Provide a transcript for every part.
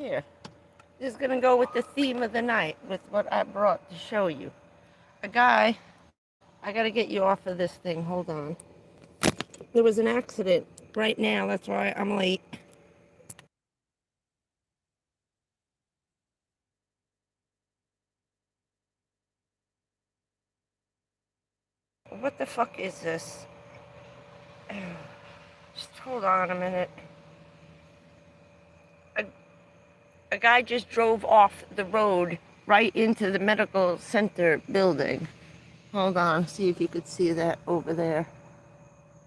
Here, this is going to go with the theme of the night, with what I brought to show you. A guy, I got to get you off of this thing, hold on. There was an accident right now, that's why I'm late. What the fuck is this? Just hold on a minute. A guy just drove off the road right into the medical center building. Hold on, see if you could see that over there.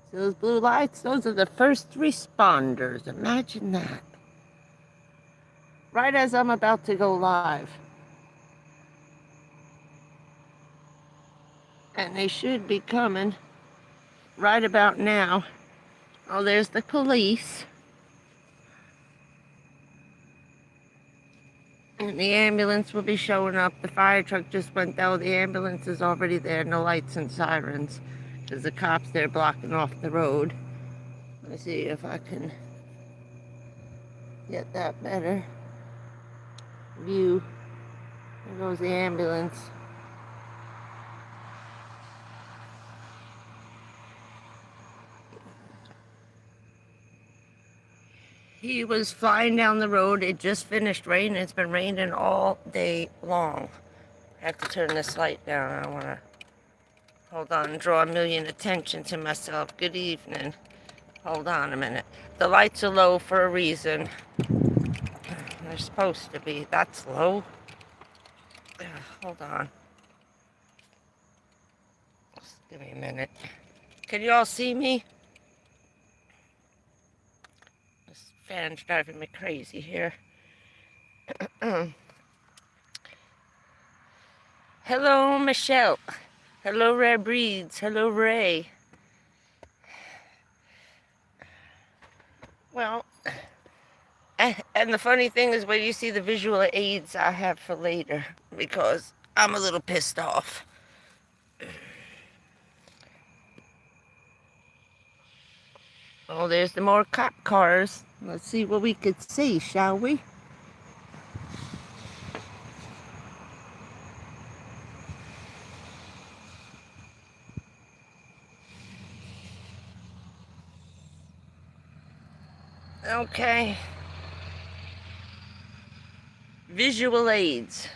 See those blue lights? Those are the first responders. Imagine that. Right as I'm about to go live. And they should be coming right about now. Oh, there's the police. And the ambulance will be showing up. The fire truck just went out. The ambulance is already there. No lights and sirens. There's the cops there blocking off the road. Let's see if I can get that better view. There goes the ambulance. He was flying down the road. It just finished raining. It's been raining all day long. I have to turn this light down. I want to, hold on, and draw a million attention to myself. Good evening. Hold on a minute. The lights are low for a reason. They're supposed to be. That's low. Hold on. Just give me a minute. Can you all see me? This fan's driving me crazy here. Hello, Michelle. Hello, Rare Breeds. Hello, Ray. Well, and the funny thing is when you see the visual aids I have for later, because I'm a little pissed off. Oh, there's the more cop cars. Let's see what we could see, shall we? Okay. Visual aids.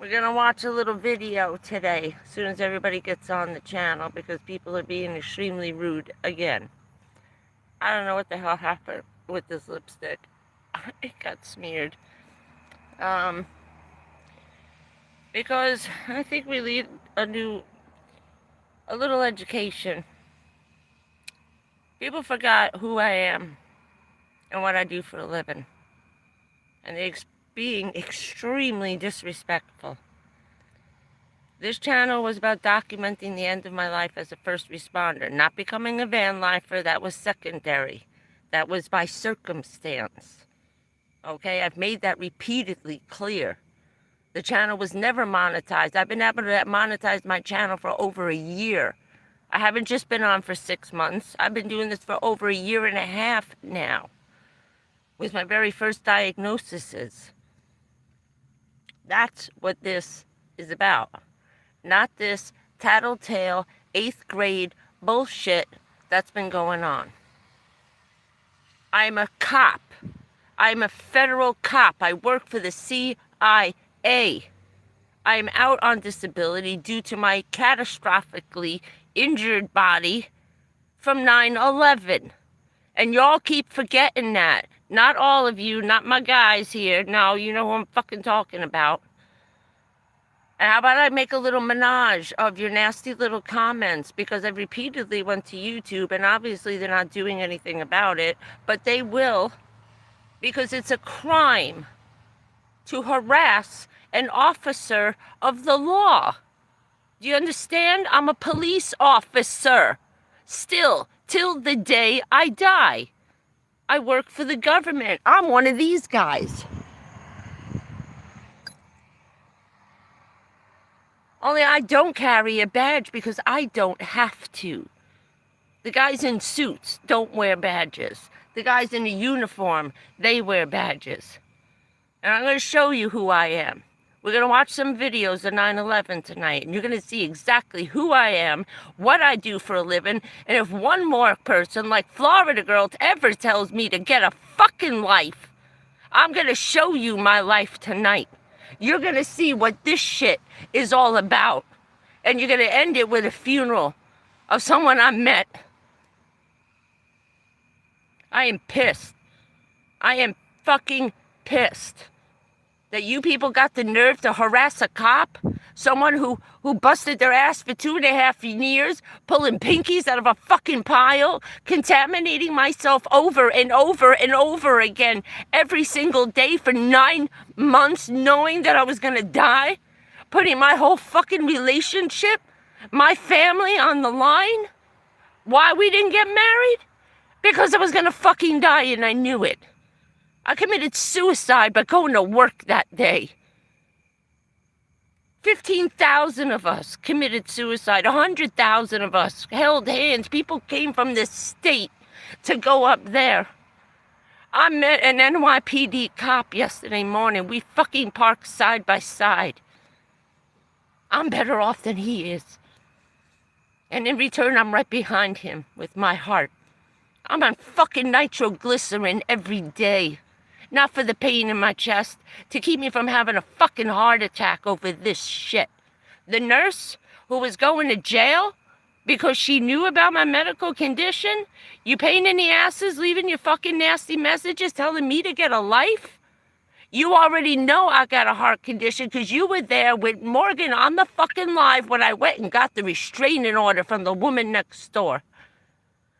We're gonna watch a little video today, as soon as everybody gets on the channel, because people are being extremely rude again. I don't know what the hell happened with this lipstick. It got smeared. Because I think we need a little education. People forgot who I am and what I do for a living. And they're being extremely disrespectful. This channel was about documenting the end of my life as a first responder, not becoming a van lifer. That was secondary. That was by circumstance. Okay, I've made that repeatedly clear. The channel was never monetized. I've been able to monetize my channel for over a year. I haven't just been on for 6 months. I've been doing this for over a year and a half now, with my very first diagnoses. That's what this is about. Not this tattletale 8th grade bullshit that's been going on. I'm a cop. I'm a federal cop. I work for the CIA. I'm out on disability due to my catastrophically injured body from 9/11. And y'all keep forgetting that. Not all of you, not my guys here. No, you know who I'm fucking talking about. And how about I make a little menage of your nasty little comments, because I repeatedly went to YouTube, and obviously they're not doing anything about it, but they will, because it's a crime to harass an officer of the law. Do you understand? I'm a police officer. Still, till the day I die. I work for the government. I'm one of these guys. Only I don't carry a badge because I don't have to. The guys in suits don't wear badges. The guys in a uniform, they wear badges. And I'm going to show you who I am. We're going to watch some videos of 9/11 tonight, and you're going to see exactly who I am, what I do for a living, and if one more person like Florida Girl ever tells me to get a fucking life, I'm going to show you my life tonight. You're going to see what this shit is all about, and you're going to end it with a funeral of someone I met. I am pissed. I am fucking pissed that you people got the nerve to harass a cop, someone who busted their ass for 2.5 years, pulling pinkies out of a fucking pile, contaminating myself over and over and over again every single day for 9 months, knowing that I was gonna die, putting my whole fucking relationship, my family on the line. Why we didn't get married? Because I was gonna fucking die and I knew it. I committed suicide by going to work that day. 15,000 of us committed suicide. 100,000 of us held hands. People came from this state to go up there. I met an NYPD cop yesterday morning. We fucking parked side by side. I'm better off than he is. And in return, I'm right behind him with my heart. I'm on fucking nitroglycerin every day. Not for the pain in my chest, to keep me from having a fucking heart attack over this shit. The nurse who was going to jail because she knew about my medical condition, you pain in the asses, leaving your fucking nasty messages telling me to get a life? You already know I got a heart condition because you were there with Morgan on the fucking live when I went and got the restraining order from the woman next door.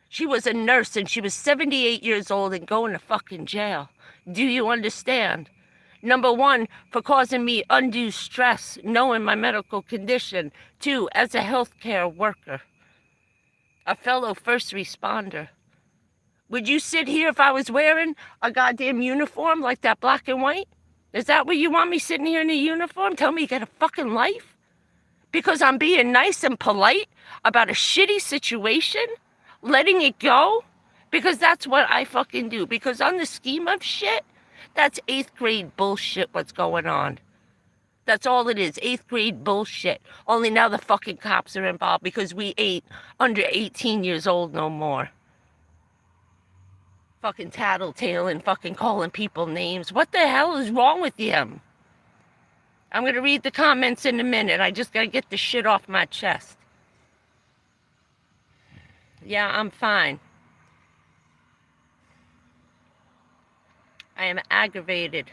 She was a nurse and she was 78 years old and going to fucking jail. Do you understand? Number one, for causing me undue stress, knowing my medical condition. 2, as a healthcare worker, a fellow first responder. Would you sit here if I was wearing a goddamn uniform like that black and white? Is that what you want me sitting here in a uniform? Tell me you got a fucking life? Because I'm being nice and polite about a shitty situation? Letting it go? Because that's what I fucking do. Because on the scheme of shit, that's 8th grade bullshit what's going on. That's all it is, 8th grade bullshit. Only now the fucking cops are involved because we ain't under 18 years old no more. Fucking tattletaling, fucking calling people names. What the hell is wrong with you? I'm gonna read the comments in a minute. I just gotta get the shit off my chest. Yeah, I'm fine. I am aggravated.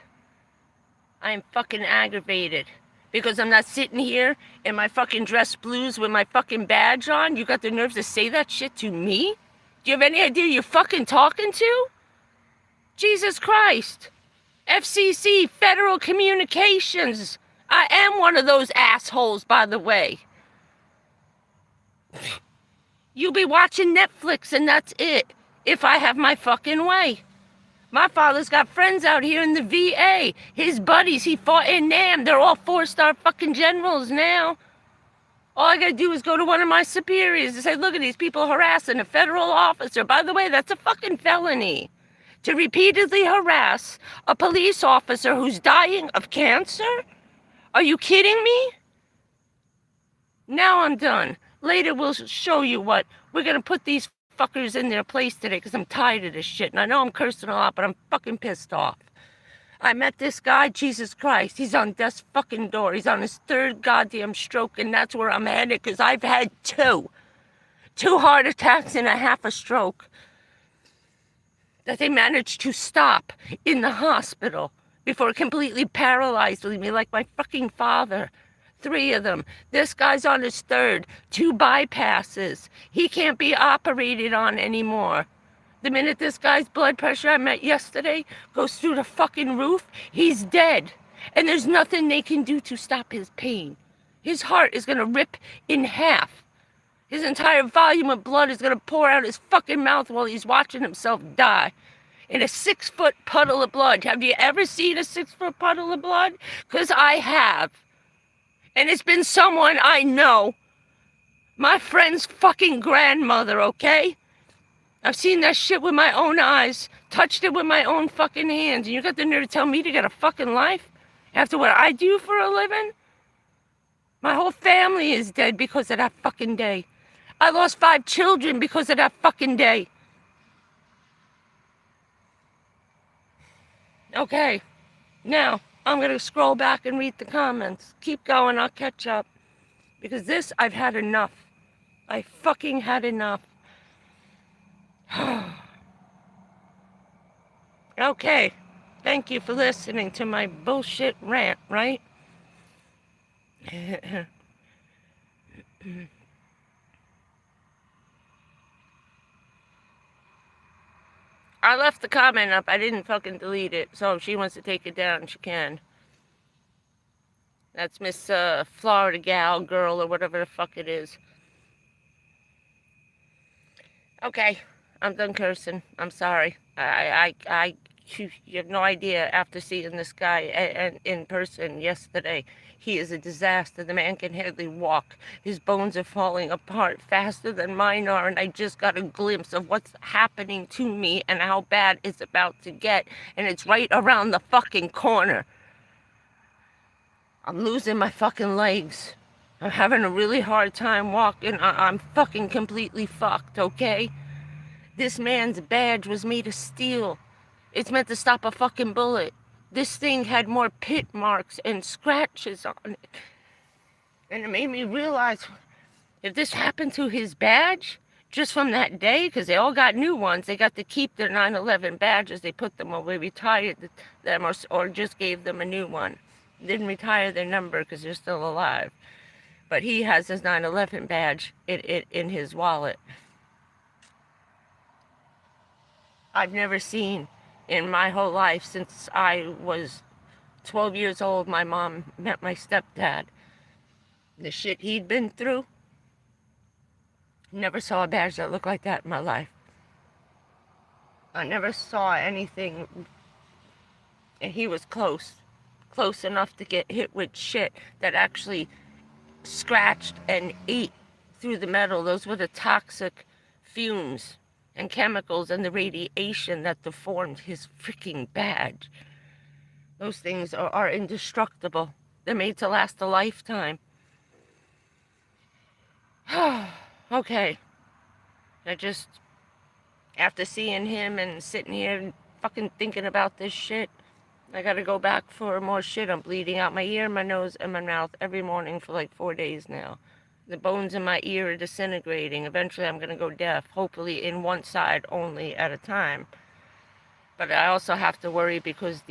I am fucking aggravated. Because I'm not sitting here in my fucking dress blues with my fucking badge on. You got the nerve to say that shit to me? Do you have any idea who you're fucking talking to? Jesus Christ. FCC, Federal Communications. I am one of those assholes, by the way. You'll be watching Netflix and that's it. If I have my fucking way. My father's got friends out here in the VA. His buddies, he fought in Nam. They're all 4-star fucking generals now. All I gotta do is go to one of my superiors and say, look at these people harassing a federal officer. By the way, that's a fucking felony. To repeatedly harass a police officer who's dying of cancer? Are you kidding me? Now I'm done. Later we'll show you what. We're gonna put these fuckers in their place today because I'm tired of this shit. And I know I'm cursing a lot, but I'm fucking pissed off. I met this guy, Jesus Christ. He's on death's fucking door. He's on his 3rd goddamn stroke, and that's where I'm headed because I've had 2. 2 heart attacks and a half a stroke that they managed to stop in the hospital before it completely paralyzed me like my fucking father. 3 of them. This guy's on his 3rd. 2 bypasses. He can't be operated on anymore. The minute this guy's blood pressure I met yesterday goes through the fucking roof, he's dead. And there's nothing they can do to stop his pain. His heart is gonna rip in half. His entire volume of blood is gonna pour out his fucking mouth while he's watching himself die. In a 6-foot puddle of blood. Have you ever seen a 6-foot puddle of blood? Because I have. And it's been someone I know. My friend's fucking grandmother, okay? I've seen that shit with my own eyes, touched it with my own fucking hands, and you got the nerve to tell me to get a fucking life after what I do for a living? My whole family is dead because of that fucking day. I lost 5 children because of that fucking day. Okay, now I'm gonna scroll back and read the comments. Keep going, I'll catch up. Because this, I've had enough. I fucking had enough. Okay, thank you for listening to my bullshit rant, right? I left the comment up. I didn't fucking delete it. So if she wants to take it down, she can. That's Miss Florida gal, girl, or whatever the fuck it is. Okay, I'm done cursing. I'm sorry. You have no idea after seeing this guy in person yesterday. He is a disaster. The man can hardly walk. His bones are falling apart faster than mine are, and I just got a glimpse of what's happening to me and how bad it's about to get, and it's right around the fucking corner. I'm losing my fucking legs. I'm having a really hard time walking. I'm fucking completely fucked, okay? This man's badge was made of steel. It's meant to stop a fucking bullet. This thing had more pit marks and scratches on it. And it made me realize, if this happened to his badge, just from that day, because they all got new ones, they got to keep their 9/11 badges. They put them away, retired them, or just gave them a new one. Didn't retire their number because they're still alive. But he has his 9/11 badge in his wallet. I've never seen in my whole life since I was 12 years old, my mom met my stepdad. The shit he'd been through, never saw a badge that looked like that in my life. I never saw anything, and he was close enough to get hit with shit that actually scratched and ate through the metal. Those were the toxic fumes and chemicals and the radiation that deformed his freaking badge. Those things are indestructible. They're made to last a lifetime. Okay. I just, after seeing him and sitting here and fucking thinking about this shit, I gotta go back for more shit. I'm bleeding out my ear, my nose, and my mouth every morning for like 4 days now. The bones in my ear are disintegrating. Eventually I'm gonna go deaf, hopefully in one side only at a time. But I also have to worry because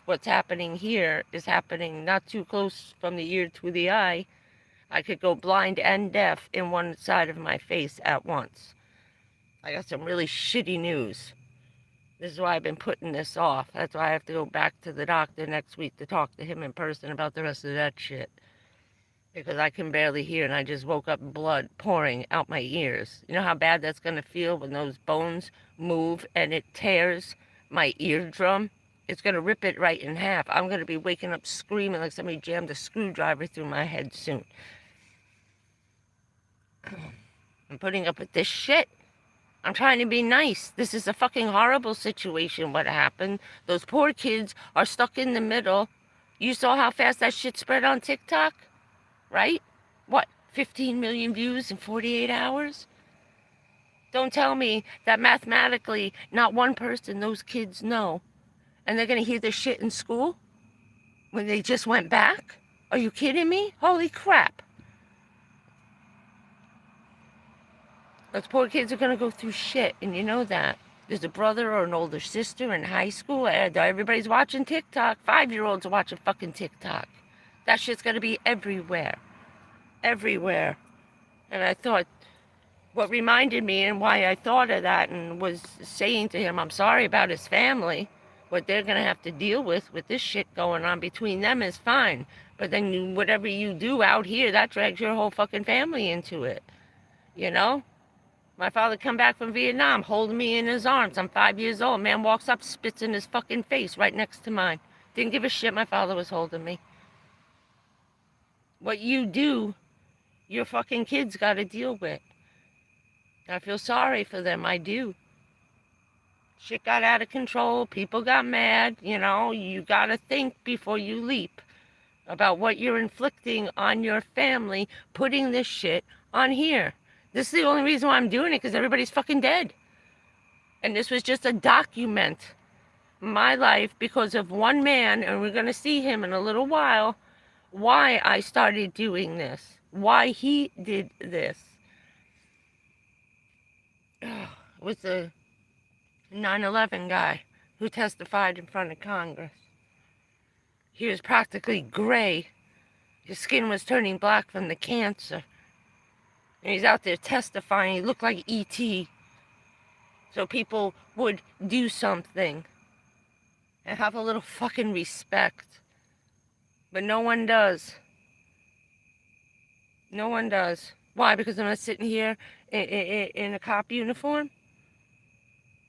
what's happening here is happening not too close from the ear to the eye. I could go blind and deaf in one side of my face at once. I got some really shitty news. This is why I've been putting this off. That's why I have to go back to the doctor next week to talk to him in person about the rest of that shit. Because I can barely hear, and I just woke up blood pouring out my ears. You know how bad that's going to feel when those bones move and it tears my eardrum? It's going to rip it right in half. I'm going to be waking up screaming like somebody jammed a screwdriver through my head soon. I'm putting up with this shit. I'm trying to be nice. This is a fucking horrible situation, what happened. Those poor kids are stuck in the middle. You saw how fast that shit spread on TikTok? Right? What, 15 million views in 48 hours? Don't tell me that mathematically not one person those kids know, and they're going to hear this shit in school when they just went back? Are you kidding me? Holy crap. Those poor kids are going to go through shit, and you know that. There's a brother or an older sister in high school. Everybody's watching TikTok. 5-year-olds are watching fucking TikTok. That shit's going to be everywhere. Everywhere. And I thought, what reminded me and why I thought of that and was saying to him, I'm sorry about his family. What they're going to have to deal with this shit going on between them is fine. But then whatever you do out here, that drags your whole fucking family into it. You know? My father come back from Vietnam, holding me in his arms. I'm 5 years old. Man walks up, spits in his fucking face right next to mine. Didn't give a shit my father was holding me. What you do, your fucking kids got to deal with. I feel sorry for them, I do. Shit got out of control. People got mad. You know, you got to think before you leap about what you're inflicting on your family, putting this shit on here. This is the only reason why I'm doing it, because everybody's fucking dead. And this was just a document my life because of one man, and we're going to see him in a little while, why I started doing this, why he did this. It was the 9/11 guy who testified in front of Congress. He was practically gray. His skin was turning black from the cancer. And he's out there testifying. He looked like E.T. So people would do something and have a little fucking respect. But no one does. No one does. Why? Because I'm not sitting here in a cop uniform?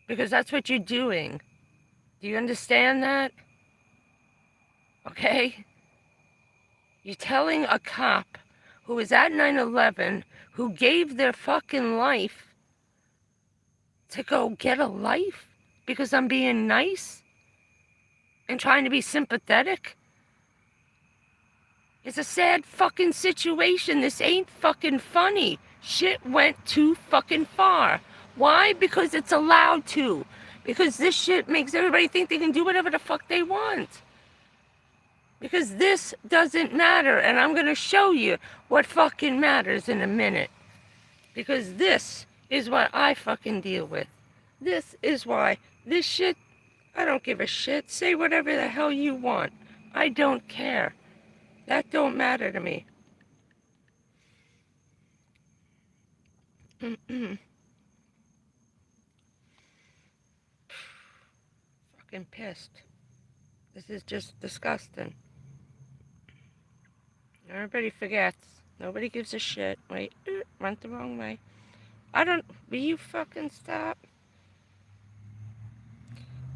Because that's what you're doing. Do you understand that? Okay? You're telling a cop who was at 9/11, who gave their fucking life, to go get a life because I'm being nice and trying to be sympathetic? It's a sad fucking situation. This ain't fucking funny. Shit went too fucking far. Why? Because it's allowed to. Because this shit makes everybody think they can do whatever the fuck they want. Because this doesn't matter. And I'm going to show you what fucking matters in a minute. Because this is what I fucking deal with. This is why this shit, I don't give a shit. Say whatever the hell you want. I don't care. That don't matter to me. Fucking pissed. This is just disgusting. Everybody forgets. Nobody gives a shit. Wait, went the wrong way. Will you fucking stop?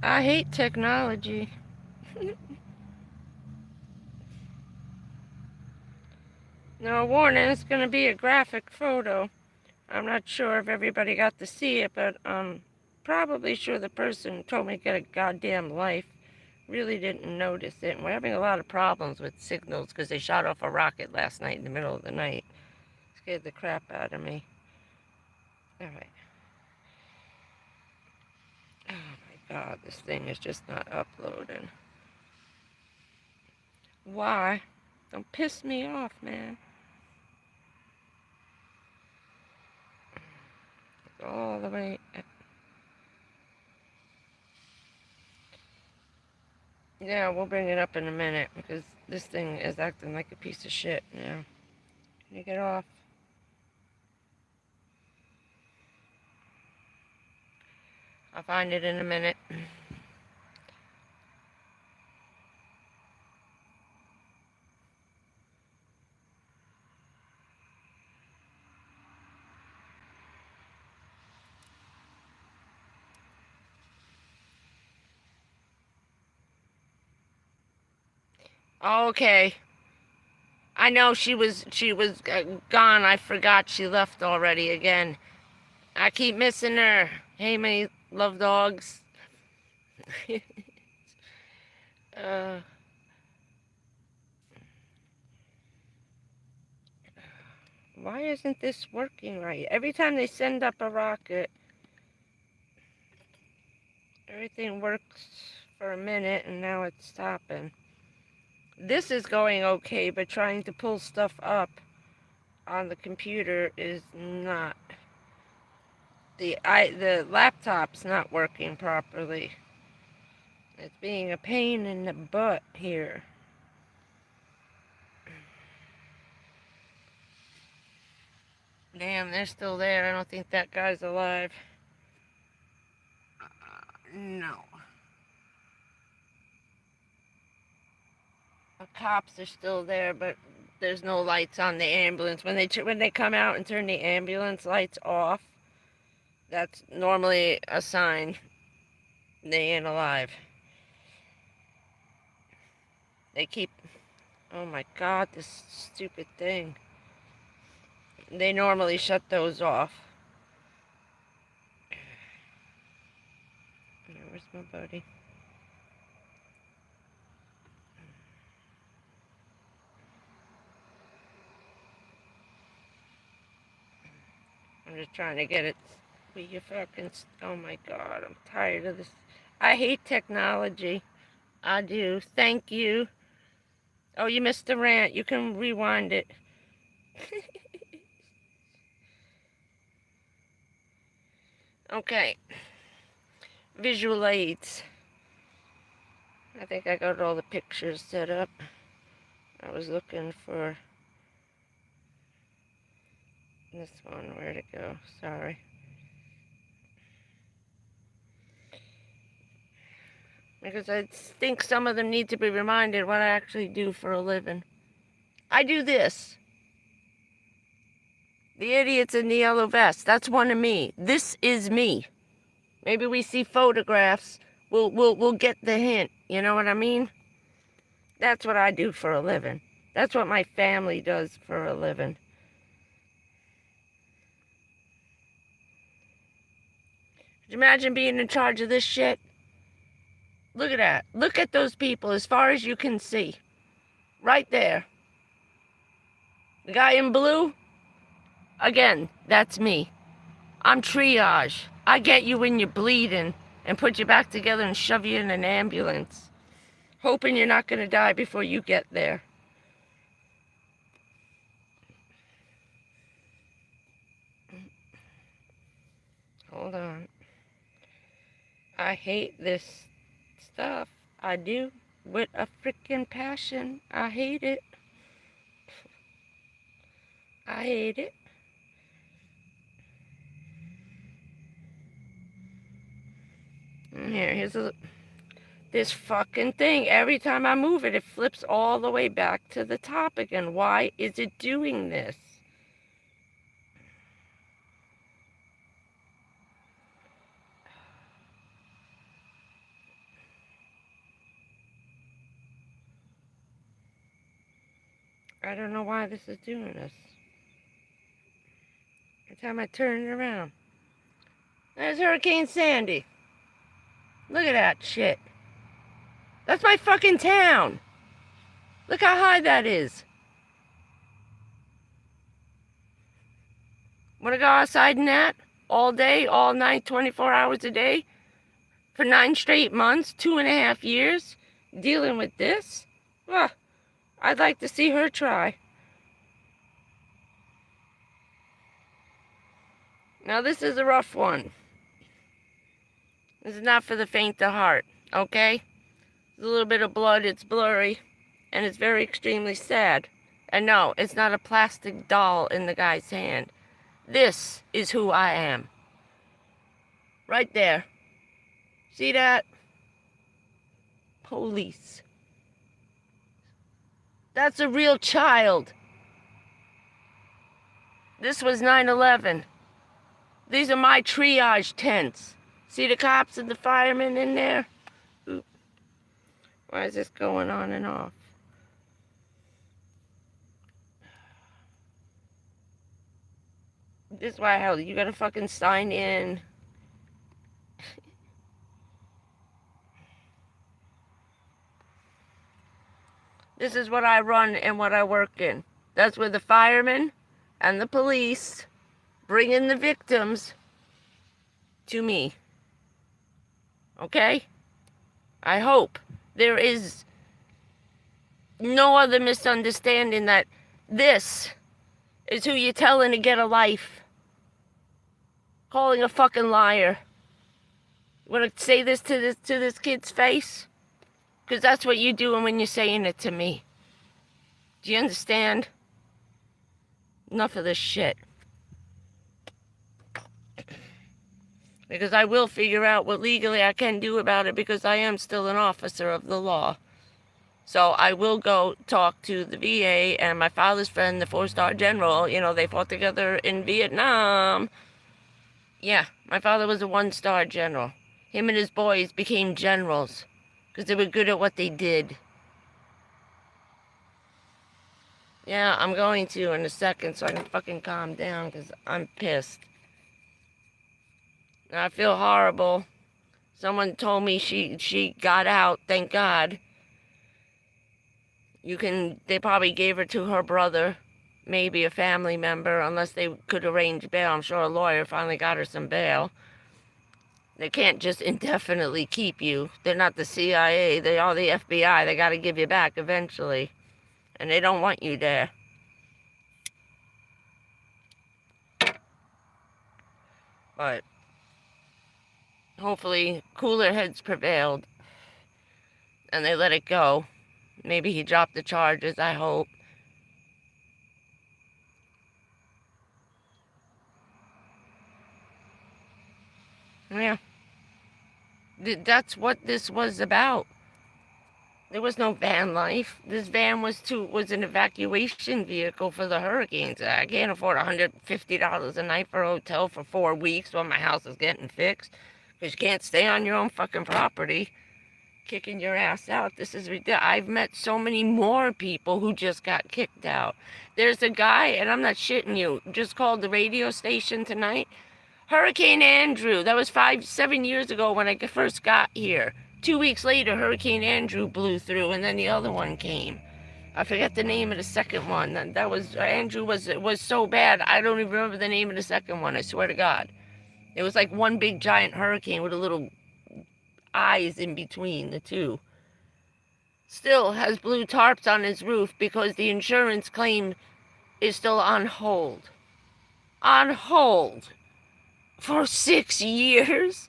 I hate technology. No warning, it's gonna be a graphic photo. I'm not sure if everybody got to see it, but I'm probably sure the person who told me to get a goddamn life really didn't notice it. And we're having a lot of problems with signals because they shot off a rocket last night in the middle of the night. Scared the crap out of me. Alright. Oh my god, this thing is just not uploading. Why? Don't piss me off, man. It's all the way. Yeah, we'll bring it up in a minute because this thing is acting like a piece of shit now. Can you get off? I'll find it in a minute. Okay. I know she was gone. I forgot she left already again. I keep missing her. Hey, my love dogs. Why isn't this working right? Every time they send up a rocket, everything works for a minute and now it's stopping. This is going okay, but trying to pull stuff up on the computer is not. The laptop's not working properly. It's being a pain in the butt here. Damn, they're still there. I don't think that guy's alive. No. The cops are still there, but there's no lights on the ambulance. When they come out and turn the ambulance lights off, that's normally a sign they ain't alive. They keep... Oh my god, this stupid thing. They normally shut those off. Where's my buddy? I'm just trying to get it. Will you fucking... Oh my God, I'm tired of this. I hate technology. I do. Thank you. Oh, you missed the rant. You can rewind it. Okay. Visual aids. I think I got all the pictures set up. I was looking for this one. Where'd it go? Sorry. Because I think some of them need to be reminded what I actually do for a living. I do this. The idiots in the yellow vest. That's one of me. This is me. Maybe we see photographs. We'll get the hint. You know what I mean? That's what I do for a living. That's what my family does for a living. Could you imagine being in charge of this shit? Look at that. Look at those people as far as you can see. Right there. The guy in blue? Again, that's me. I'm triage. I get you when you're bleeding and put you back together and shove you in an ambulance, hoping you're not going to die before you get there. Hold on. I hate this stuff. I do. With a freaking passion. I hate it. I hate it. Here's this fucking thing. Every time I move it, it flips all the way back to the top again. Why is it doing this? I don't know why this is doing this. Every time I turn it around. There's Hurricane Sandy. Look at that shit. That's my fucking town. Look how high that is. Want to go outside in that? All day, all night, 24 hours a day? For 9 straight months, 2.5 years? Dealing with this? Well, I'd like to see her try. Now this is a rough one. This is not for the faint of heart, okay? There's a little bit of blood, it's blurry, and it's very extremely sad. And no, it's not a plastic doll in the guy's hand. This is who I am. Right there. See that? Police. That's a real child. This was 9/11. These are my triage tents. See the cops and the firemen in there? Oop. Why is this going on and off? This is why, hell, you gotta fucking sign in. This is what I run and what I work in. That's where the firemen and the police bring in the victims to me. Okay? I hope there is no other misunderstanding that this is who you're telling to get a life. Calling a fucking liar. You want to say this to this kid's face? Because that's what you're doing when you're saying it to me. Do you understand? Enough of this shit. Because I will figure out what legally I can do about it, because I am still an officer of the law. So I will go talk to the VA and my father's friend, the 4-star general. You know, they fought together in Vietnam. Yeah, my father was a 1-star general. Him and his boys became generals because they were good at what they did. Yeah, I'm going to in a second so I can fucking calm down because I'm pissed. Now I feel horrible Someone told me she got out, thank God. They probably gave her to her brother, maybe a family member, unless they could arrange bail. I'm sure a lawyer finally got her some bail. They can't just indefinitely keep you. They're not the CIA, they're all the FBI. They gotta give you back eventually. And they don't want you there. But hopefully cooler heads prevailed and they let it go. Maybe he dropped the charges, I hope. Yeah. That's what this was about. There was no van life. This van was an evacuation vehicle for the hurricanes. I can't afford $150 a night for a hotel for 4 weeks while my house is getting fixed. Because you can't stay on your own fucking property. Kicking your ass out. This is ridiculous. I've met so many more people who just got kicked out. There's a guy, and I'm not shitting you, just called the radio station tonight. Hurricane Andrew. That was 7 years ago when I first got here. 2 weeks later, Hurricane Andrew blew through, and then the other one came. I forget the name of the second one. Andrew was so bad, I don't even remember the name of the second one, I swear to God. It was like one big giant hurricane with a little eyes in between the two. Still has blue tarps on his roof because the insurance claim is still on hold. On hold. For 6 years?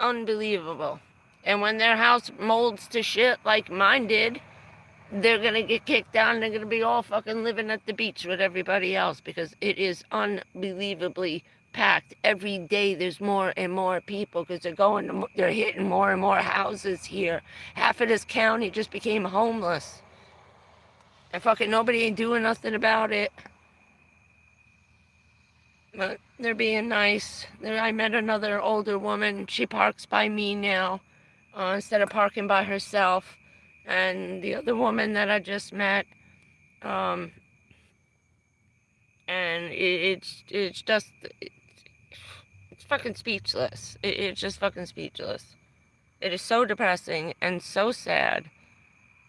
Unbelievable. And when their house molds to shit like mine did, they're gonna get kicked out and they're gonna be all fucking living at the beach with everybody else because it is unbelievably packed. Every day there's more and more people because they're hitting more and more houses here. Half of this county just became homeless. And fucking nobody ain't doing nothing about it. But they're being nice. I met another older woman. She parks by me now instead of parking by herself. And the other woman that I just met, and it's fucking speechless. It's just fucking speechless. It is so depressing and so sad.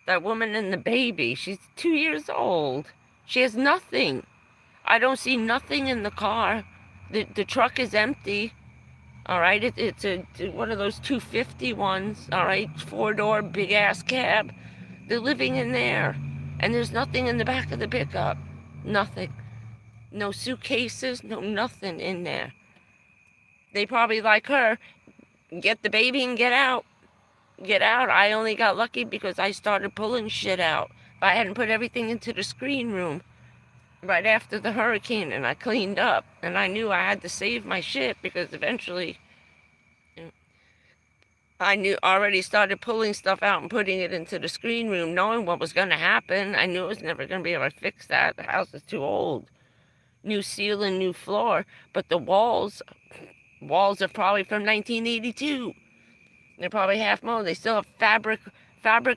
That woman and the baby, she's 2 years old. She has nothing. I don't see nothing in the car. The truck is empty. All right, it's one of those 250 ones. All right, 4-door big ass cab. They're living in there, and there's nothing in the back of the pickup. Nothing. No suitcases. No nothing in there. They probably like her. Get the baby and get out. Get out. I only got lucky because I started pulling shit out. If I hadn't put everything into the screen room right after the hurricane and I cleaned up and I knew I had to save my shit because eventually I already started pulling stuff out and putting it into the screen room knowing what was going to happen. I knew I was never going to be able to fix that. The house is too old. New ceiling, new floor, but the walls are probably from 1982. They're probably half mold. They still have fabric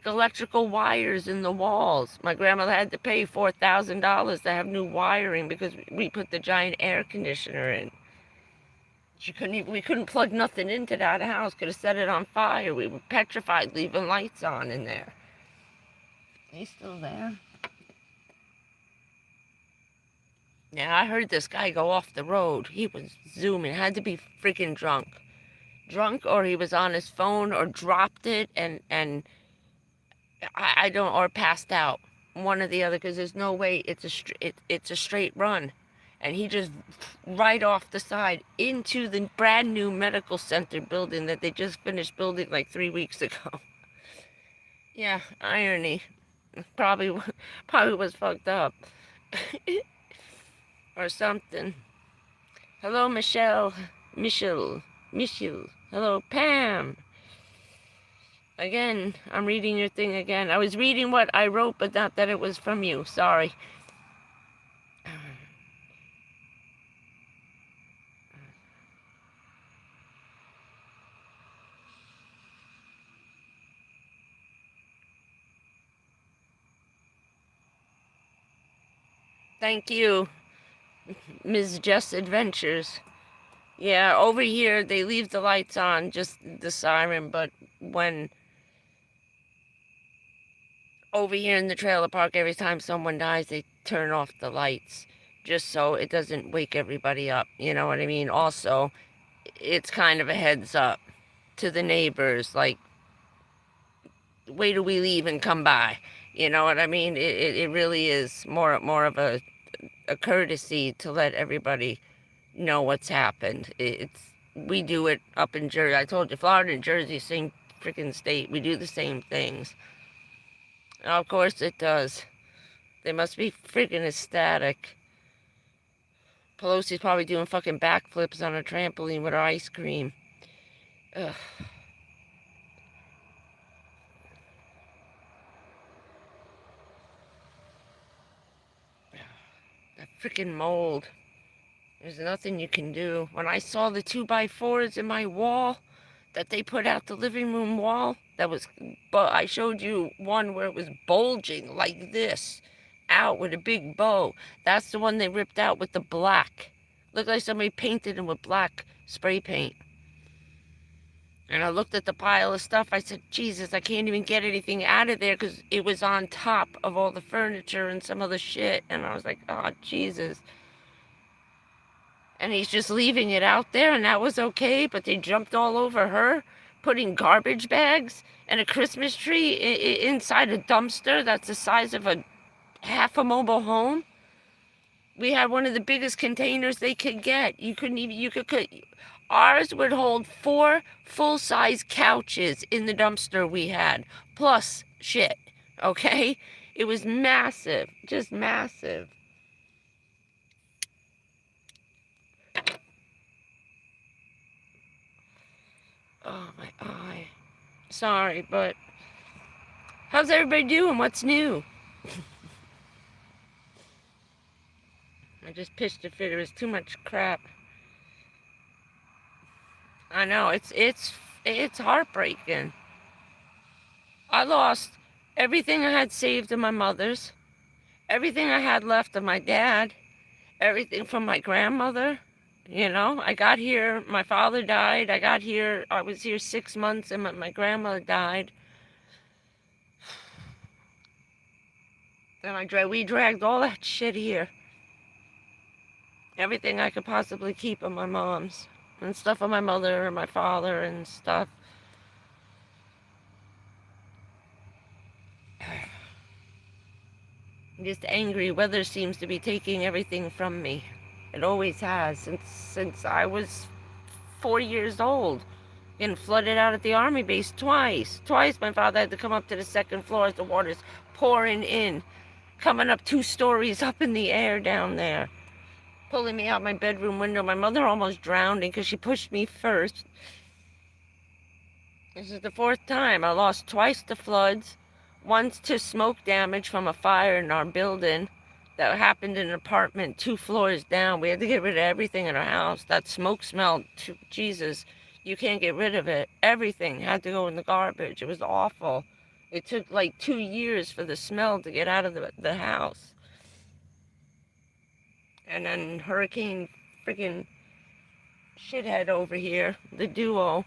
electrical wires in the walls. My grandmother had to pay $4,000 to have new wiring because we put the giant air conditioner in. We couldn't plug nothing into that house. Could have set it on fire. We were petrified leaving lights on in there. Are they still there? Yeah, I heard this guy go off the road. He was zooming. Had to be freaking drunk. Drunk, or he was on his phone, or dropped it, and I don't, or passed out. One or the other, because there's no way it's a straight run. And he just right off the side into the brand new medical center building that they just finished building like 3 weeks ago. Yeah, irony. Probably was fucked up. Or something. Hello, Michelle. Hello, Pam. Again, I'm reading your thing again. I was reading what I wrote, but not that it was from you. Sorry. Thank you, Ms. Jess Adventures. Yeah, over here they leave the lights on, just the siren, but when over here in the trailer park, every time someone dies, they turn off the lights just so it doesn't wake everybody up. You know what I mean? Also, it's kind of a heads up to the neighbors, like, wait till we leave and come by. You know what I mean? It really is more of a courtesy to let everybody know what's happened. We do it up in Jersey. I told you, Florida and Jersey, same freaking state. We do the same things. And of course it does. They must be freaking ecstatic. Pelosi's probably doing fucking backflips on a trampoline with her ice cream. Ugh. That freaking mold. There's nothing you can do. When I saw the 2x4s in my wall that they put out the living room wall, but I showed you one where it was bulging like this, out with a big bow. That's the one they ripped out with the black. Looked like somebody painted them with black spray paint. And I looked at the pile of stuff. I said, Jesus, I can't even get anything out of there because it was on top of all the furniture and some other shit. And I was like, oh, Jesus. And he's just leaving it out there, and that was okay, but they jumped all over her, putting garbage bags and a Christmas tree inside a dumpster that's the size of half a mobile home. We had one of the biggest containers they could get. Ours would hold 4 full-size couches in the dumpster we had, plus shit, okay? It was massive, just massive. Oh, my eye. Sorry, but how's everybody doing? What's new? I just pitched a fit. It was too much crap. I know, it's heartbreaking. I lost everything I had saved of my mother's, everything I had left of my dad, everything from my grandmother. You know, I got here, my father died. I was here 6 months and my grandmother died. Then we dragged all that shit here. Everything I could possibly keep of my mom's. And stuff of my mother and my father and stuff. I'm just angry. Weather seems to be taking everything from me. It always has, since I was 4 years old. Getting flooded out at the army base twice. Twice my father had to come up to the second floor as the water's pouring in. Coming up 2 stories up in the air down there. Pulling me out my bedroom window. My mother almost drowning because she pushed me first. This is the 4th time. I lost twice to floods. Once to smoke damage from a fire in our building that happened in an apartment 2 floors down. We had to get rid of everything in our house. That smoke smelled, Jesus, you can't get rid of it. Everything had to go in the garbage. It was awful. It took like 2 years for the smell to get out of the house. And then Hurricane freaking shithead over here, the duo.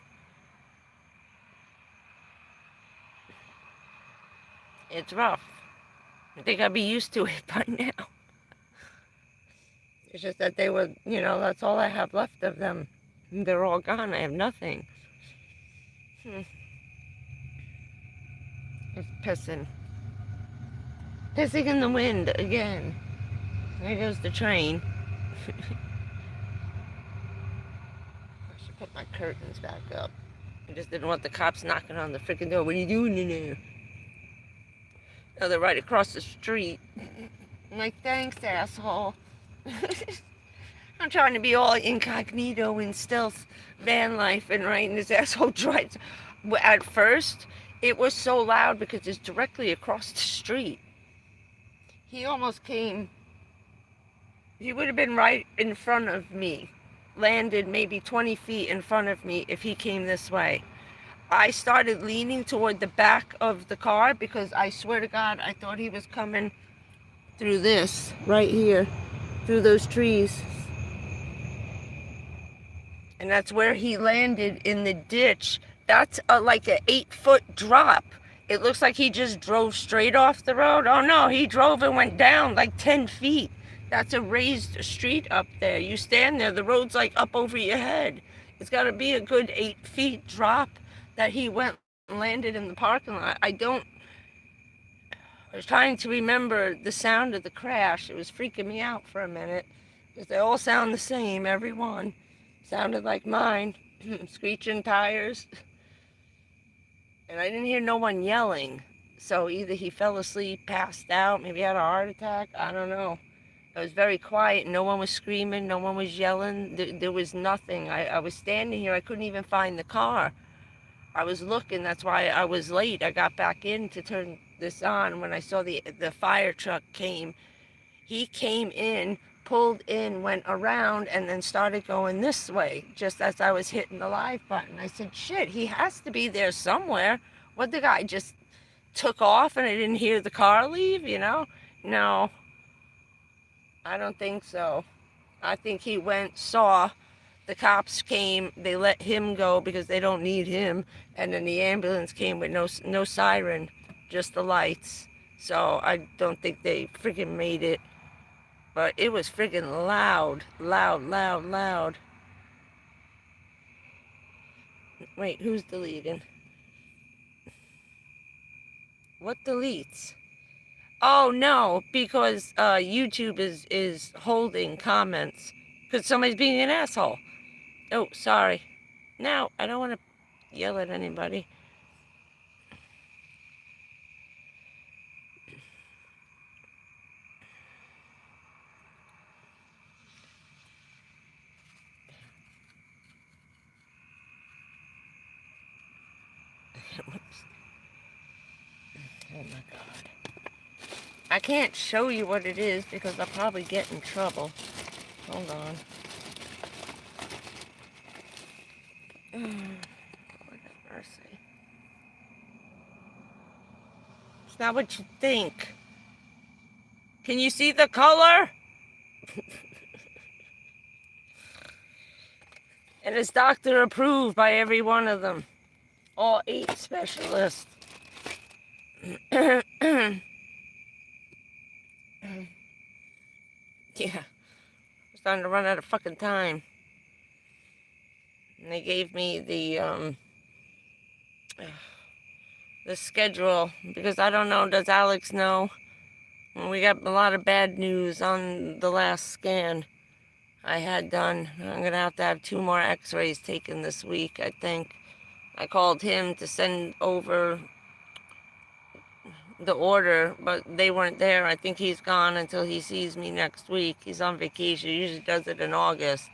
It's rough. I think I'd be used to it by now. It's just that they were, that's all I have left of them. They're all gone. I have nothing. It's pissing. Pissing in the wind again. There goes the train. I should put my curtains back up. I just didn't want the cops knocking on the freaking door. What are you doing in there? Oh, they're right across the street. I'm like, thanks, asshole. I'm trying to be all incognito and stealth van life, and right, and this asshole drives. At first, it was so loud because it's directly across the street. He almost came. He would have been right in front of me. Landed maybe 20 feet in front of me if he came this way. I started leaning toward the back of the car because I swear to God, I thought he was coming through this, right here, through those trees. And that's where he landed, in the ditch. That's like an 8-foot drop. It looks like he just drove straight off the road. Oh no, he drove and went down like 10 feet. That's a raised street up there. You stand there, the road's like up over your head. It's got to be a good 8 feet drop that he went and landed in the parking lot. I was trying to remember the sound of the crash. It was freaking me out for a minute, because they all sound the same, every one. Sounded like mine, screeching tires. And I didn't hear no one yelling. So either he fell asleep, passed out, maybe had a heart attack, I don't know. It was very quiet. No one was screaming, no one was yelling. There was nothing. I was standing here, I couldn't even find the car. I was looking, that's why I was late. I got back in to turn this on when I saw the fire truck came. He came in, pulled in, went around, and then started going this way, just as I was hitting the live button. I said, shit, he has to be there somewhere. What, the guy just took off and I didn't hear the car leave, you know? No, I don't think so. I think he went, saw, the cops came, they let him go because they don't need him, and then the ambulance came with no siren, just the lights. So I don't think they freaking made it. But it was freaking loud, loud, loud, loud. Wait, who's deleting? What deletes? Oh no, because YouTube is holding comments because somebody's being an asshole. Oh, sorry. Now, I don't want to yell at anybody. Oh my God. I can't show you what it is because I'll probably get in trouble. Hold on. Lord have mercy. It's not what you think. Can you see the color? And it's doctor approved by every one of them. All 8 specialists. Yeah. I'm starting to run out of fucking time. And they gave me the schedule because I don't know, does Alex know? We got a lot of bad news on the last scan I had done. I'm gonna have 2 more x-rays taken this week, I think. I called him to send over the order, but they weren't there. I think he's gone until he sees me next week. He's on vacation. He usually does it in August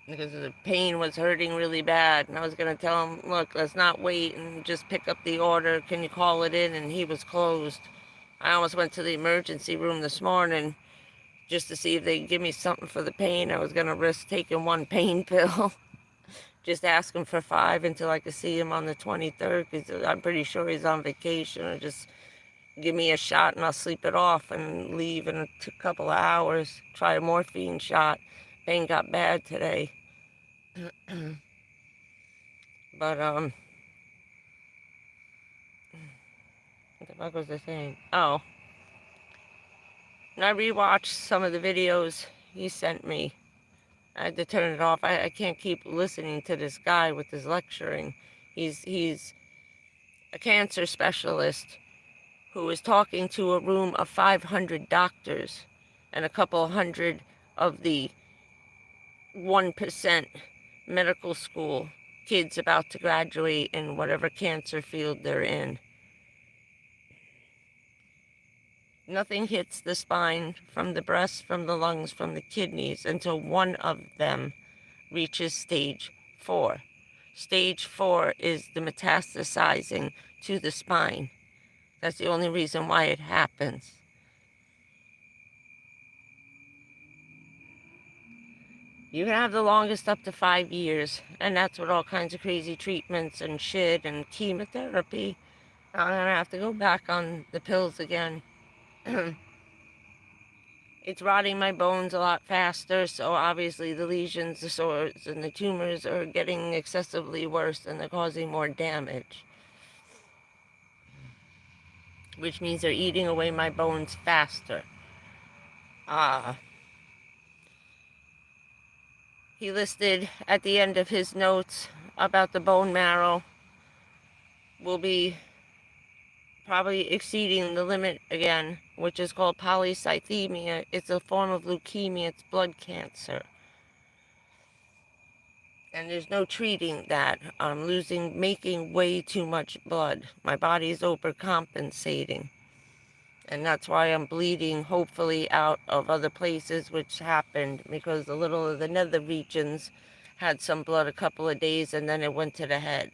because the pain was hurting really bad. And I was going to tell him, look, let's not wait and just pick up the order. Can you call it in? And he was closed. I almost went to the emergency room this morning just to see if they could give me something for the pain. I was going to risk taking 1 pain pill. Just ask him for 5 until I could see him on the 23rd, because I'm pretty sure he's on vacation. Or just give me a shot and I'll sleep it off and leave in a couple of hours. Try a morphine shot. Pain got bad today. But, what the fuck was I saying? Oh. And I rewatched some of the videos he sent me. I had to turn it off. I can't keep listening to this guy with his lecturing. He's a cancer specialist who is talking to a room of 500 doctors and a couple hundred of the 1% medical school kids about to graduate in whatever cancer field they're in. Nothing hits the spine from the breast, from the lungs, from the kidneys until one of them reaches stage 4. Stage 4 is the metastasizing to the spine. That's the only reason why it happens. You can have the longest up to 5 years, and that's with all kinds of crazy treatments and shit and chemotherapy. I'm gonna have to go back on the pills again. It's rotting my bones a lot faster, so obviously the lesions, the sores, and the tumors are getting excessively worse, and they're causing more damage. Which means they're eating away my bones faster. He listed at the end of his notes about the bone marrow will be probably exceeding the limit again, which is called polycythemia. It's a form of leukemia. It's blood cancer. And there's no treating that. I'm making way too much blood. My body's overcompensating. And that's why I'm bleeding, hopefully, out of other places, which happened because a little of the nether regions had some blood a couple of days, and then it went to the head.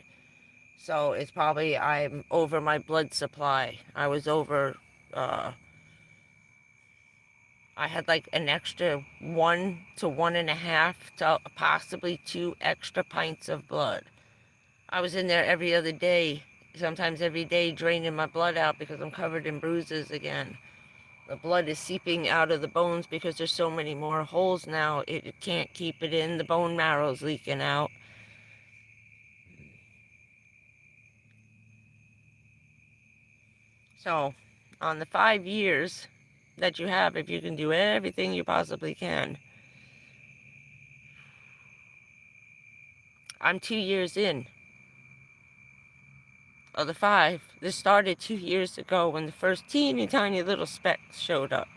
So it's probably I'm over my blood supply. I was over, I had like an extra 1 to 1.5 to possibly 2 extra pints of blood. I was in there every other day, sometimes every day, draining my blood out because I'm covered in bruises again. The blood is seeping out of the bones because there's so many more holes now. It can't keep it in. The bone marrow's leaking out. So, on the 5 years that you have, if you can do everything you possibly can, I'm 2 years in of the 5. This started 2 years ago when the first teeny tiny little specks showed up.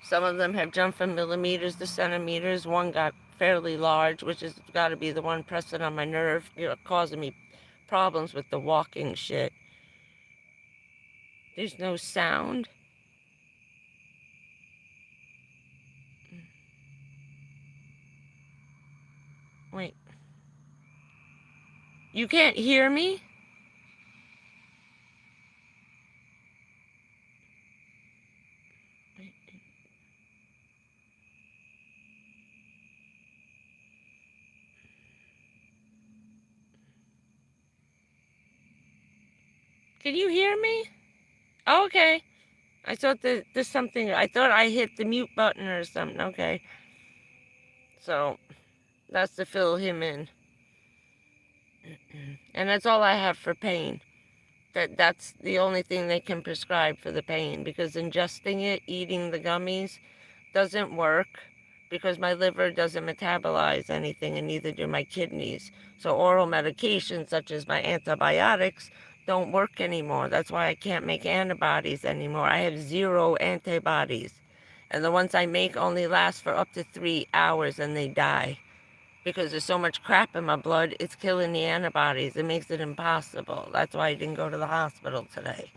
Some of them have jumped from millimeters to centimeters. One got fairly large, which has got to be the one pressing on my nerve, causing me problems with the walking shit. There's no sound. Wait. You can't hear me? Can you hear me? Oh, okay. I thought there's something. I thought I hit the mute button or something. Okay. So, that's to fill him in. And that's all I have for pain. That's the only thing they can prescribe for the pain, because ingesting it, eating the gummies, doesn't work because my liver doesn't metabolize anything, and neither do my kidneys. So oral medications such as my antibiotics don't work anymore. That's why I can't make antibodies anymore. I have 0 antibodies. And the ones I make only last for up to 3 hours and they die. Because there's so much crap in my blood, it's killing the antibodies. It makes it impossible. That's why I didn't go to the hospital today.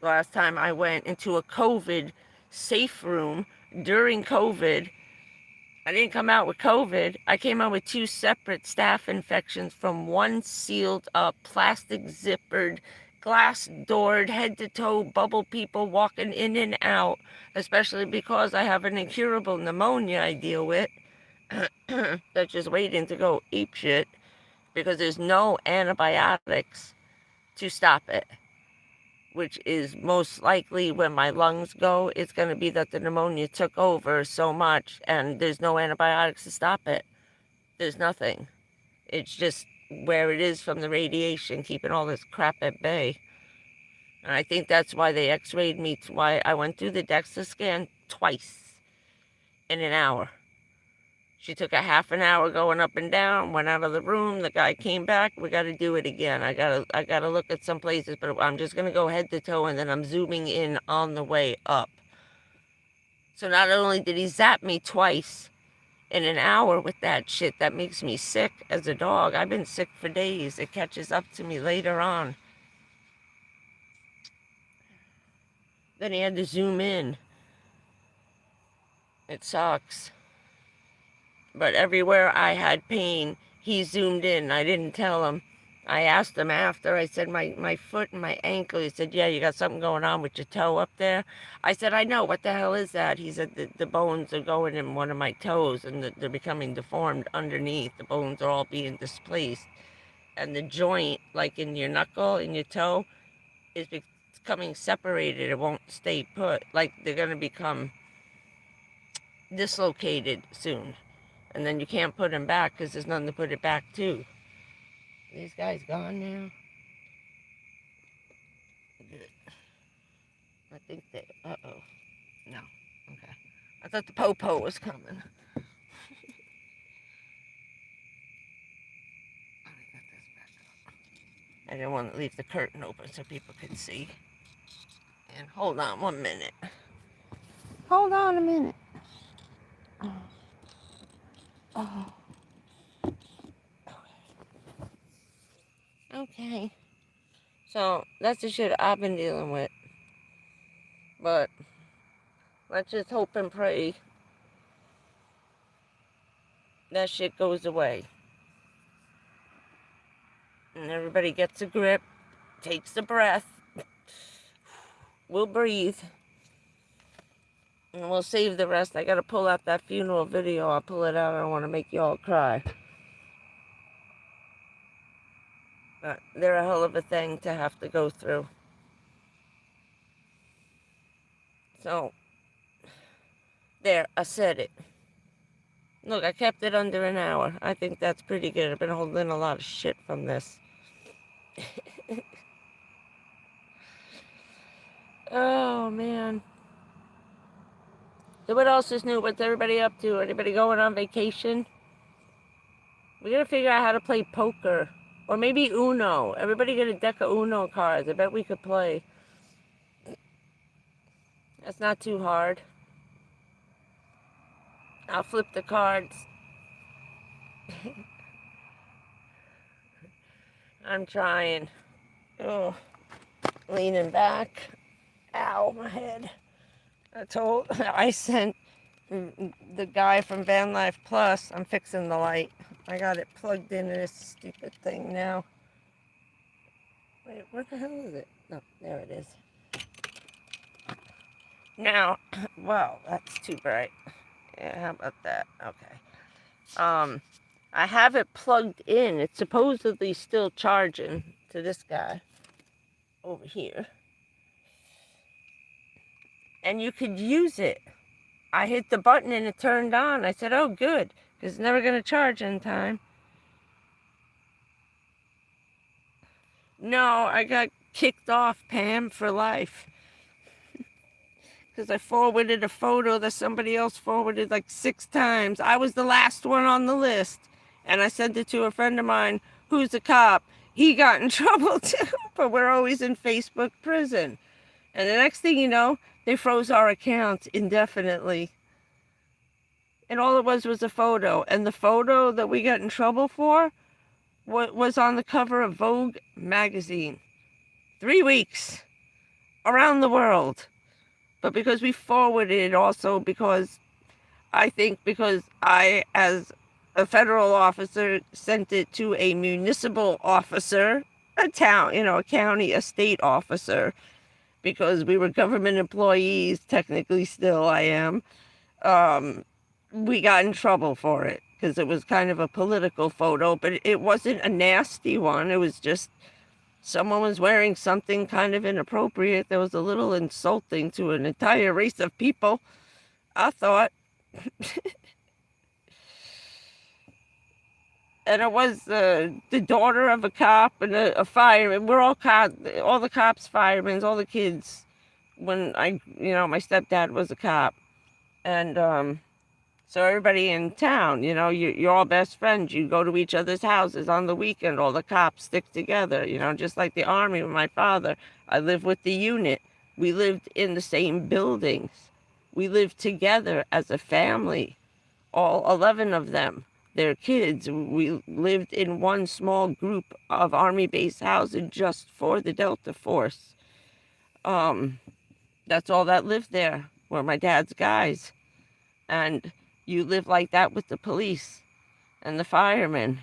The last time I went into a COVID safe room during COVID, I didn't come out with COVID. I came out with 2 separate staph infections from one sealed up, plastic zippered, glass doored, head to toe, bubble people walking in and out, especially because I have an incurable pneumonia I deal with. That's just waiting to go apeshit because there's no antibiotics to stop it, which is most likely when my lungs go, it's going to be that the pneumonia took over so much and there's no antibiotics to stop it. There's nothing. It's just where it is from the radiation, keeping all this crap at bay. And I think that's why they x-rayed me, why I went through the DEXA scan twice in an hour. She took a half an hour going up and down, went out of the room. The guy came back. We got to do it again. I gotta look at some places, but I'm just going to go head to toe, and then I'm zooming in on the way up. So not only did he zap me twice in an hour with that shit, that makes me sick as a dog. I've been sick for days. It catches up to me later on. Then he had to zoom in. It sucks. But everywhere I had pain, he zoomed in. I didn't tell him. I asked him after. I said, my foot and my ankle. He said, yeah, you got something going on with your toe up there. I said, I know. What the hell is that? He said, the bones are going in one of my toes, and they're becoming deformed underneath. The bones are all being displaced. And the joint, like in your knuckle, in your toe, is becoming separated. It won't stay put. Like they're going to become dislocated soon. And then you can't put them back because there's nothing to put it back to. These guys gone now? Good. I think they... Uh-oh. No. Okay. I thought the po-po was coming. I didn't want to leave the curtain open so people could see. And hold on 1 minute. Hold on a minute. Oh. Oh. Okay. So, that's the shit I've been dealing with. But, let's just hope and pray that shit goes away. And everybody gets a grip, takes a breath, we'll breathe, and we'll save the rest. I gotta pull out that funeral video. I'll pull it out. I don't want to make y'all cry. But they're a hell of a thing to have to go through. So, there, I said it. Look, I kept it under an hour. I think that's pretty good. I've been holding a lot of shit from this. Oh, man. So what else is new? What's everybody up to? Anybody going on vacation? We gotta figure out how to play poker. Or maybe Uno. Everybody get a deck of Uno cards. I bet we could play. That's not too hard. I'll flip the cards. I'm trying. Oh, leaning back. Ow, my head. I sent the guy from Van Life Plus. I'm fixing the light. I got it plugged into this stupid thing now. Wait, where the hell is it? No, there it is. Now, wow, that's too bright. Yeah, how about that? Okay. I have it plugged in. It's supposedly still charging to this guy over here. And you could use it. I hit the button and it turned on. I said, oh, good, because it's never going to charge in time. No, I got kicked off, Pam, for life. Because I forwarded a photo that somebody else forwarded like 6 times. I was the last one on the list. And I sent it to a friend of mine who's a cop. He got in trouble too, but we're always in Facebook prison. And the next thing you know, they froze our accounts indefinitely. And all it was a photo. And the photo that we got in trouble for was on the cover of Vogue magazine. 3 weeks around the world. But because we forwarded it also because I, as a federal officer, sent it to a municipal officer, a town, a county, a state officer, because we were government employees, technically still I am, we got in trouble for it because it was kind of a political photo, but it wasn't a nasty one. It was just someone was wearing something kind of inappropriate that was a little insulting to an entire race of people, I thought. And it was the daughter of a cop and a fireman. We're all cops, all the cops, firemen, all the kids. When my stepdad was a cop. And so everybody in town, you're all best friends. You go to each other's houses on the weekend. All the cops stick together, just like the Army with my father. I lived with the unit. We lived in the same buildings. We lived together as a family, all 11 of them. Their kids. We lived in one small group of Army-based housing just for the Delta Force. That's all that lived there, were my dad's guys. And you live like that with the police and the firemen.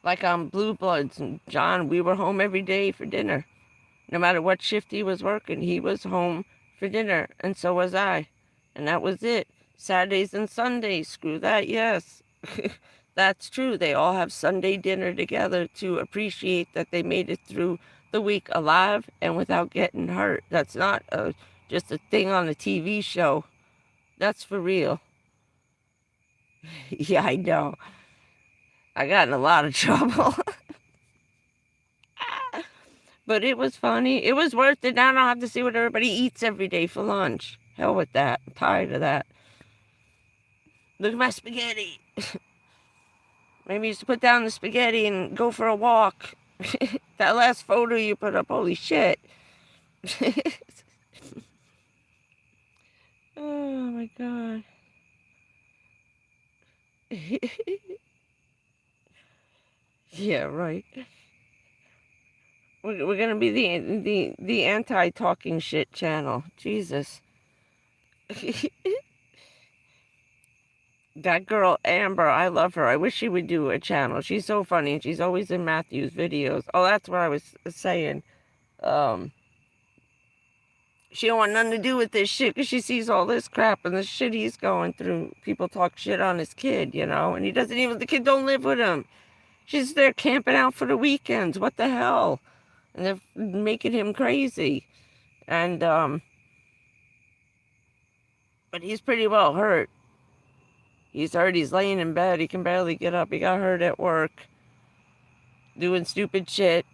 Like on Blue Bloods and John, we were home every day for dinner. No matter what shift he was working, he was home for dinner, and so was I. And that was it. Saturdays and Sundays, screw that, yes. That's true. They all have Sunday dinner together to appreciate that they made it through the week alive and without getting hurt. That's not a just a thing on a TV show. That's for real. Yeah, I know. I got in a lot of trouble. But it was funny. It was worth it. Now I don't have to see what everybody eats every day for lunch. Hell with that. I'm tired of that. Look at my spaghetti. Maybe you used to put down the spaghetti and go for a walk. That last photo you put up, holy shit. Oh my god. Yeah, right. We're gonna be the anti-talking shit channel. Jesus. That girl Amber, I love her. I wish she would do a channel. She's so funny, and she's always in Matthew's videos. Oh, that's what I was saying. She don't want nothing to do with this shit because she sees all this crap and the shit he's going through. People talk shit on his kid, you know, and he doesn't even, the kid don't live with him. She's there camping out for the weekends. What the hell? And they're making him crazy. And, but he's pretty well hurt. He's hurt. He's laying in bed. He can barely get up. He got hurt at work doing stupid shit.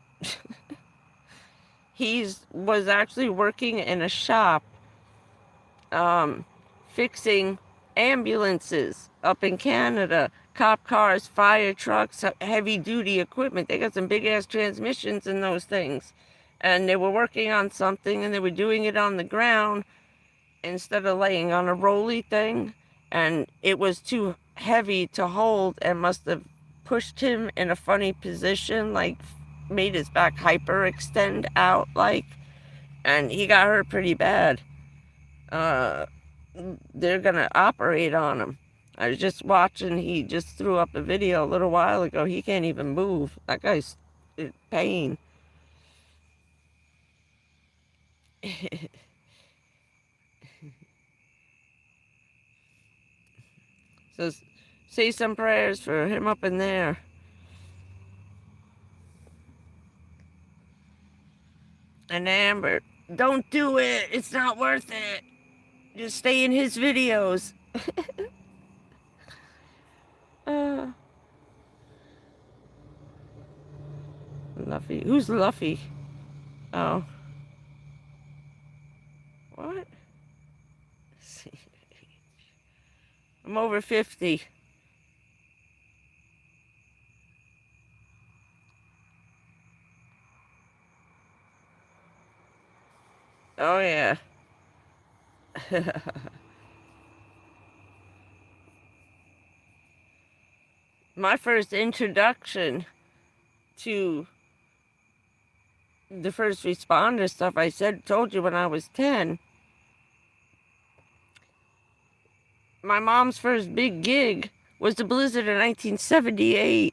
He was actually working in a shop fixing ambulances up in Canada, cop cars, fire trucks, heavy-duty equipment. They got some big-ass transmissions in those things. And they were working on something, and they were doing it on the ground instead of laying on a rolly thing. And it was too heavy to hold and must have pushed him in a funny position, like made his back hyperextend out, like, and he got hurt pretty bad. They're gonna operate on him. I was just watching, he just threw up a video a little while ago. He can't even move. That guy's in pain. So say some prayers for him up in there. And Amber, don't do it. It's not worth it. Just stay in his videos. Luffy. Who's Luffy? Oh. What? I'm over 50. Oh, yeah. My first introduction to the first responder stuff, told you when I was 10. My mom's first big gig was the blizzard in 1978.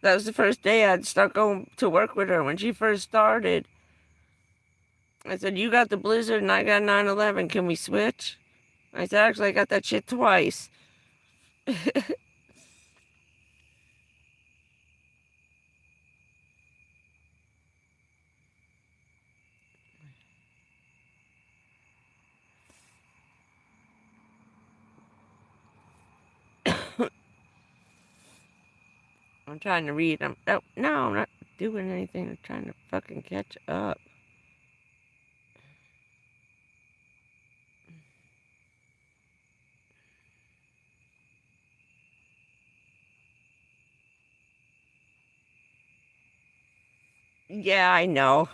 That was the first day I'd start going to work with her when she first started. I said, you got the blizzard and I got 9/11. Can we switch? I said, actually, I got that shit twice. I'm trying to read. No, I'm not doing anything. I'm trying to fucking catch up. Yeah, I know.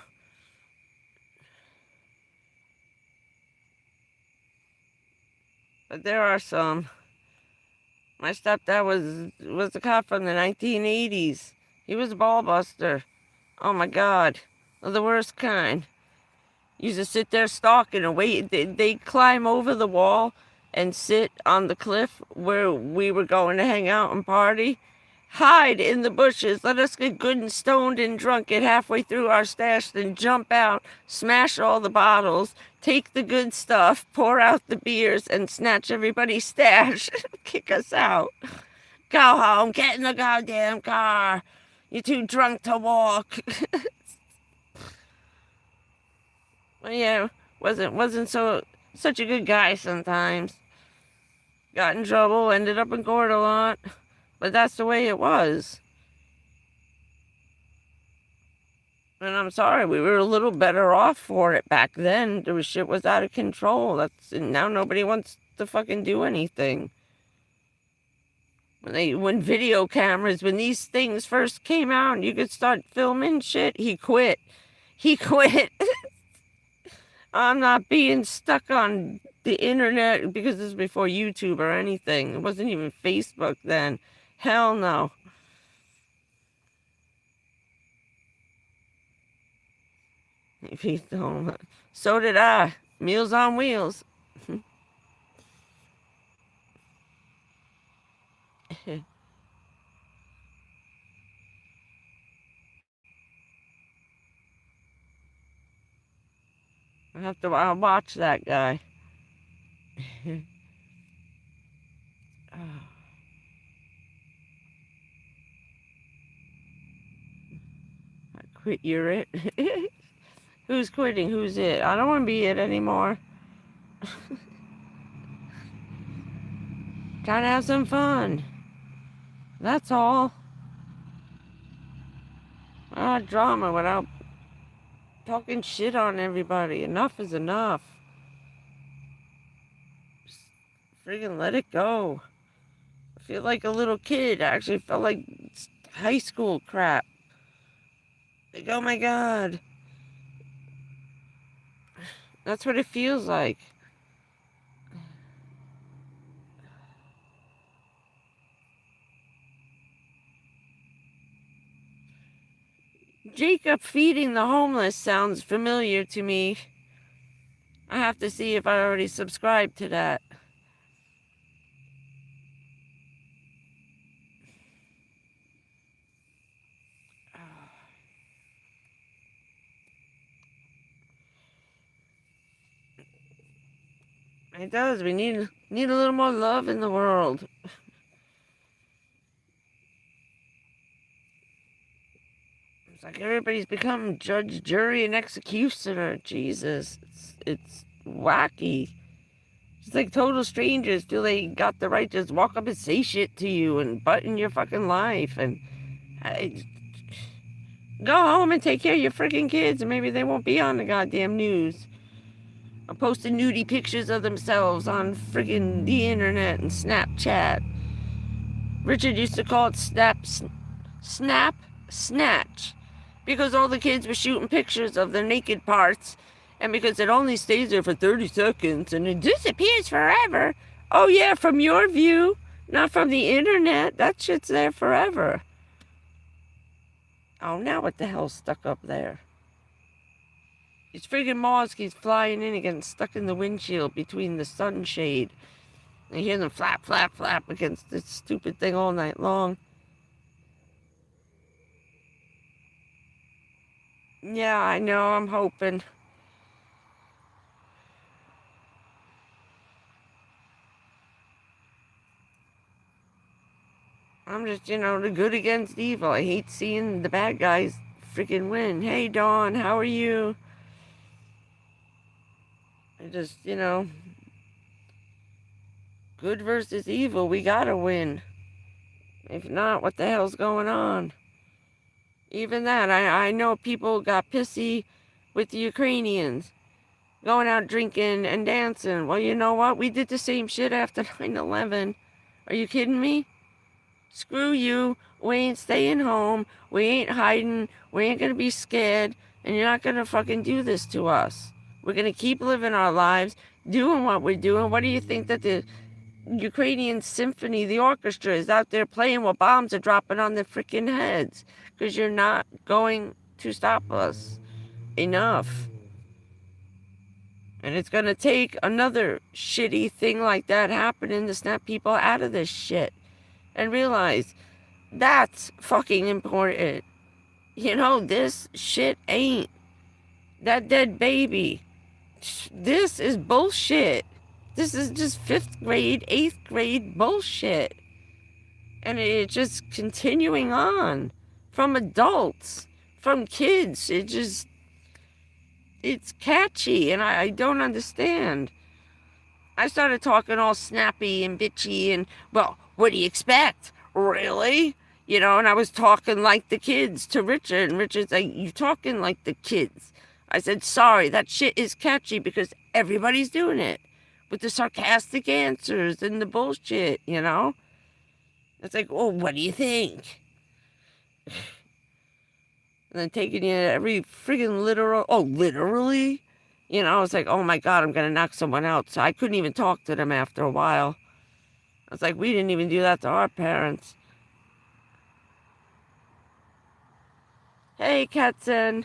But there are some. My stepdad was a cop from the 1980s. He was a ball buster. Oh my God. Of the worst kind. Used to sit there stalking and wait. They'd climb over the wall and sit on the cliff where we were going to hang out and party. Hide in the bushes, let us get good and stoned and drunk, get halfway through our stash, then jump out, smash all the bottles, take the good stuff, pour out the beers, and snatch everybody's stash, kick us out. Go home, get in the goddamn car. You're too drunk to walk. Well, yeah, Wasn't such a good guy sometimes. Got in trouble, ended up in court a lot. But that's the way it was. And I'm sorry, we were a little better off for it back then. There was shit was out of control. And now nobody wants to fucking do anything. When video cameras, when these things first came out and you could start filming shit, he quit. He quit. I'm not being stuck on the internet because this is before YouTube or anything. It wasn't even Facebook then. Hell no. So did I. Meals on Wheels. I'll watch that guy. I quit, you're it. Who's quitting? Who's it? I don't want to be it anymore. Trying to have some fun. That's all. Drama without talking shit on everybody. Enough is enough. Just friggin' let it go. I feel like a little kid. I actually felt like high school crap. Like, oh my God. That's what it feels like. Jacob feeding the homeless sounds familiar to me. I have to see if I already subscribed to that. It does. We need a little more love in the world. It's like everybody's become judge, jury, and executioner. Jesus, it's wacky. It's like total strangers feel they got the right to just walk up and say shit to you and butt in your fucking life. And go home and take care of your freaking kids, and maybe they won't be on the goddamn news. Or posting nudie pictures of themselves on friggin' the internet and Snapchat. Richard used to call it snap snatch. Because all the kids were shooting pictures of their naked parts. And because it only stays there for 30 seconds and it disappears forever. Oh yeah, from your view, not from the internet. That shit's there forever. Oh, now what the hell's stuck up there? These friggin' mosquitoes flying in and getting stuck in the windshield between the sunshade. I hear them flap, flap, flap against this stupid thing all night long. Yeah, I know, I'm hoping. I'm just, the good against evil. I hate seeing the bad guys freaking win. Hey, Dawn, how are you? I just, good versus evil, we gotta win. If not, what the hell's going on? Even that, I know people got pissy with the Ukrainians going out drinking and dancing. Well, you know what? We did the same shit after 9/11. Are you kidding me? Screw you. We ain't staying home. We ain't hiding. We ain't gonna be scared. And you're not gonna fucking do this to us. We're gonna keep living our lives, doing what we're doing. What do you think that the Ukrainian symphony, the orchestra, is out there playing while bombs are dropping on their freaking heads? Because you're not going to stop us. Enough. And it's going to take another shitty thing like that happening to snap people out of this shit. And realize that's fucking important. This shit ain't. That dead baby. This is bullshit. This is just 5th grade, 8th grade bullshit. And it's just continuing on. From adults. From kids. It's it's catchy, and I don't understand. I started talking all snappy and bitchy and, well, what do you expect? Really? You know, and I was talking like the kids to Richard, and Richard's like, you talking like the kids. I said, sorry, that shit is catchy because everybody's doing it with the sarcastic answers and the bullshit, you know? It's like, well, what do you think? And then taking you every friggin' literal, oh, literally? You know, I was like, oh my God, I'm going to knock someone out. So I couldn't even talk to them after a while. I was like, we didn't even do that to our parents. Hey, Katzen.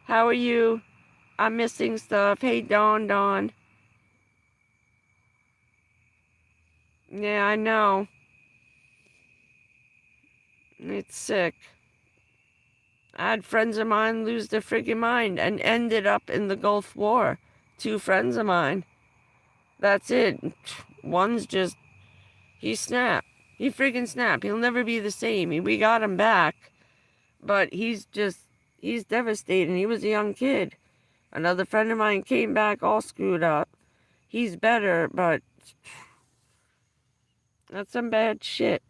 How are you? I'm missing stuff. Hey, Dawn. Yeah, I know. It's sick. I had friends of mine lose their friggin' mind and ended up in the Gulf War. 2 friends of mine. That's it. One's just, he snapped. He friggin' snapped. He'll never be the same. We got him back. But he's devastating. He was a young kid. Another friend of mine came back all screwed up. He's better, but that's some bad shit.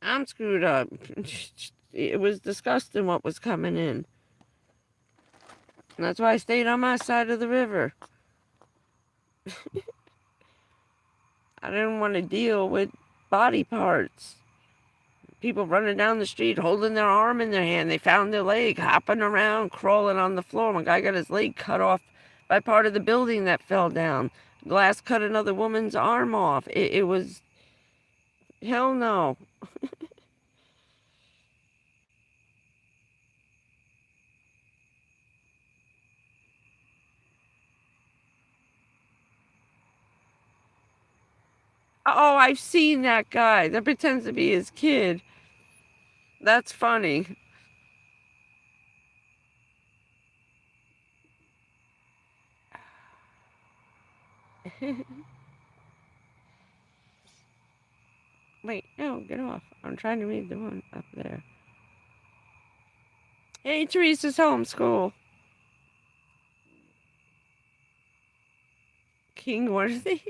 I'm screwed up. It was disgusting what was coming in. And that's why I stayed on my side of the river. I didn't want to deal with body parts. People running down the street holding their arm in their hand. They found their leg, hopping around, crawling on the floor. One guy got his leg cut off by part of the building that fell down. Glass cut another woman's arm off. It was, hell no. Oh, I've seen that guy that pretends to be his kid. That's funny. Wait, no, get off. I'm trying to read the one up there. Hey, Teresa's homeschool. Kingworthy.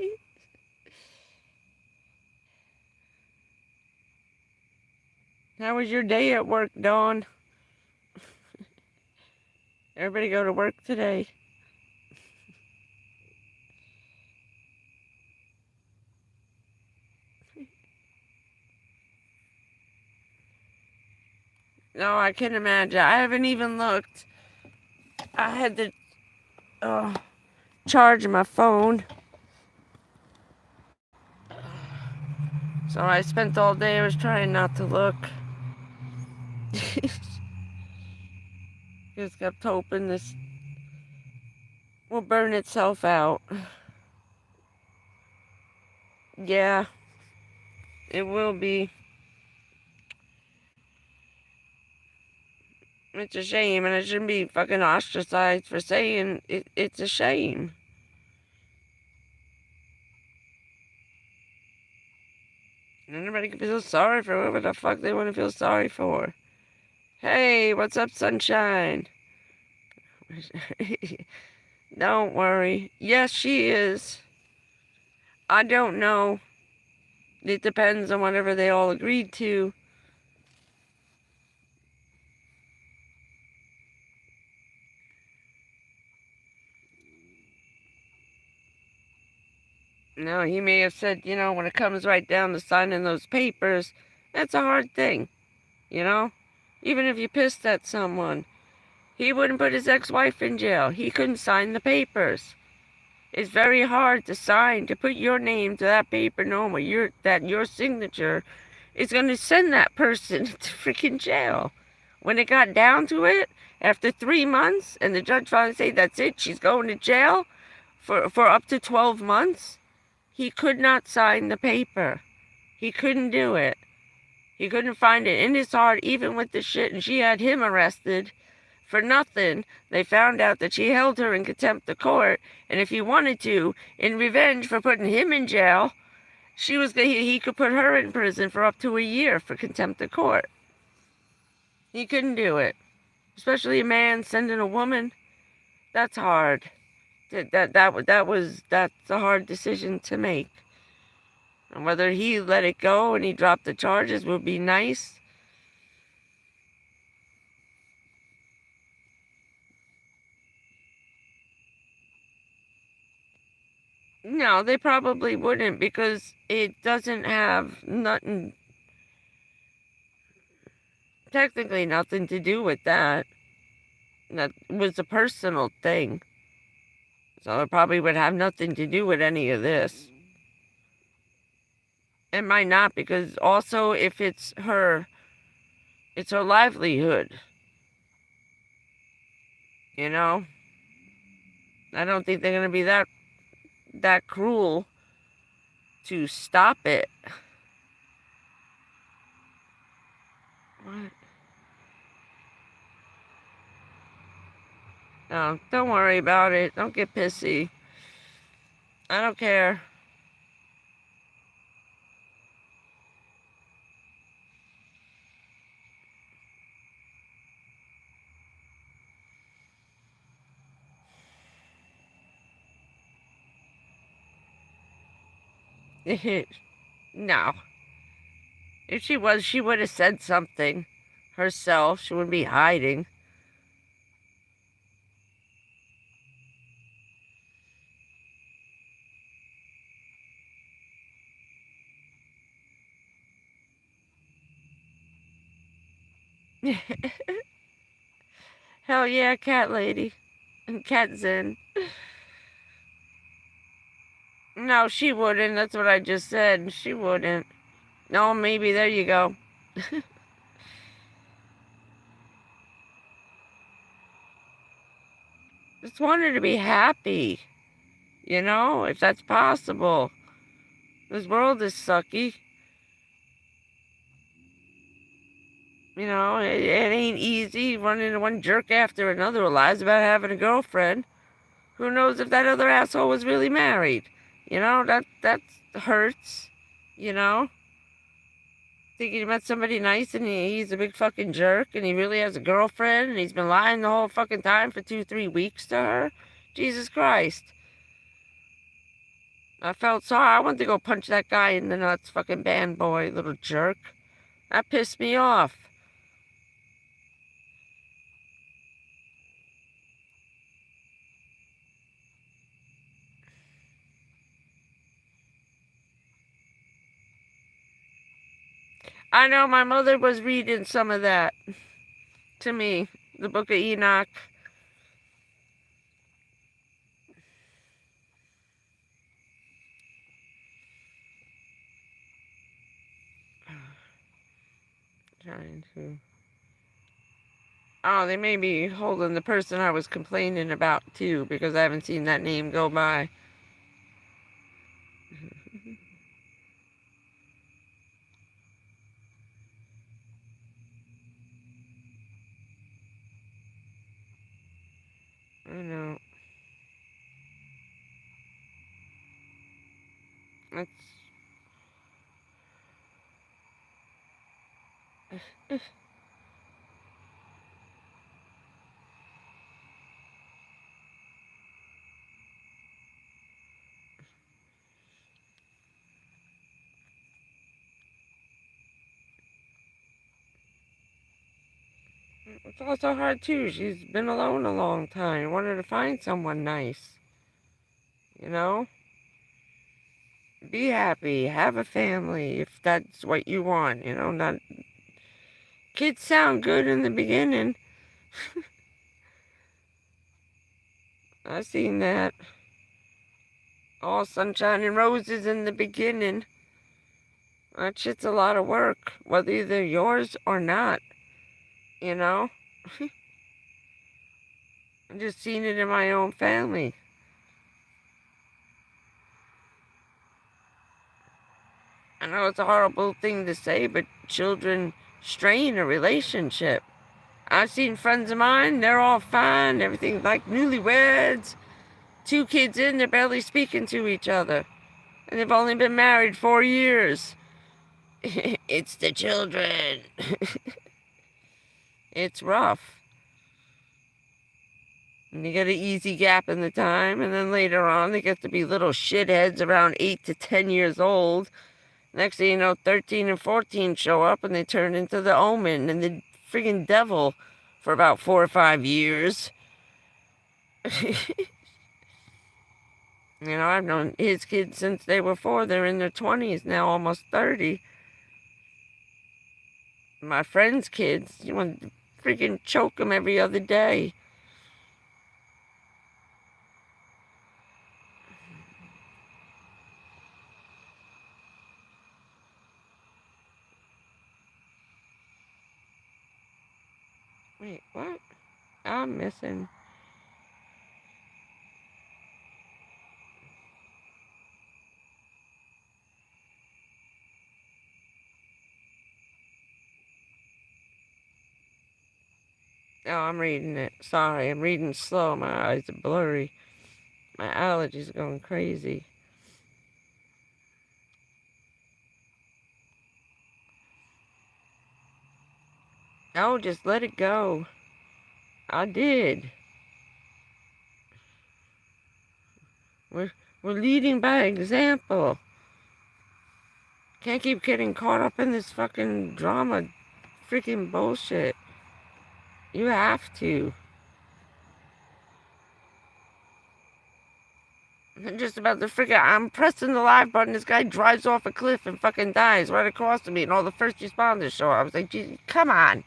How was your day at work, Dawn? Everybody go to work today. No, I can imagine. I haven't even looked. I had to charge my phone. So I spent all day, I was trying not to look. Just kept hoping this will burn itself out. Yeah, it will be. It's a shame, and I shouldn't be fucking ostracized for saying it's a shame. Anybody can feel sorry for whoever the fuck they want to feel sorry for. Hey, what's up, sunshine? Don't worry. Yes, she is. I don't know. It depends on whatever they all agreed to. No, he may have said, you know, when it comes right down to signing those papers, that's a hard thing, you know? Even if you pissed at someone, he wouldn't put his ex-wife in jail. He couldn't sign the papers. It's very hard to sign, to put your name to that paper knowing that your signature is going to send that person to freaking jail. When it got down to it, after 3 months, and the judge finally said, that's it, she's going to jail for up to 12 months, he could not sign the paper. He couldn't do it. He couldn't find it in his heart, even with the shit, and she had him arrested for nothing. They found out that she held her in contempt of court, and if he wanted to, in revenge for putting him in jail, he could put her in prison for up to a year for contempt of court. He couldn't do it. Especially a man sending a woman. That's hard. That's a hard decision to make. And whether he let it go and he dropped the charges would be nice. No, they probably wouldn't, because it doesn't have nothing, technically nothing to do with that. That was a personal thing. So it probably would have nothing to do with any of this. It might not, because also if it's her livelihood. You know? I don't think they're going to be that cruel to stop it. What? No, don't worry about it. Don't get pissy. I don't care. No. If she was, she would have said something herself. She wouldn't be hiding. Hell yeah, cat lady. And cat zen. No, she wouldn't. That's what I just said. She wouldn't. No, maybe. There you go. Just want her to be happy. You know, if that's possible. This world is sucky. You know, it ain't easy running one jerk after another who lies about having a girlfriend. Who knows if that other asshole was really married? You know, that hurts. You know? Thinking you met somebody nice and he's a big fucking jerk and he really has a girlfriend and he's been lying the whole fucking time for 2-3 weeks to her. Jesus Christ. I felt sorry. I wanted to go punch that guy in the nuts, fucking band boy, little jerk. That pissed me off. I know my mother was reading some of that to me, the book of Enoch. Trying to... Oh, they may be holding the person I was complaining about too, because I haven't seen that name go by. I know. That's... It's also hard too. She's been alone a long time. I want her to find someone nice. You know? Be happy. Have a family if that's what you want. You know, not... Kids sound good in the beginning. I've seen that. All sunshine and roses in the beginning. That shit's a lot of work, whether they're yours or not. You know? I've just seen it in my own family. I know it's a horrible thing to say, but children strain a relationship. I've seen friends of mine, they're all fine, everything like newlyweds. 2 kids in, they're barely speaking to each other. And they've only been married 4 years. It's the children. It's rough. And you get an easy gap in the time, and then later on they get to be little shitheads around 8 to 10 years old. Next thing you know, 13 and 14 show up and they turn into the Omen and the friggin' devil for about 4 or 5 years. You know, I've known his kids since they were 4. They're in their 20s now, almost 30. My friend's kids, you want to freaking choke them every other day. Wait, what? I'm missing. Oh, I'm reading it. Sorry, I'm reading slow. My eyes are blurry. My allergies are going crazy. Oh, just let it go. I did. We're leading by example. Can't keep getting caught up in this fucking drama, freaking bullshit. You have to. I'm just about to freaking, I'm pressing the live button, this guy drives off a cliff and fucking dies right across from me, and all the first responders show up. I was like, geez, come on.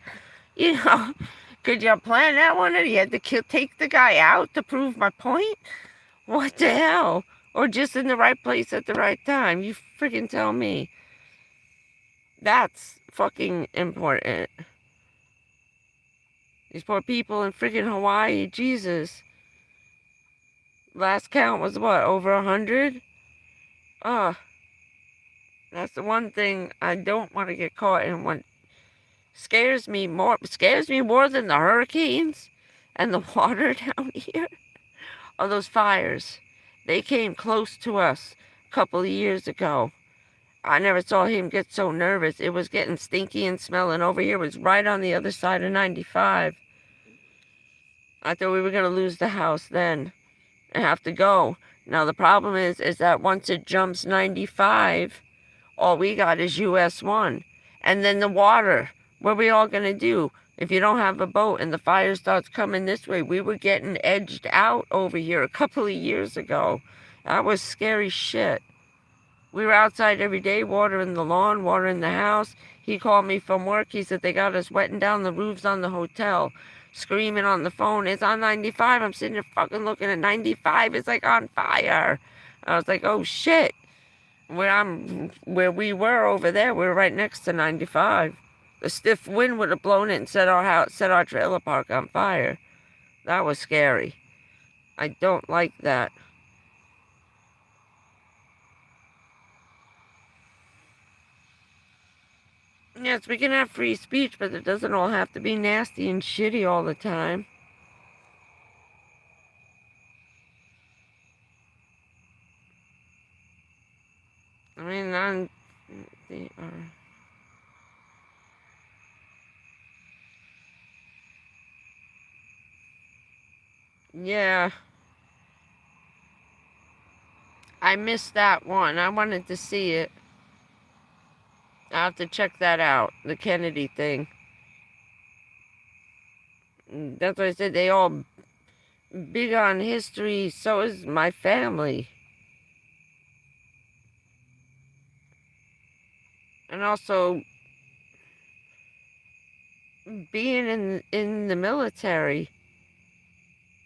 You know, could you plan that one, and you had to take the guy out to prove my point? What the hell? Or just in the right place at the right time? You freaking tell me. That's fucking important. These poor people in freaking Hawaii, Jesus. Last count was what, over 100? That's the one thing I don't want to get caught in. What scares me more than the hurricanes and the water down here are those fires. They came close to us a couple of years ago. I never saw him get so nervous. It was getting stinky and smelling. Over here, it was right on the other side of 95. I thought we were going to lose the house then and have to go. Now, the problem is that once it jumps 95, all we got is US 1. And then the water. What are we all going to do? If you don't have a boat and the fire starts coming this way, we were getting edged out over here a couple of years ago. That was scary shit. We were outside every day, watering the lawn, watering the house. He called me from work. He said they got us wetting down the roofs on the hotel, screaming on the phone. It's on 95. I'm sitting there fucking looking at 95. It's like on fire. I was like, oh shit. Where we were over there, we were right next to 95. The stiff wind would have blown it and set our trailer park on fire. That was scary. I don't like that. Yes, we can have free speech, but it doesn't all have to be nasty and shitty all the time. I mean, they are... Yeah. I missed that one. I wanted to see it. I'll have to check that out. The Kennedy thing. That's what I said. They all big on history. So is my family. And also being in the military.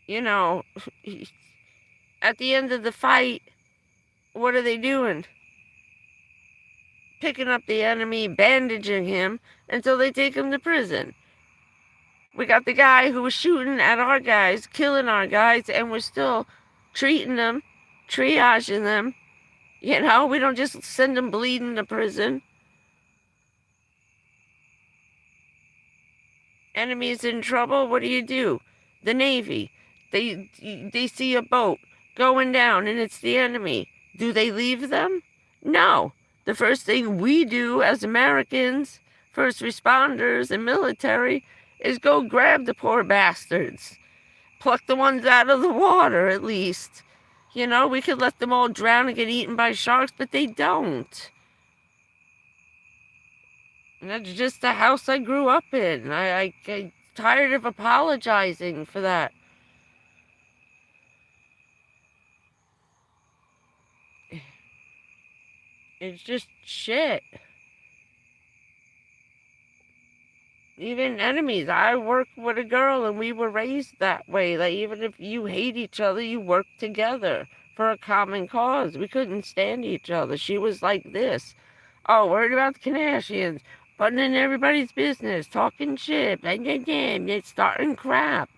You know, at the end of the fight, what are they doing? Picking up the enemy, bandaging him until they take him to prison. We got the guy who was shooting at our guys, killing our guys, and we're still treating them, triaging them. You know, we don't just send them bleeding to prison. Enemies in trouble, what do? The Navy, they see a boat going down and it's the enemy. Do they leave them? No. The first thing we do as Americans, first responders and military, is go grab the poor bastards. Pluck the ones out of the water, at least. You know, we could let them all drown and get eaten by sharks, but they don't. And that's just the house I grew up in. I'm tired of apologizing for that. It's just shit. Even enemies. I work with a girl and we were raised that way. Like, even if you hate each other, you work together for a common cause. We couldn't stand each other. She was like this. Oh, worried about the Kardashians. Putting in everybody's business. Talking shit. Blah, blah, blah. It's starting crap.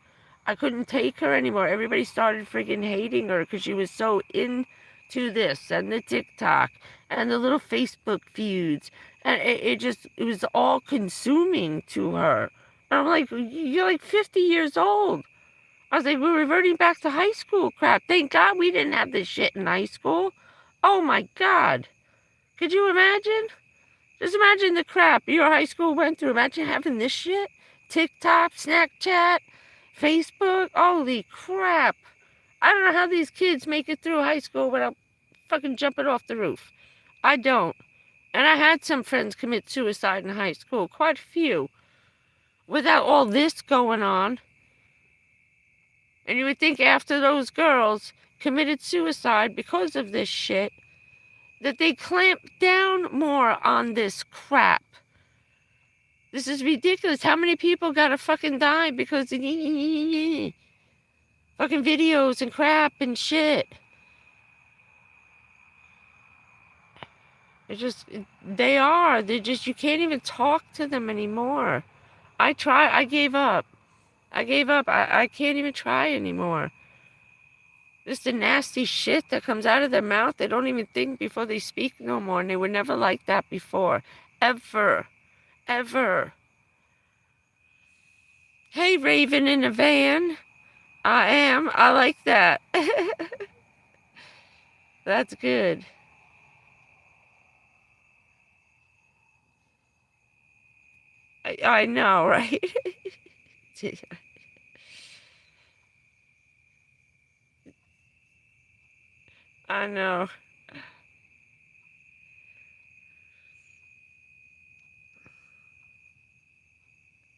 I couldn't take her anymore. Everybody started freaking hating her because she was so into this and the TikTok and the little Facebook feuds. And it was all consuming to her. And I'm like, you're like 50 years old. I was like, we're reverting back to high school crap. Thank God we didn't have this shit in high school. Oh my God. Could you imagine? Just imagine the crap your high school went through. Imagine having this shit. TikTok, Snapchat, Facebook. Holy crap. I don't know how these kids make it through high school without fucking jumping off the roof. I don't. And I had some friends commit suicide in high school. Quite a few. Without all this going on. And you would think after those girls committed suicide because of this shit, that they clamp down more on this crap. This is ridiculous. How many people gotta fucking die because of fucking videos and crap and shit? They're just, you can't even talk to them anymore. I gave up. I can't even try anymore. Just the nasty shit that comes out of their mouth. They don't even think before they speak no more. And they were never like that before. Ever. Ever. Hey, Raven in a van. I am. I like that. That's good. I know, right? I know.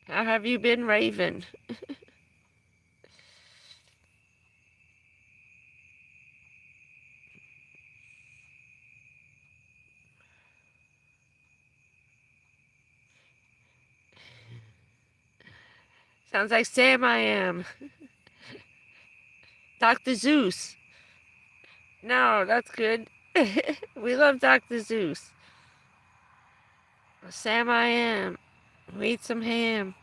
How have you been, Raven? Sounds like Sam I am. Dr. Zeus. No, that's good. We love Dr. Zeus. Sam I am. We eat some ham.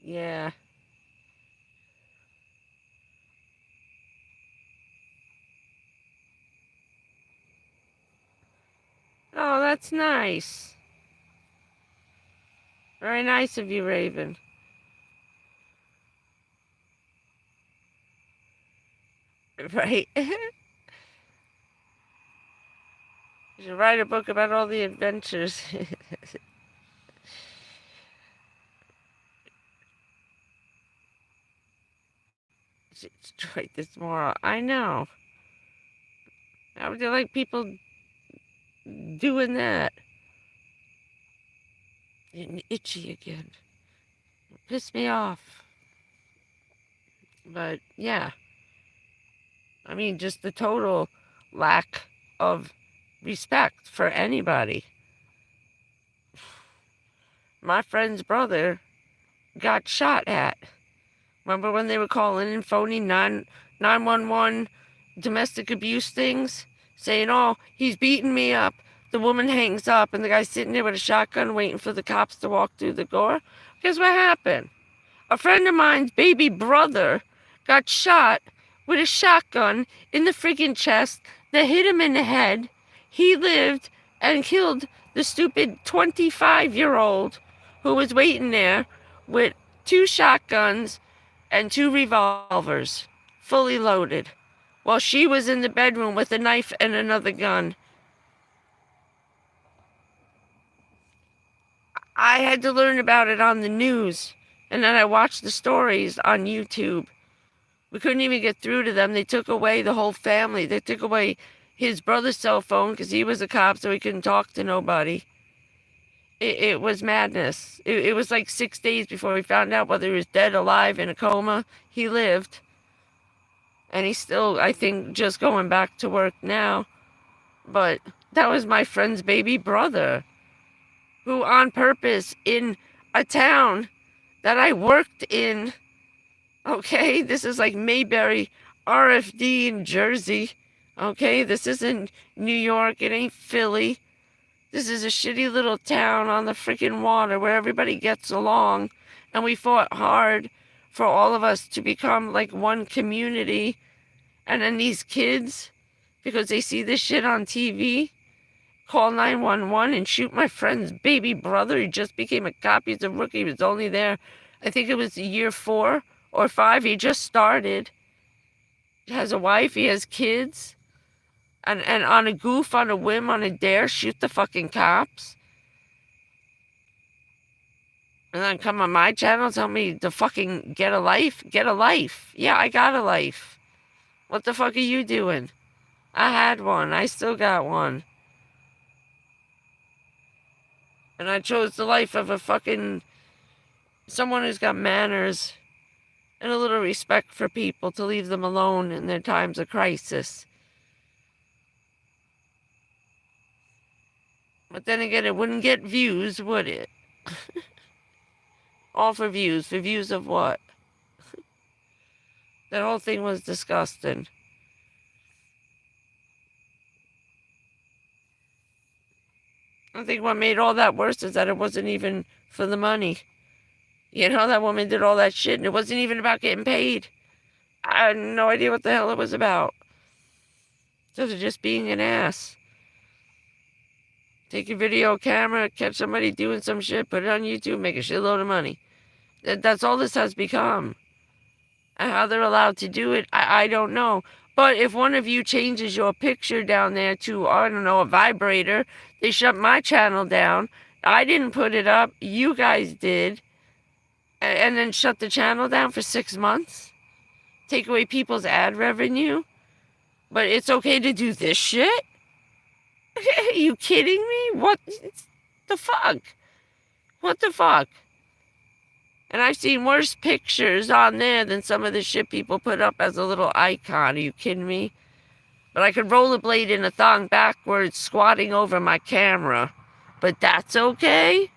Yeah. Oh, that's nice. Very nice of you, Raven. Right? You should write a book about all the adventures. Detroit this moral. I know. How would you like people doing that? Getting itchy again. Piss me off. But yeah. I mean, just the total lack of respect for anybody. My friend's brother got shot at. Remember when they were calling in phony 911 domestic abuse things? Saying, oh, he's beating me up. The woman hangs up and the guy's sitting there with a shotgun waiting for the cops to walk through the door. Guess what happened? A friend of mine's baby brother got shot with a shotgun in the friggin' chest that hit him in the head. He lived and killed the stupid 25-year-old who was waiting there with 2 shotguns and 2 revolvers, fully loaded, while she was in the bedroom with a knife and another gun. I had to learn about it on the news, and then I watched the stories on YouTube. We couldn't even get through to them. They took away the whole family. They took away his brother's cell phone because he was a cop, so he couldn't talk to nobody. It was madness. It was like 6 days before we found out whether he was dead, alive, in a coma. He lived. And he's still, I think, just going back to work now. But that was my friend's baby brother, who on purpose in a town that I worked in, okay, this is like Mayberry, RFD in Jersey, okay, this isn't New York, it ain't Philly. This is a shitty little town on the freaking water where everybody gets along, and we fought hard for all of us to become like one community. And then these kids, because they see this shit on TV, call 911 and shoot my friend's baby brother. He just became a cop. He's a rookie. He was only there, I think it was year 4 or 5. He just started. He has a wife. He has kids. And on a goof, on a whim, on a dare, shoot the fucking cops. And then come on my channel, tell me to fucking get a life? Get a life. Yeah, I got a life. What the fuck are you doing? I had one. I still got one. And I chose the life of a fucking... someone who's got manners and a little respect for people, to leave them alone in their times of crisis. But then again, it wouldn't get views, would it? All for views. For views of what? That whole thing was disgusting. I think what made all that worse is that it wasn't even for the money. You know, that woman did all that shit, and it wasn't even about getting paid. I had no idea what the hell it was about. Just being an ass. Take a video camera, catch somebody doing some shit, put it on YouTube, make a shitload of money. That's all this has become. And how they're allowed to do it, I don't know. But if one of you changes your picture down there to, I don't know, a vibrator, they shut my channel down. I didn't put it up. You guys did. And then shut the channel down for 6 months? Take away people's ad revenue? But it's okay to do this shit? Are you kidding me? What the fuck? What the fuck? And I've seen worse pictures on there than some of the shit people put up as a little icon. Are you kidding me? But I could rollerblade in a thong backwards, squatting over my camera. But that's okay?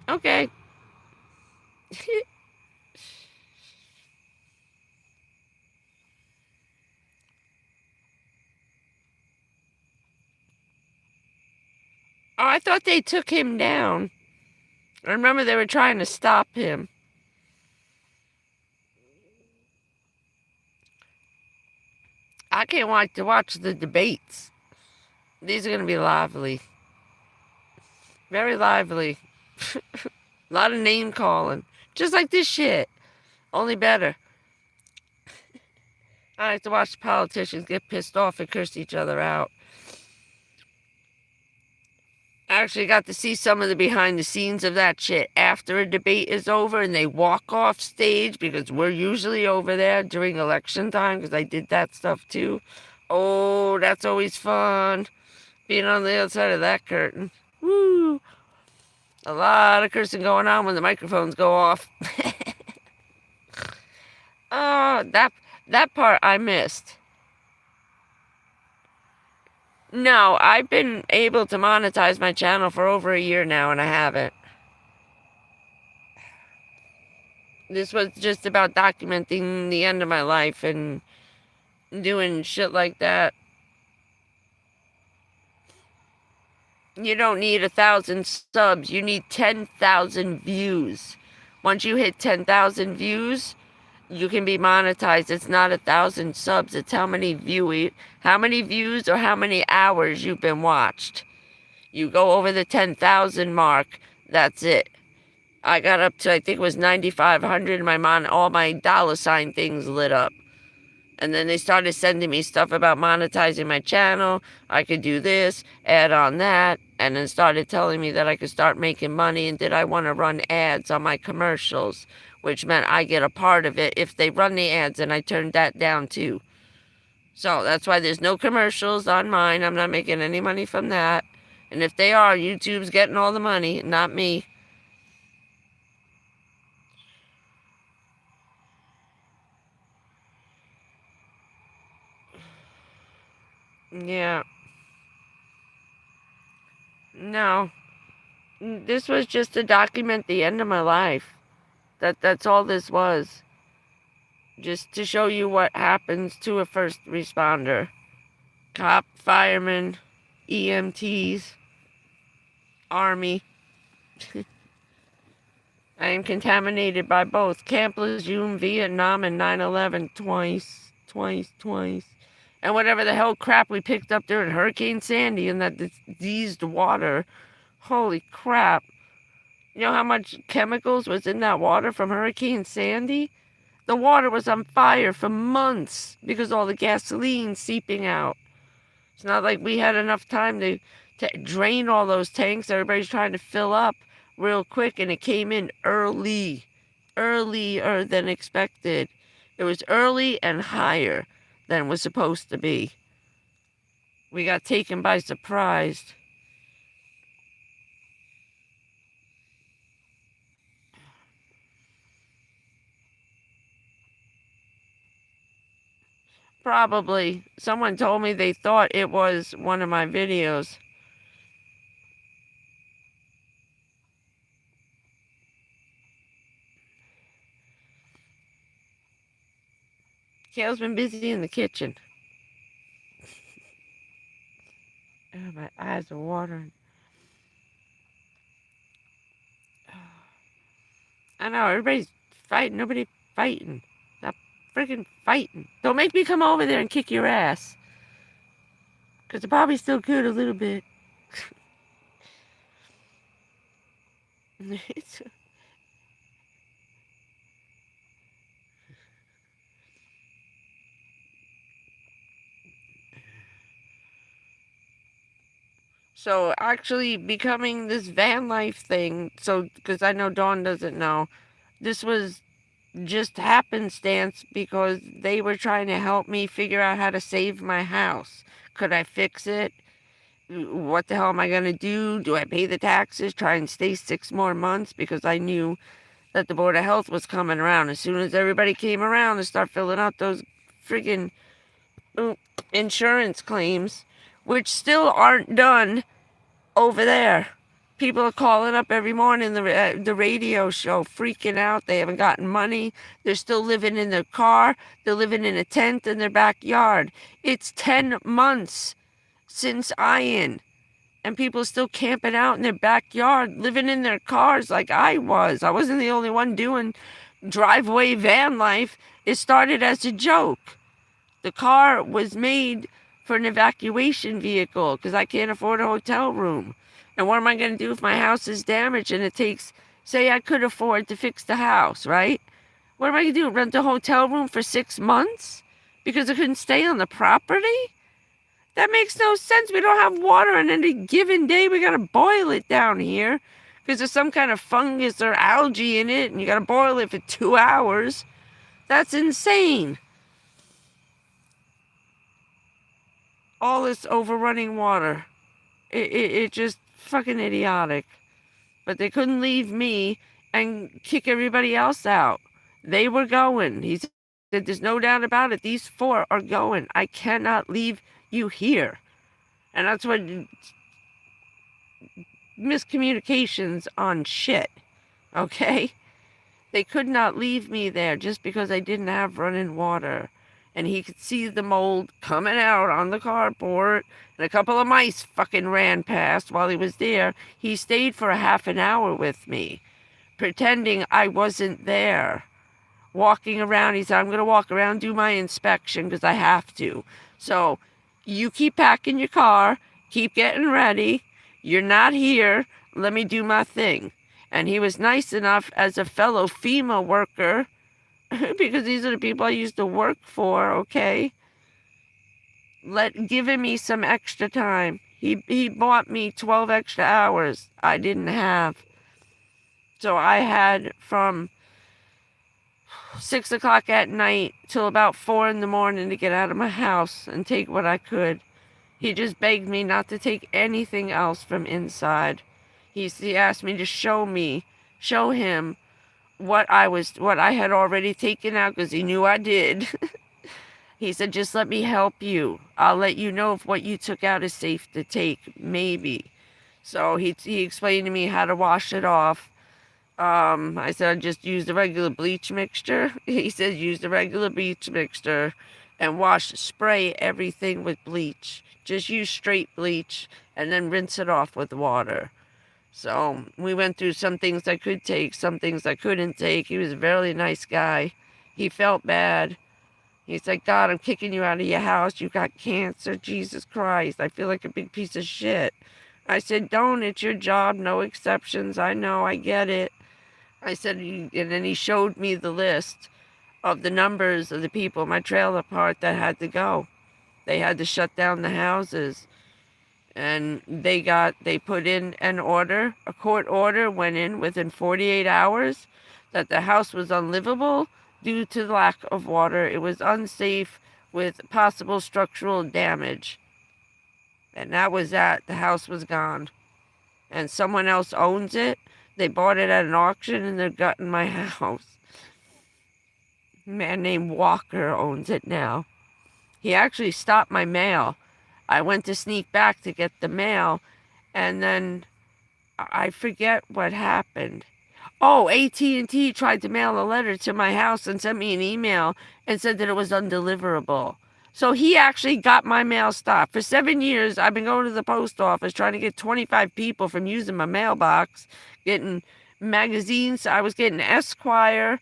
Okay. Oh, I thought they took him down. I remember they were trying to stop him. I can't wait to watch the debates. These are going to be lively. Very lively. A lot of name calling. Just like this shit. Only better. I like to watch the politicians get pissed off and curse each other out. I actually got to see some of the behind the scenes of that shit after a debate is over and they walk off stage, because we're usually over there during election time, because I did that stuff too. Oh, that's always fun. Being on the other side of that curtain. Woo! A lot of cursing going on when the microphones go off. Oh, that part I missed. No, I've been able to monetize my channel for over a year now, and I haven't. This was just about documenting the end of my life and doing shit like that. You don't need 1,000 subs. You need 10,000 views. Once you hit 10,000 views, you can be monetized. It's not 1,000 subs. It's how many views or how many hours you've been watched. You go over the 10,000 mark, that's it. I got up to, I think it was 9,500, and all my dollar sign things lit up. And then they started sending me stuff about monetizing my channel. I could do this, add on that. And then started telling me that I could start making money and did I want to run ads on my commercials, which meant I get a part of it if they run the ads, and I turned that down too. So that's why there's no commercials on mine. I'm not making any money from that. And if they are, YouTube's getting all the money, not me. Yeah. No. This was just to document the end of my life. That's all this was. Just to show you what happens to a first responder. Cop, fireman, EMTs, Army. I am contaminated by both Camp Lejeune, Vietnam, and 9/11 twice. And whatever the hell crap we picked up during Hurricane Sandy in that diseased water. Holy crap. You know how much chemicals was in that water from Hurricane Sandy? The water was on fire for months because all the gasoline seeping out. It's not like we had enough time to drain all those tanks. Everybody's trying to fill up real quick, and it came in earlier than expected. It was early and higher than it was supposed to be. We got taken by surprise. Probably. Someone told me they thought it was one of my videos. Kale's been busy in the kitchen. Oh, my eyes are watering. I know, everybody's fighting. Nobody fighting. Stop freaking fighting. Don't make me come over there and kick your ass. Because the probably still could a little bit. So actually becoming this van life thing, so because I know Dawn doesn't know, this was just happenstance because they were trying to help me figure out how to save my house. Could I fix it? What the hell am I going to do? Do I pay the taxes, try and stay 6 more months? Because I knew that the Board of Health was coming around. As soon as everybody came around to start filling out those friggin' insurance claims, which still aren't done over there. People are calling up every morning, the radio show, freaking out. They haven't gotten money. They're still living in their car. They're living in a tent in their backyard. It's 10 months since Ian. And people are still camping out in their backyard, living in their cars like I was. I wasn't the only one doing driveway van life. It started as a joke. The car was made for an evacuation vehicle because I can't afford a hotel room. And what am I going to do if my house is damaged and it takes, say I could afford to fix the house, right? What am I going to do, rent a hotel room for 6 months because I couldn't stay on the property? That makes no sense. We don't have water on any given day. We got to boil it down here because there's some kind of fungus or algae in it and you got to boil it for 2 hours. That's insane. All this overrunning water. It just fucking idiotic. But they couldn't leave me and kick everybody else out. They were going. He said, there's no doubt about it. These 4 are going. I cannot leave you here. And that's what miscommunications on shit. Okay? They could not leave me there just because I didn't have running water. And he could see the mold coming out on the carport, and a couple of mice fucking ran past while he was there. He stayed for a half an hour with me, pretending I wasn't there. Walking around, he said, I'm going to walk around, do my inspection, because I have to. So, you keep packing your car, keep getting ready. You're not here, let me do my thing. And he was nice enough, as a fellow FEMA worker, because these are the people I used to work for, okay? Giving me some extra time. He bought me 12 extra hours I didn't have. So I had from 6 o'clock at night till about 4 in the morning to get out of my house and take what I could. He just begged me not to take anything else from inside. He asked me to show him what I had already taken out, because he knew I did. He said, just let me help you. I'll let you know if what you took out is safe to take, maybe. So he explained to me how to wash it off. I said, just use the regular bleach mixture. He said, use the regular bleach mixture and spray everything with bleach. Just use straight bleach and then rinse it off with water. So we went through some things I could take, some things I couldn't take. He was a very nice guy. He felt bad. He's like, God, I'm kicking you out of your house. You got cancer. Jesus Christ. I feel like a big piece of shit. I said, don't. It's your job. No exceptions. I know. I get it. I said, and then he showed me the list of the numbers of the people in my trailer park that had to go. They had to shut down the houses. And they put in an order, a court order went in within 48 hours that the house was unlivable due to the lack of water. It was unsafe with possible structural damage. And that was that. The house was gone. And someone else owns it. They bought it at an auction and they're gutting my house. A man named Walker owns it now. He actually stopped my mail. I went to sneak back to get the mail, and then I forget what happened. Oh, AT&T tried to mail a letter to my house and sent me an email and said that it was undeliverable. So he actually got my mail stopped. For 7 years, I've been going to the post office trying to get 25 people from using my mailbox, getting magazines. I was getting Esquire,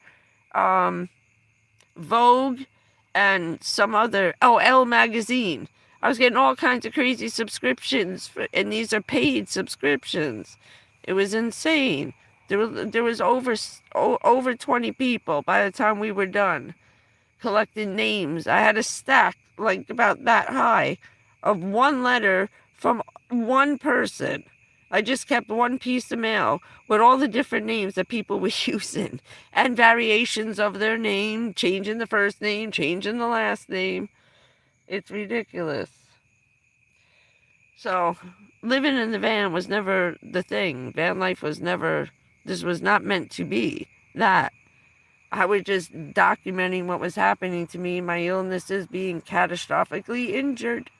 Vogue, and some other, Elle magazine. I was getting all kinds of crazy subscriptions, and these are paid subscriptions. It was insane. There was over 20 people by the time we were done collecting names. I had a stack like about that high of one letter from one person. I just kept one piece of mail with all the different names that people were using and variations of their name, changing the first name, changing the last name. It's ridiculous. So living in the van was never the thing. Van life was never, this was not meant to be that. I was just documenting what was happening to me, my illnesses, being catastrophically injured,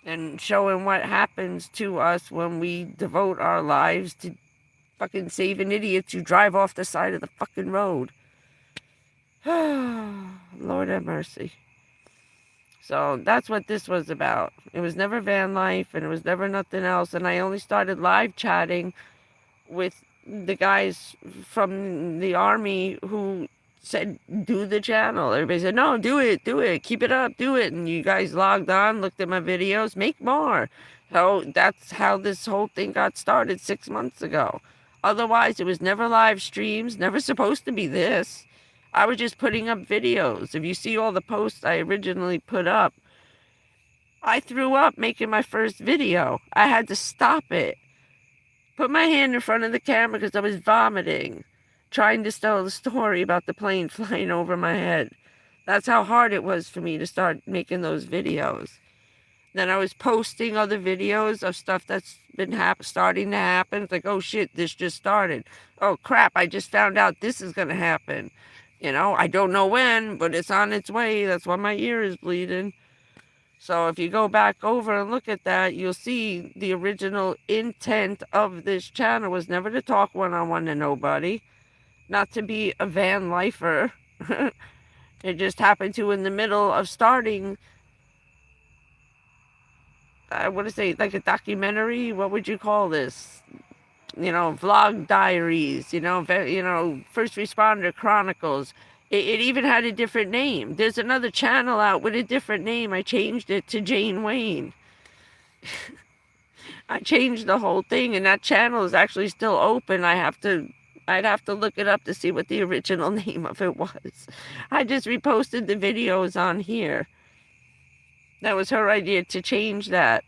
and showing what happens to us when we devote our lives to fucking saving idiots who drive off the side of the fucking road. Lord have mercy. So that's what this was about. It was never van life, and it was never nothing else. And I only started live chatting with the guys from the army who said, do the channel. Everybody said, no, do it, keep it up, do it. And you guys logged on, looked at my videos, make more. So that's how this whole thing got started 6 months ago. Otherwise, it was never live streams, never supposed to be this. I was just putting up videos. If you see all the posts I originally put up, I threw up making my first video. I had to stop it. Put my hand in front of the camera because I was vomiting, trying to tell the story about the plane flying over my head. That's how hard it was for me to start making those videos. Then I was posting other videos of stuff that's been starting to happen. It's like, oh shit, this just started. Oh crap, I just found out this is going to happen. You know, I don't know when, but it's on its way. That's why my ear is bleeding. So if you go back over and look at that, you'll see the original intent of this channel was never to talk one-on-one to nobody. Not to be a van lifer. It just happened to, in the middle of starting, I want to say, like a documentary. What would you call this? You know, vlog diaries, you know, First Responder Chronicles. It even had a different name. There's another channel out with a different name. I changed it to Jayne Wayne. I changed the whole thing, and that channel is actually still open. I have to I'd have to look it up to see what the original name of it was. I just reposted the videos on here. That was her idea to change that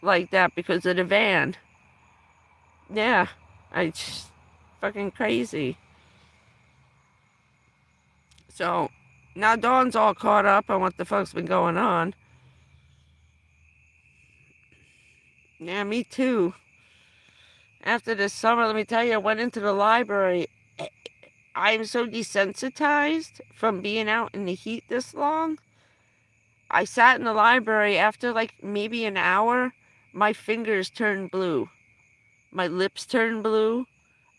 like that because of the van. Yeah, I just fucking crazy. So now Dawn's all caught up on what the fuck's been going on. Yeah, me too. After this summer, let me tell you, I went into the library. I'm so desensitized from being out in the heat this long. I sat in the library after like maybe an hour. My fingers turned blue. My lips turned blue.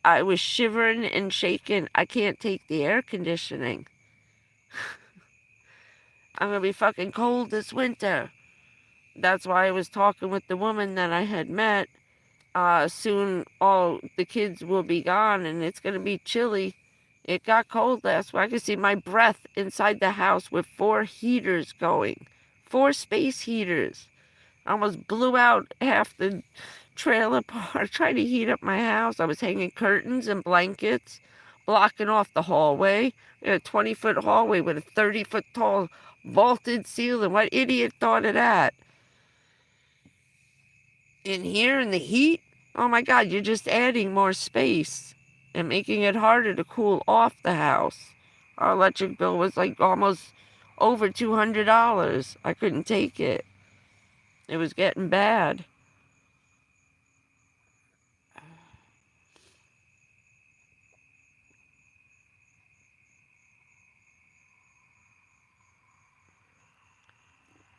I was shivering and shaking. I can't take the air conditioning. I'm going to be fucking cold this winter. That's why I was talking with the woman that I had met. Soon all the kids will be gone and it's going to be chilly. It got cold last week. I could see my breath inside the house with 4 heaters going. 4 space heaters. I almost blew out half the trailer park trying to heat up my house. I was hanging curtains and blankets, blocking off the hallway. We had a 20-foot hallway with a 30-foot tall vaulted ceiling. What idiot thought of that? In here in the heat, oh my God, you're just adding more space and making it harder to cool off the house. Our electric bill was like almost over $200. I couldn't take it. It was getting bad.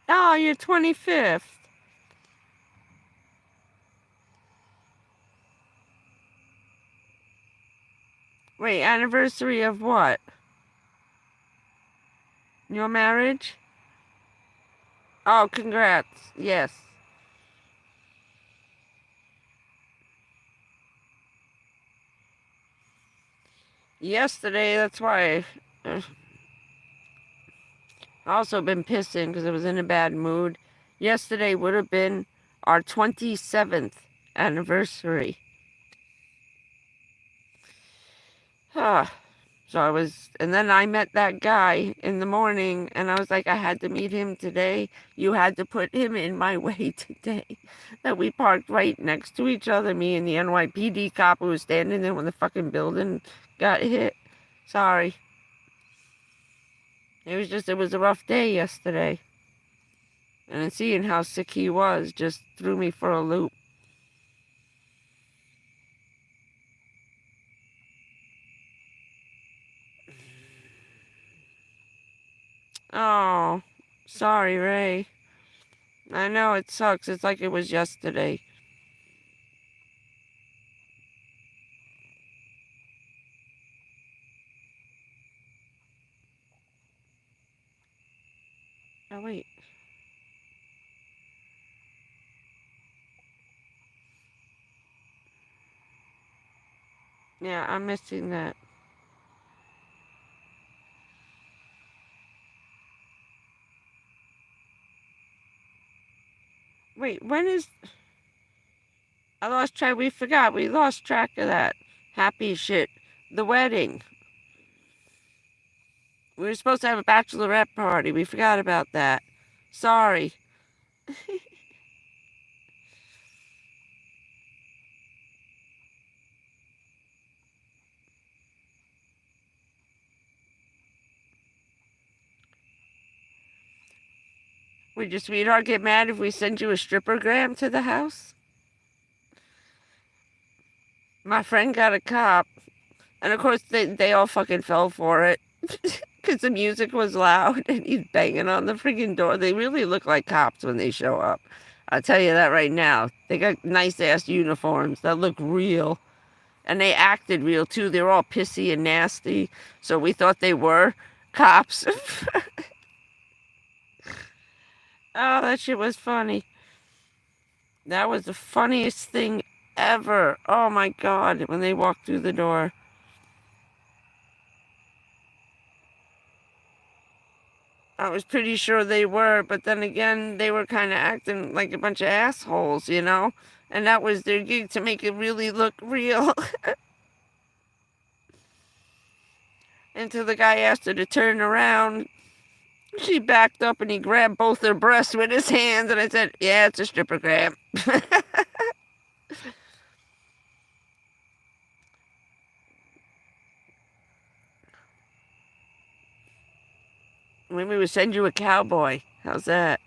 Oh, you're 25th. Wait, anniversary of what? Your marriage? Oh, congrats. Yes. Yesterday, that's why I also been pissing because I was in a bad mood. Yesterday would have been our 27th anniversary. So I was, and then I met that guy in the morning, and I was like, I had to meet him today. You had to put him in my way today. That we parked right next to each other, me and the NYPD cop who was standing there when the fucking building got hit. Sorry. It was a rough day yesterday. And then seeing how sick he was just threw me for a loop. Oh, sorry, Ray. I know it sucks. It's like it was yesterday. Oh, wait. Yeah, I'm missing that. Wait, when is... I lost track. We forgot. We lost track of that. Happy shit. The wedding. We were supposed to have a bachelorette party. We forgot about that. Sorry. Would your sweetheart get mad if we send you a strippergram to the house? My friend got a cop. And of course, they all fucking fell for it. Because the music was loud and he's banging on the freaking door. They really look like cops when they show up. I'll tell you that right now. They got nice-ass uniforms that look real. And they acted real, too. They were all pissy and nasty. So we thought they were cops. Oh, that shit was funny. That was the funniest thing ever. Oh, my God, when they walked through the door. I was pretty sure they were, but then again, they were kind of acting like a bunch of assholes, you know? And that was their gig, to make it really look real. until the guy asked her to turn around. She backed up and he grabbed both her breasts with his hands, and I said, yeah, it's a stripper grab. Maybe we'll send you a cowboy. How's that?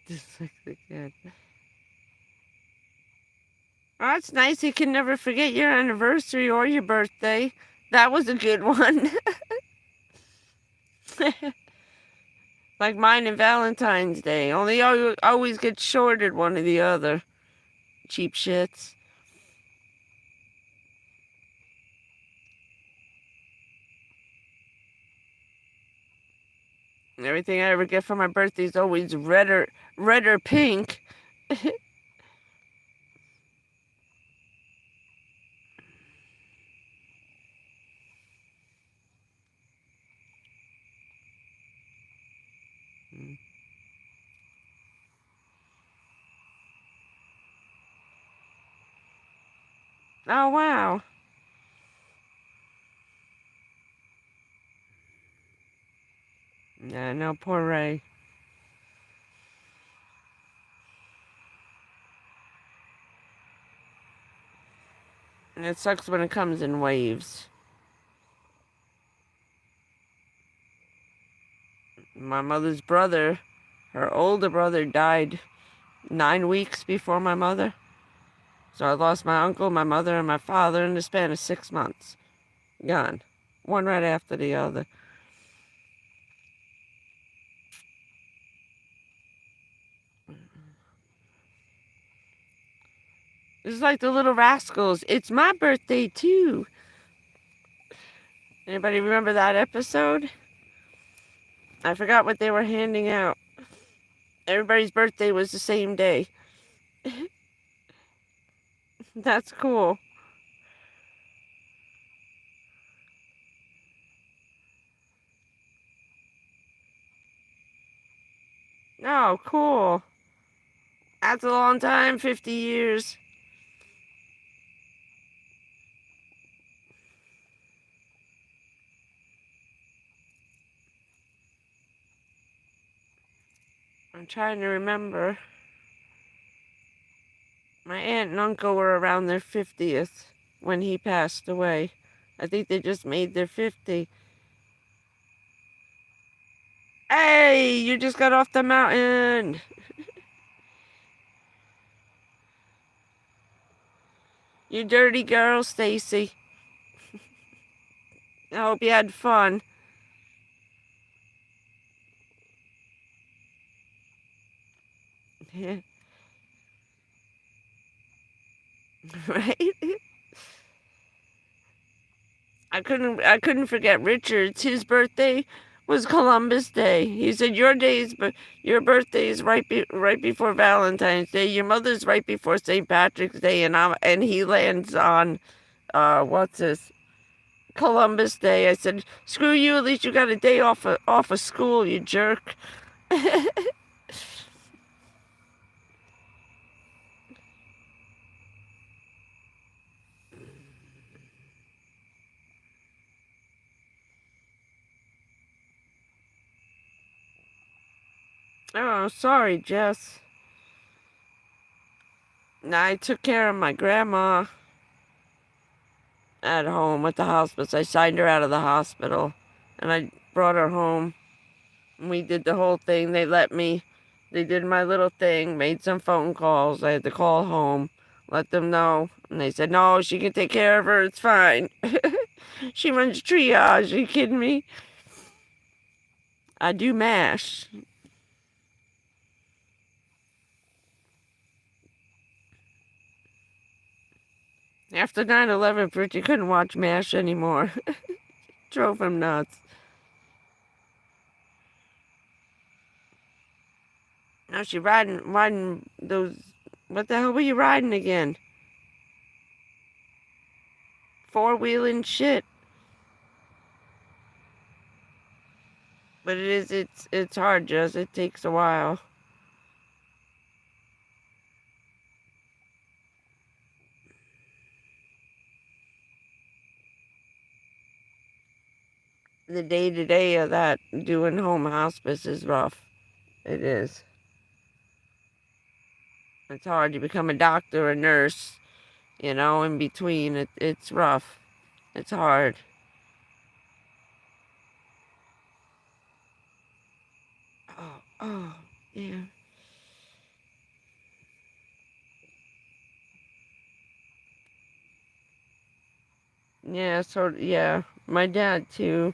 Dyslexic kid. Oh, it's nice. You can never forget your anniversary or your birthday. That was a good one. Like mine and Valentine's Day. Only always get shorted one or the other. Cheap shits. Everything I ever get for my birthday is always red or pink. Oh, wow. Yeah, no, poor Ray. And it sucks when it comes in waves. My mother's brother, her older brother, died 9 weeks before my mother. So I lost my uncle, my mother, and my father in the span of 6 months. Gone. One right after the other. It's like the Little Rascals. It's my birthday, too. Anybody remember that episode? I forgot what they were handing out. Everybody's birthday was the same day. That's cool. Oh, cool. That's a long time, 50 years. I'm trying to remember. My aunt and uncle were around their 50th when he passed away. I think they just made their 50. Hey, you just got off the mountain. You dirty girl, Stacy. I hope you had fun. Right? I couldn't forget Richard's. His birthday was Columbus Day. He said your birthday is right before Valentine's Day. Your mother's right before St. Patrick's Day, and he lands on what's this? Columbus Day. I said, screw you, at least you got a day off of school, you jerk. Oh, sorry, Jess. I took care of my grandma at home at the hospice. I signed her out of the hospital, and I brought her home. And we did the whole thing. They did my little thing, made some phone calls. I had to call home, let them know. And they said, no, she can take care of her. It's fine. She runs triage. Are you kidding me? I do MASH. After 9/11, Bridget couldn't watch MASH anymore. Drove him nuts. Now she riding those, what the hell were you riding again? Four-wheeling shit. But it's hard, Jess. It takes a while. The day-to-day of that, doing home hospice is rough. It is. It's hard to become a doctor, a nurse, in between. It's rough. It's hard. Oh, yeah. Yeah, yeah. My dad, too.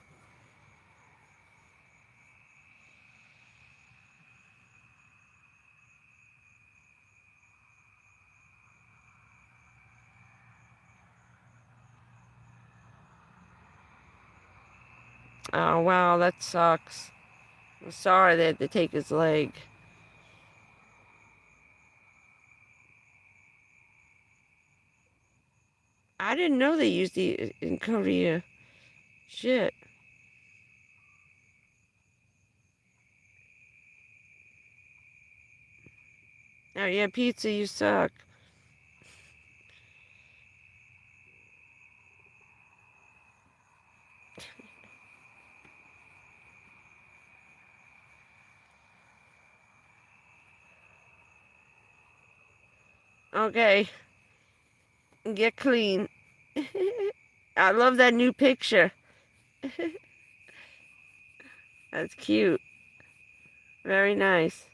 Oh, wow, that sucks. I'm sorry they had to take his leg. I didn't know they used it in Korea. Shit. Oh, yeah, pizza, you suck. Okay, get clean. I love that new picture. That's cute. Very nice.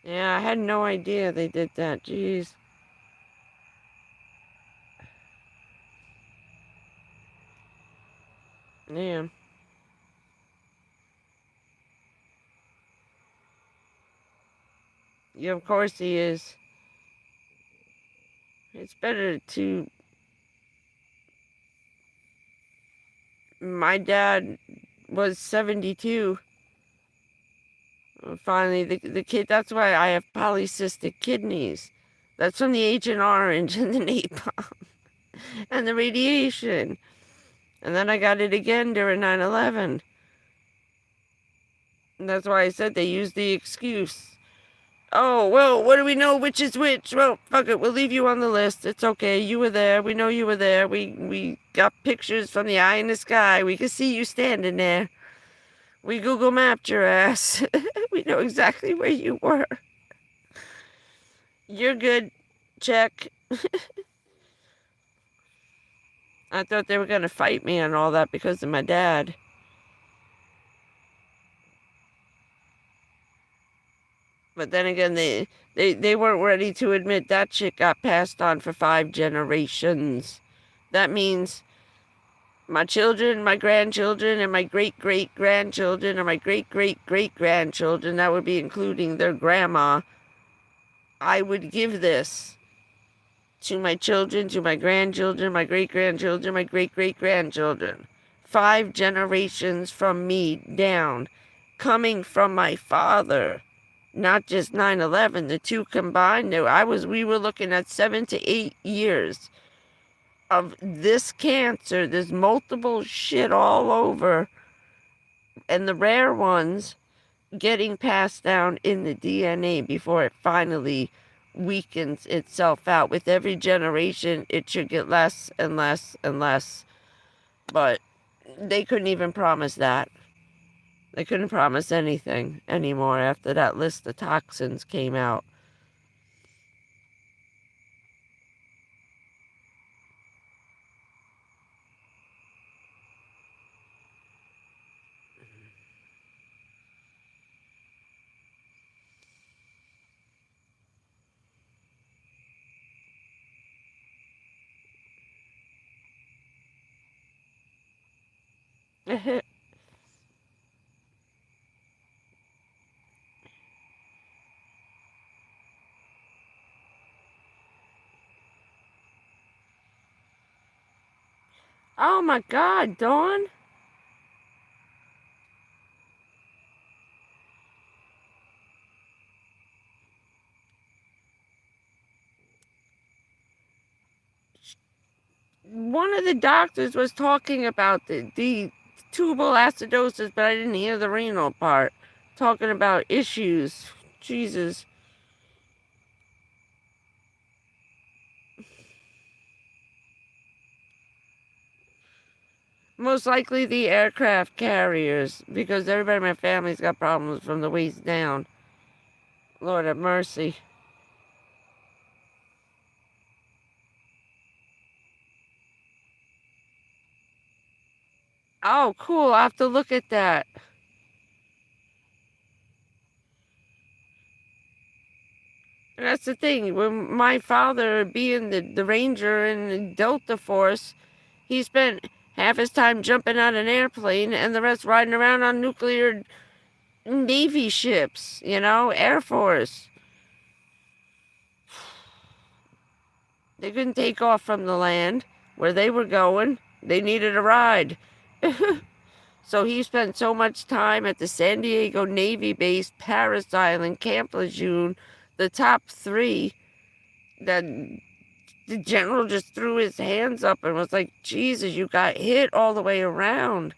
Yeah, I had no idea they did that. Jeez. Yeah. Yeah, of course he is. It's better to... My dad was 72. Finally, the kid... That's why I have polycystic kidneys. That's from the Agent Orange and the napalm and the radiation. And then I got it again during 9/11. And that's why I said they used the excuse. Oh, well, what do we know which is which? Well, fuck it, we'll leave you on the list. It's okay, you were there, we know you were there. We got pictures from the eye in the sky. We could see you standing there. We Google mapped your ass. We know exactly where you were. You're good, check. I thought they were gonna fight me and all that because of my dad. But then again, they weren't ready to admit that shit got passed on for 5 generations. That means my children, my grandchildren, and my great-great-grandchildren, and my great-great-great-grandchildren, that would be including their grandma, I would give this to my children, to my grandchildren, my great-grandchildren, my great-great-grandchildren. 5 generations from me down, coming from my father. Not just 9/11, the two combined. We were looking at 7 to 8 years of this cancer. There's multiple shit all over, and the rare ones getting passed down in the DNA before it finally weakens itself out. With every generation, it should get less and less and less. But they couldn't even promise that. They couldn't promise anything anymore after that list of toxins came out. Oh my God, Dawn. One of the doctors was talking about the tubal acidosis, but I didn't hear the renal part. Talking about issues. Jesus. Most likely the aircraft carriers, because everybody in my family's got problems from the waist down. Lord have mercy. Oh, cool. I'll have to look at that. And that's the thing. When my father, being the ranger in the Delta Force, he spent half his time jumping out an airplane and the rest riding around on nuclear Navy ships, Air Force. They couldn't take off from the land where they were going. They needed a ride. So he spent so much time at the San Diego Navy base, Paris Island, Camp Lejeune, the top three, that the general just threw his hands up and was like, Jesus, you got hit all the way around.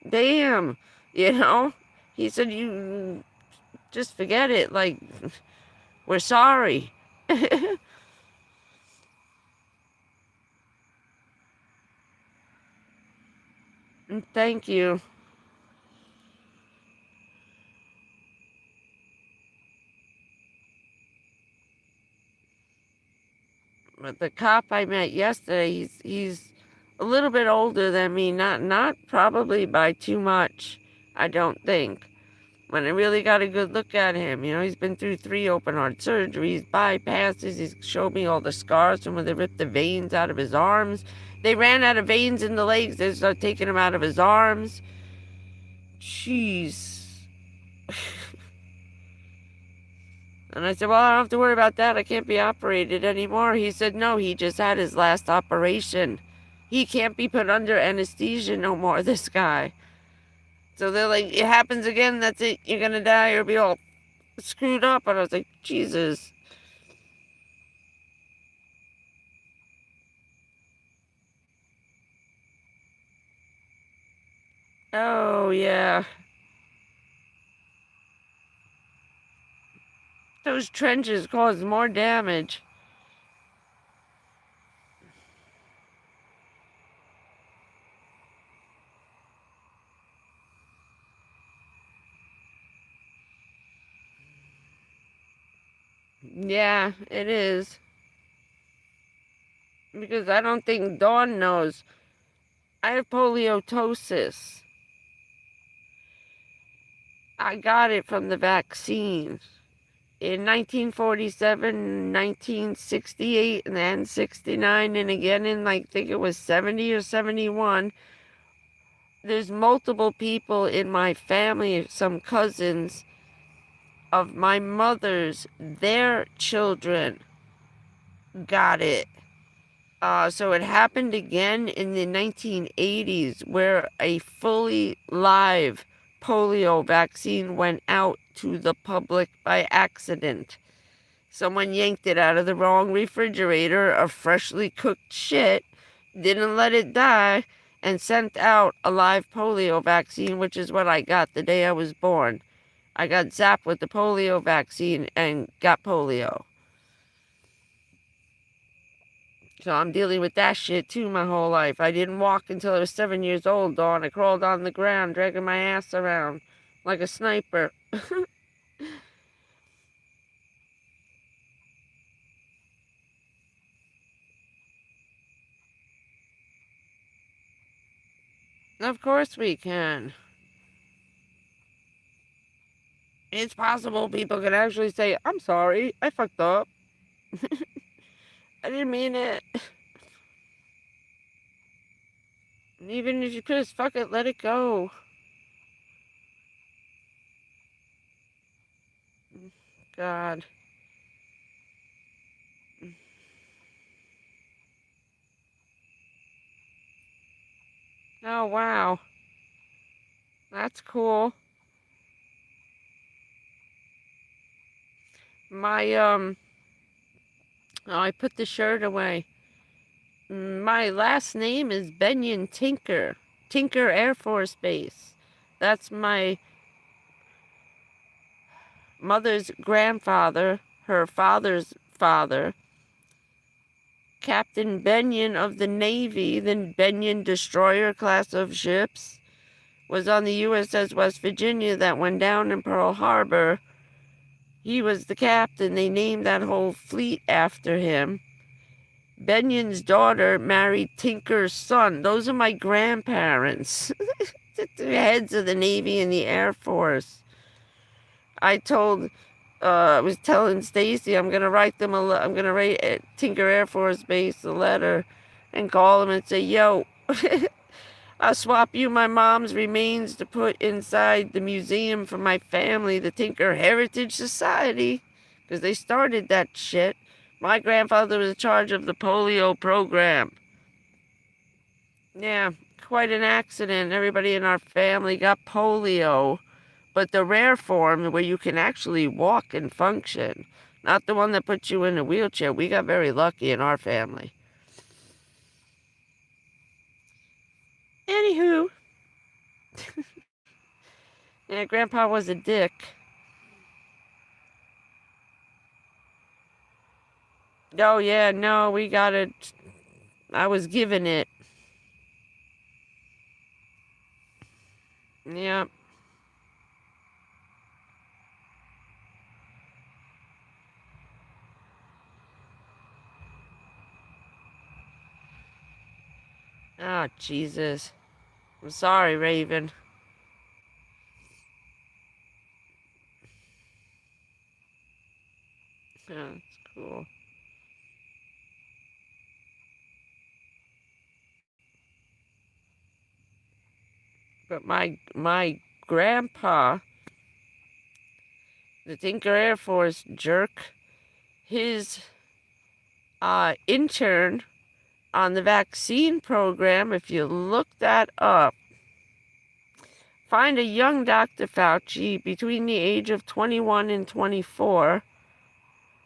Damn. You know? He said, you just forget it. Like, we're sorry. Thank you. But the cop I met yesterday, he's a little bit older than me, not probably by too much, I don't think. When I really got a good look at him, he's been through 3 open heart surgeries, bypasses. He's showed me all the scars from when they ripped the veins out of his arms. They ran out of veins in the legs. They started taking them out of his arms. Jeez. And I said, well, I don't have to worry about that. I can't be operated anymore. He said, no, he just had his last operation. He can't be put under anesthesia no more, this guy. So they're like, it happens again, that's it. You're going to die or be all screwed up. And I was like, Jesus. Oh, yeah. Those trenches cause more damage. Yeah, it is. Because I don't think Dawn knows. I have poliotosis. I got it from the vaccine. In 1947, 1968, and then 69, and again in, like, I think it was 70 or 71. There's multiple people in my family, some cousins of my mother's, their children got it. So it happened again in the 1980s where a fully live polio vaccine went out to the public by accident. Someone yanked it out of the wrong refrigerator of freshly cooked shit, didn't let it die, and sent out a live polio vaccine, which is what I got the day I was born. I got zapped with the polio vaccine and got polio. So I'm dealing with that shit too my whole life. I didn't walk until I was 7 years old, Dawn. I crawled on the ground, dragging my ass around like a sniper. Of course we can. It's possible people can actually say, I'm sorry, I fucked up. I didn't mean it. Even if you could just fuck it, let it go. God. Oh, wow. That's cool. My, oh, I put the shirt away. My last name is Benyon Tinker. Tinker Air Force Base. That's my mother's grandfather, her father's father. Captain Benyon of the Navy, the Benyon destroyer class of ships, was on the USS West Virginia that went down in Pearl Harbor. He was the captain. They named that whole fleet after him. Benyon's daughter married Tinker's son. Those are my grandparents. The heads of the Navy and the Air Force. I was telling Stacy I'm gonna write them I'm gonna write Tinker Air Force Base a letter, and call them and say, "Yo, I'll swap you my mom's remains to put inside the museum for my family, the Tinker Heritage Society, because they started that shit. My grandfather was in charge of the polio program." Yeah, quite an accident. Everybody in our family got polio, but the rare form where you can actually walk and function, not the one that puts you in a wheelchair. We got very lucky in our family. Anywho, yeah, Grandpa was a dick. Oh, yeah, no, we got it. I was given it. Yep. Oh, Jesus. I'm sorry, Raven. Yeah, that's cool. But my grandpa, the Tinker Air Force jerk, his intern on the vaccine program, if you look that up, find a young Dr. Fauci between the age of 21 and 24,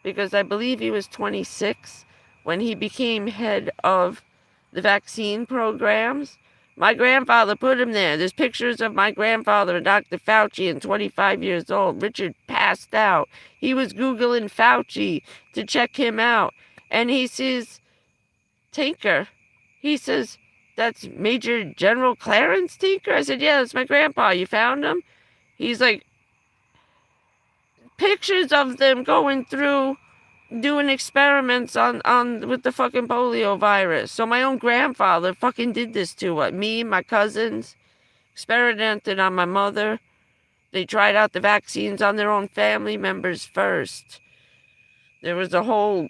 because I believe he was 26 when he became head of the vaccine programs. My grandfather put him there. There's pictures of my grandfather and Dr. Fauci and 25 years old. Richard passed out. He was Googling Fauci to check him out. And he says, "Tinker." He says, "That's Major General Clarence Tinker?" I said, "Yeah, that's my grandpa. You found him?" He's like, pictures of them going through doing experiments on with the fucking polio virus. So my own grandfather fucking did this to me, my cousins, experimented on my mother. They tried out the vaccines on their own family members first. There was a whole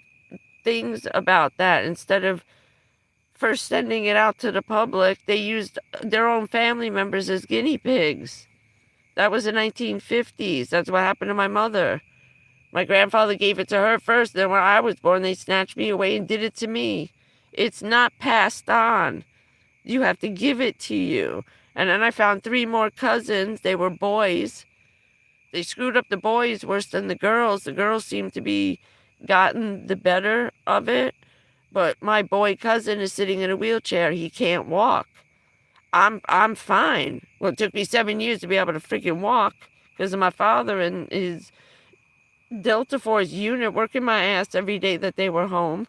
things about that. Instead of first sending it out to the public, they used their own family members as guinea pigs. That was the 1950s. That's what happened to my mother. My grandfather gave it to her first, then when I was born, they snatched me away and did it to me. It's not passed on. You have to give it to you. And then I found 3 more cousins. They were boys. They screwed up the boys worse than the girls. The girls seemed to be gotten the better of it. But my boy cousin is sitting in a wheelchair. He can't walk. I'm fine. Well, it took me 7 years to be able to freaking walk because of my father and his Delta Force unit working my ass every day that they were home.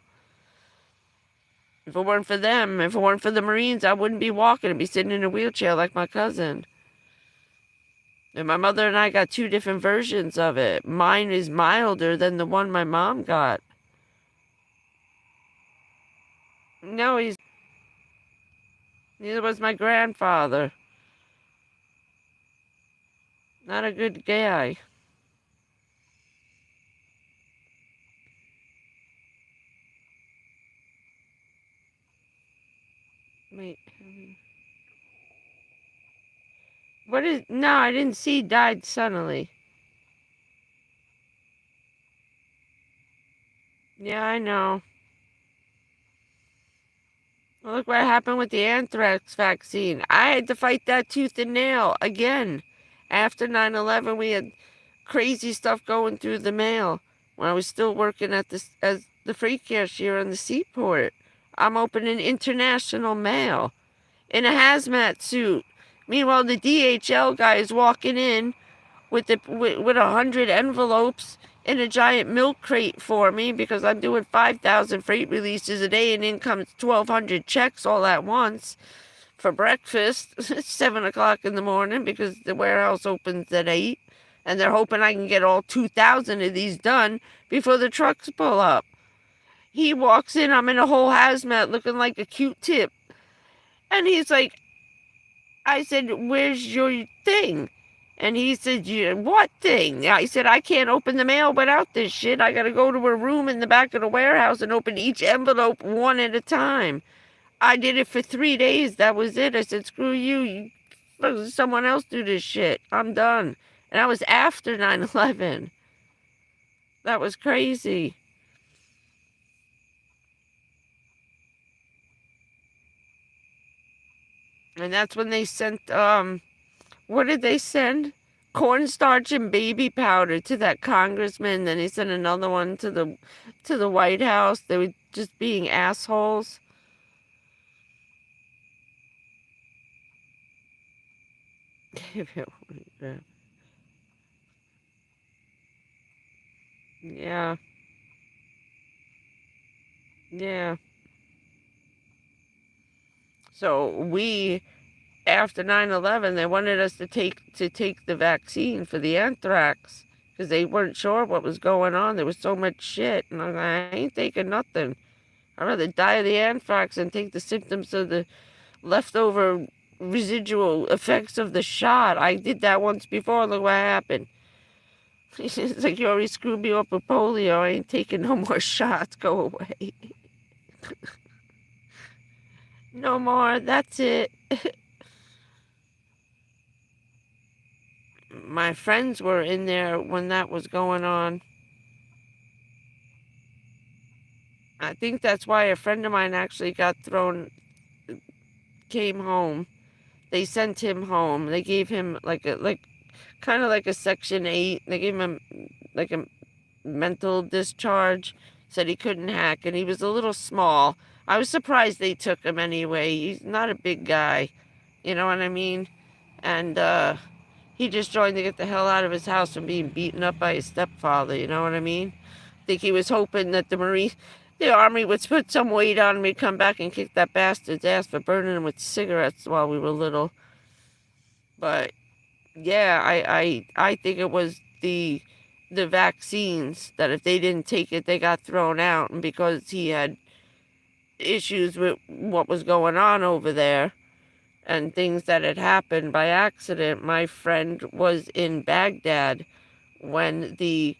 If it weren't for them, if it weren't for the Marines, I wouldn't be walking. I'd be sitting in a wheelchair like my cousin. And my mother and I got 2 different versions of it. Mine is milder than the one my mom got. No, neither was my grandfather. Not a good guy. Wait. What is... No, I didn't see died suddenly. Yeah, I know. Look what happened with the anthrax vaccine. I had to fight that tooth and nail again. After 9/11, we had crazy stuff going through the mail. When I was still working at as the freight cashier in the seaport, I'm opening international mail in a hazmat suit. Meanwhile, the DHL guy is walking in with 100 envelopes in a giant milk crate for me because I'm doing 5,000 freight releases a day and in comes 1,200 checks all at once for breakfast. It's 7 o'clock in the morning because the warehouse opens at 8, and they're hoping I can get all 2,000 of these done before the trucks pull up. He walks in, I'm in a whole hazmat looking like a Q-tip, and he's like, I said, where's your thing? And he said, what thing? I said, I can't open the mail without this shit. I got to go to a room in the back of the warehouse and open each envelope one at a time. I did it for 3 days. That was it. I said, screw you. Someone else do this shit. I'm done. And that was after 9/11. That was crazy. And that's when they sent, what did they send? Cornstarch and baby powder to that congressman. Then they sent another one to the White House. They were just being assholes. Yeah. Yeah. So after 9/11, they wanted us to take the vaccine for the anthrax because they weren't sure what was going on. There was so much shit, and I'm like, I ain't taking nothing. I'd rather die of the anthrax and take the symptoms of the leftover residual effects of the shot. I did that once before. Look what happened. It's like, you already screwed me up with polio. I ain't taking no more shots. Go away. No more. That's it. My friends were in there when that was going on. I think that's why a friend of mine actually came home. They sent him home. They gave him kind of like a Section 8. They gave him like a mental discharge. Said he couldn't hack, and he was a little small. I was surprised they took him anyway. He's not a big guy. You know what I mean? And he just joined to get the hell out of his house from being beaten up by his stepfather. You know what I mean? I think he was hoping that the Army would put some weight on me, come back and kick that bastard's ass for burning him with cigarettes while we were little. But yeah, I think it was the vaccines that if they didn't take it, they got thrown out. And because he had issues with what was going on over there and things that had happened by accident, my friend was in Baghdad when it's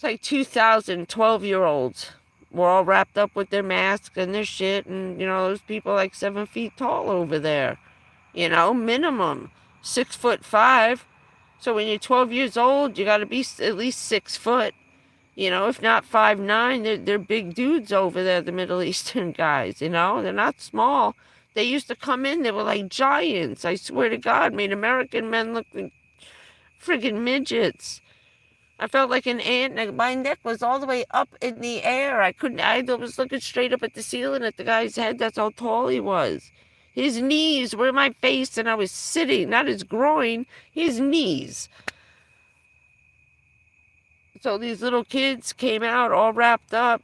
like 2,000 12-year-olds were all wrapped up with their masks and their shit, and those people like 7 feet tall over there, minimum 6'5". So when you're 12 years old, you got to be at least 6 foot, if not 5'9". They're big dudes over there, the Middle Eastern guys, they're not small. They used to come in, they were like giants. I swear to God, made American men look like friggin' midgets. I felt like an ant. My neck was all the way up in the air. I was looking straight up at the ceiling at the guy's head. That's how tall he was. His knees were in my face, and I was sitting, not his groin, his knees. So these little kids came out all wrapped up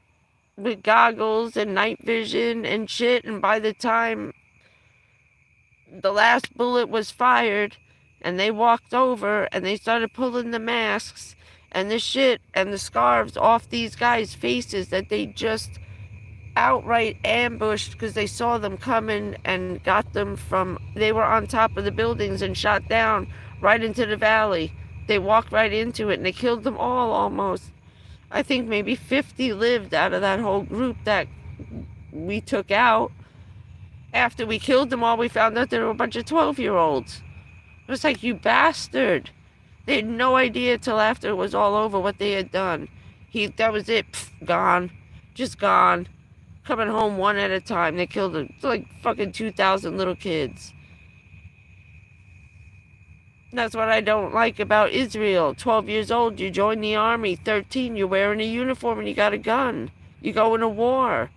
with goggles and night vision and shit, and by the time the last bullet was fired and they walked over and they started pulling the masks and the shit and the scarves off these guys' faces that they just outright ambushed because they saw them coming and got them they were on top of the buildings and shot down right into the valley. They walked right into it and they killed them all almost. I think maybe 50 lived out of that whole group that we took out. After we killed them all, we found out there were a bunch of 12-year-olds. It was like, you bastard. They had no idea till after it was all over what they had done. That was it. Pff, gone. Just gone. coming home one at a time. They killed like fucking 2,000 little kids. That's what I don't like about Israel. 12 years old, you join the army. 13, you're wearing a uniform and you got a gun. You go into war.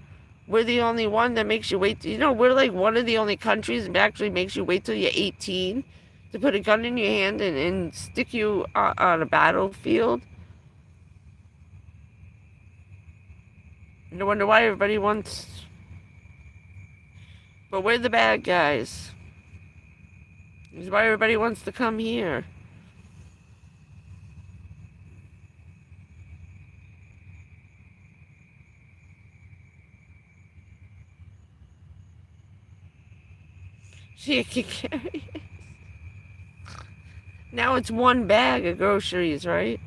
We're the only one that makes you wait. You know, we're like one of the only countries that actually makes you wait till you're 18 to put a gun in your hand and stick you on a battlefield. No wonder why everybody wants... But we're the bad guys. This is why everybody wants to come here. She can carry it. Now it's one bag of groceries, right?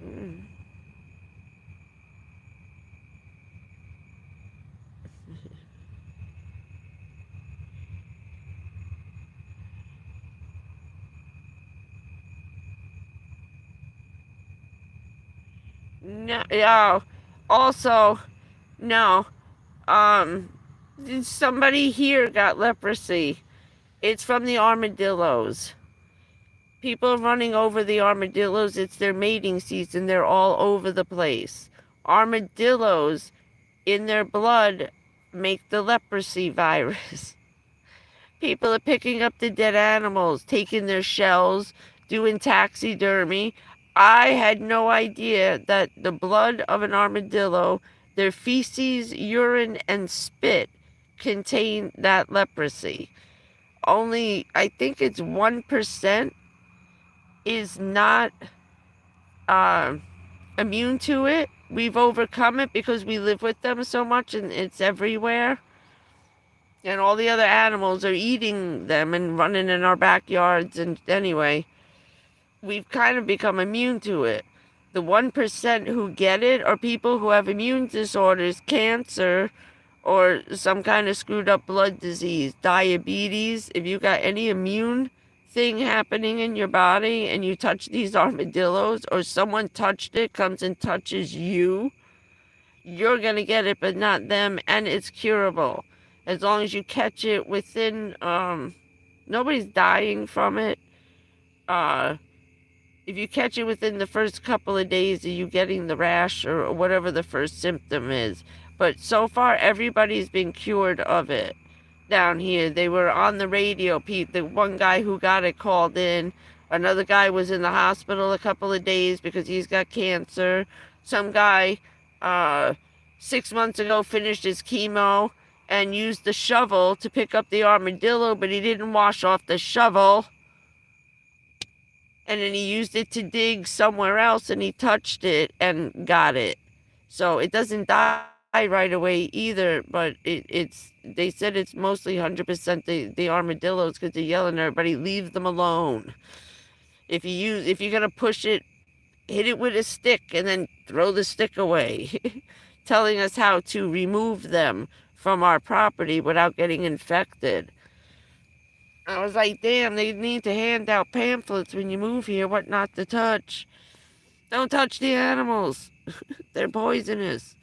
Mm. No, yeah. Also, no. Somebody here got leprosy. It's from the armadillos. People are running over the armadillos. It's their mating season. They're all over the place. Armadillos in their blood make the leprosy virus. People are picking up the dead animals, taking their shells, doing taxidermy. I had no idea that the blood of an armadillo, their feces, urine, and spit contain that leprosy. Only, I think it's 1% is not immune to it. We've overcome it because we live with them so much and it's everywhere. And all the other animals are eating them and running in our backyards. And anyway, we've kind of become immune to it. The 1% who get it are people who have immune disorders, cancer, or some kind of screwed up blood disease, diabetes. If you got any immune thing happening in your body and you touch these armadillos or someone touched it, comes and touches you, you're going to get it, but not them, and it's curable. As long as you catch it within, nobody's dying from it. If you catch it within the first couple of days of you getting the rash or whatever the first symptom is. But so far, everybody's been cured of it down here. They were on the radio. The one guy who got it called in. Another guy was in the hospital a couple of days because he's got cancer. Some guy, 6 months ago, finished his chemo and used the shovel to pick up the armadillo, but he didn't wash off the shovel. And then he used it to dig somewhere else and he touched it and got it. So it doesn't die right away either, but they said it's mostly 100% the armadillos because they're yelling at everybody, leave them alone. If you're gonna push it, hit it with a stick and then throw the stick away. Telling us how to remove them from our property without getting infected. I was like, damn, they need to hand out pamphlets when you move here, what not to touch. Don't touch the animals. They're poisonous.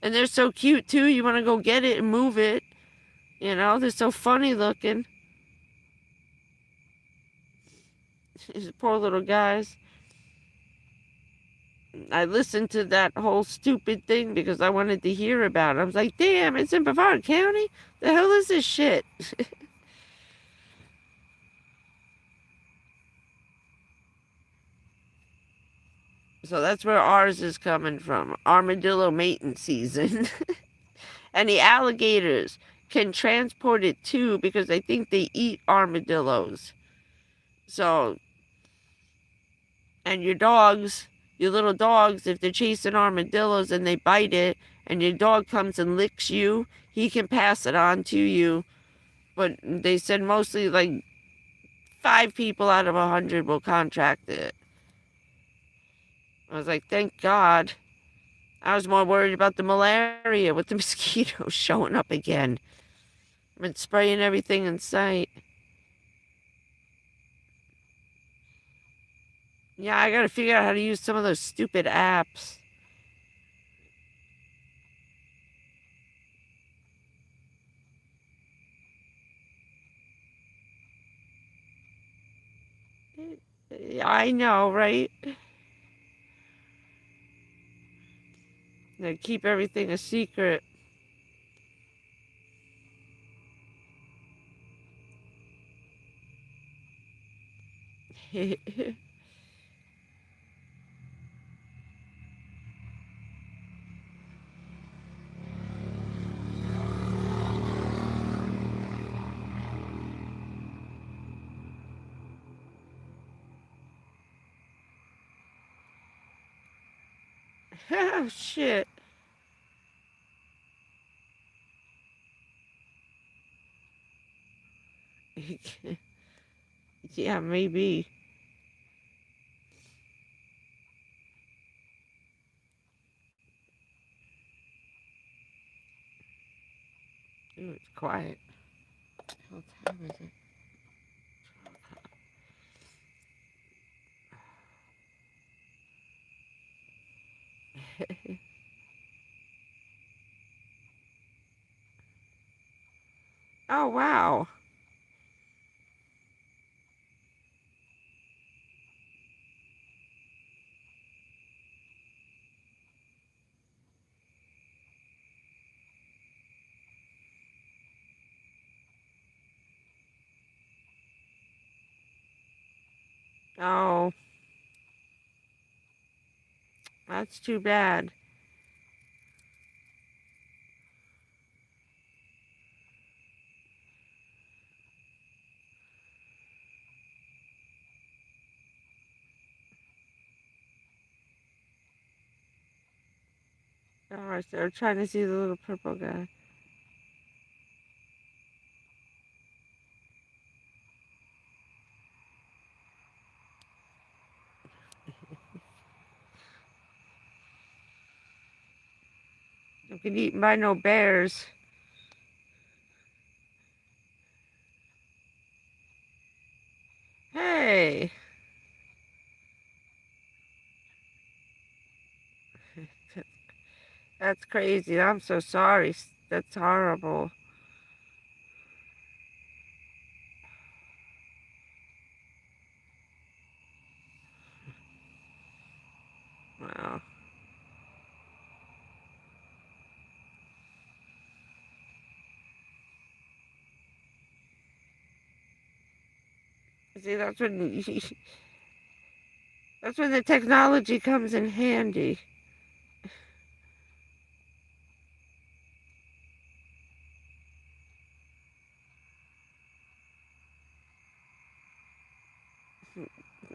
And they're so cute, too. You want to go get it and move it. You know, they're so funny looking. These poor little guys. I listened to that whole stupid thing because I wanted to hear about it. I was like, damn, it's in Brevard County? The hell is this shit? So that's where ours is coming from. Armadillo mating season. And the alligators can transport it too because I think they eat armadillos. So, and your dogs, your little dogs, if they're chasing armadillos and they bite it and your dog comes and licks you, he can pass it on to you. But they said mostly like 5 people out of 100 will contract it. I was like, thank God. I was more worried about the malaria with the mosquitoes showing up again. I've been spraying everything in sight. Yeah, I gotta figure out how to use some of those stupid apps. Yeah, I know, right? They keep everything a secret. Oh, shit. Yeah, maybe. Ooh, it's quiet. What time is it? Oh, wow. Oh, that's too bad. All right, so we're trying to see the little purple guy. Don't get eaten by no bears. Hey, that's crazy. I'm so sorry. That's horrible. Wow. See, that's when the technology comes in handy.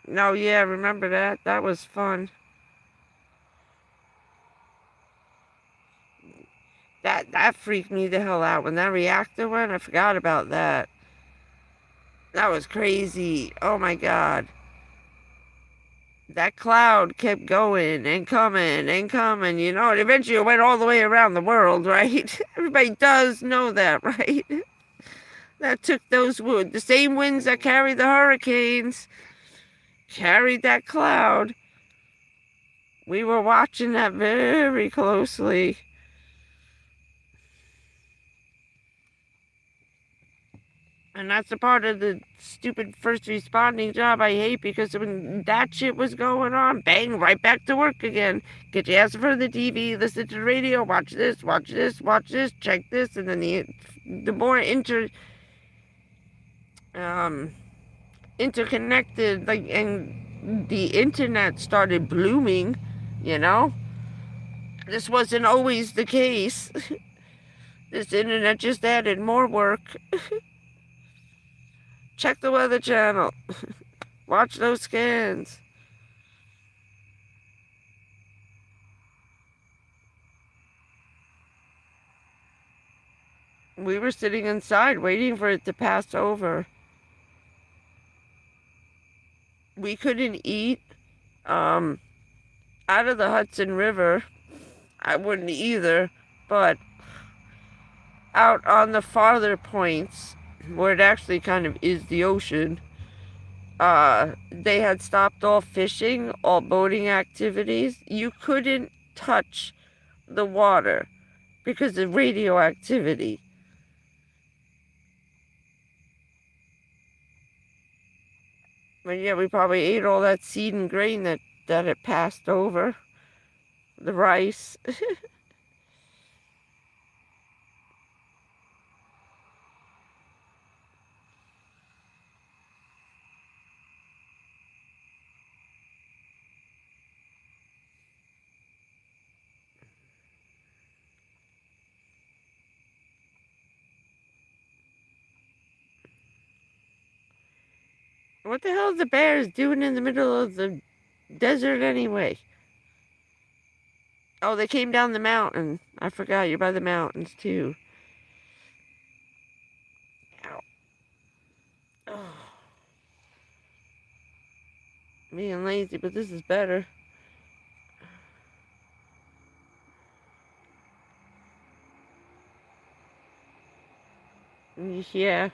No, yeah, remember that? That was fun. That freaked me the hell out when that reactor went. I forgot about that. That was crazy. Oh my God. That cloud kept going and coming and coming, and eventually it went all the way around the world, right? Everybody does know that, right? That took the same winds that carried the hurricanes, carried that cloud. We were watching that very closely. And that's the part of the stupid first responding job I hate, because when that shit was going on, bang, right back to work again. Get your ass in front of the TV, listen to the radio, watch this, watch this, watch this, check this, and then the more um interconnected, like, and the internet started blooming, you know. This wasn't always the case. This internet just added more work. Check the Weather Channel. Watch those scans. We were sitting inside waiting for it to pass over. We couldn't eat um, out of the Hudson River. I wouldn't either, but out on the farther points where it actually kind of is the ocean, They had stopped all fishing, all boating activities. You couldn't touch the water because of radioactivity. But yeah, we probably ate all that seed and grain that it passed over. The rice. What the hell is the bears doing in the middle of the desert anyway? Oh, they came down the mountain. I forgot you're by the mountains too. Ow. Oh. Being lazy, but this is better. Yeah.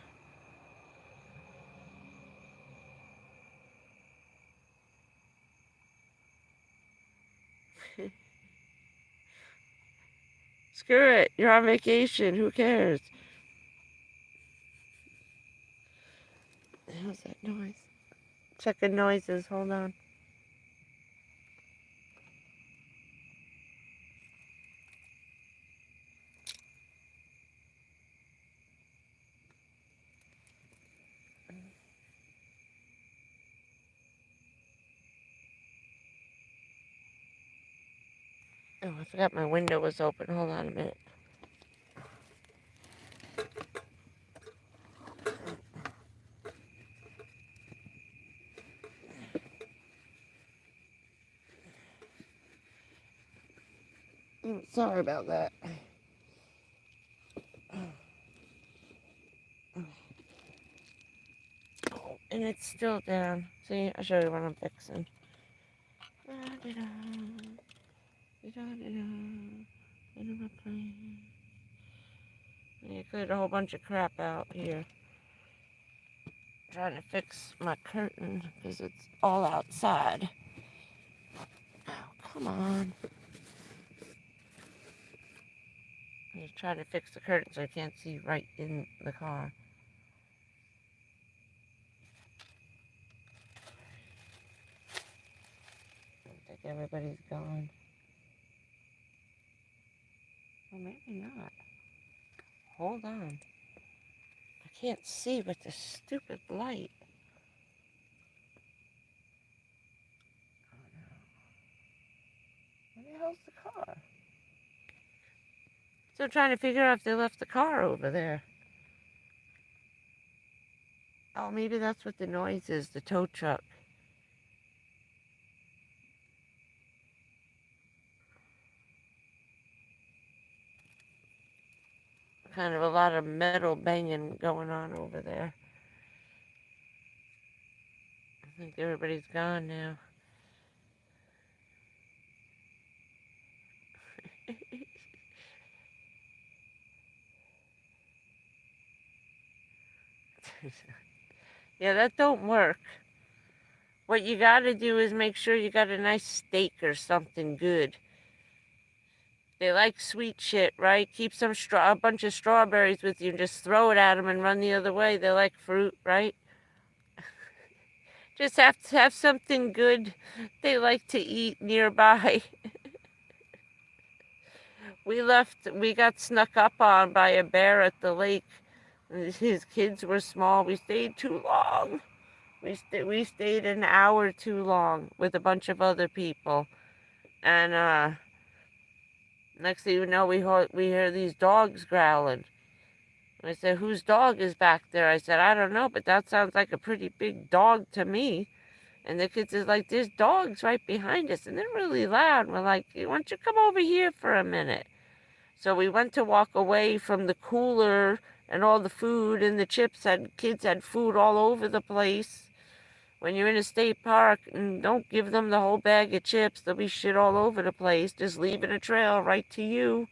Screw it. You're on vacation. Who cares? How's that noise? Checking noises. Hold on. Oh, I forgot my window was open. Hold on a minute. Sorry about that. Oh, and it's still down. See, I'll show you what I'm fixing. I cleared a whole bunch of crap out here. Trying to fix my curtain because it's all outside. Oh, come on. I'm just trying to fix the curtain so I can't see right in the car. I think everybody's gone. Well, maybe not. Hold on. I can't see with this stupid light. Oh no. Where the hell's the car? Still trying to figure out if they left the car over there. Oh, maybe that's what the noise is, the tow truck. Kind of a lot of metal banging going on over there. I think everybody's gone now. Yeah, that don't work. What you gotta do is make sure you got a nice steak or something good. They like sweet shit, right? Keep a bunch of strawberries with you and just throw it at them and run the other way. They like fruit, right? Just have to have something good they like to eat nearby. We got snuck up on by a bear at the lake. His kids were small. We stayed too long. We stayed an hour too long with a bunch of other people. And next thing you know, we hear these dogs growling. And I said, whose dog is back there? I said, I don't know, but that sounds like a pretty big dog to me. And the kids is like, there's dogs right behind us. And they're really loud. And we're like, why don't you come over here for a minute? So we went to walk away from the cooler and all the food and the chips. Kids had food all over the place. When you're in a state park, and don't give them the whole bag of chips. There'll be shit all over the place. Just leaving a trail right to you.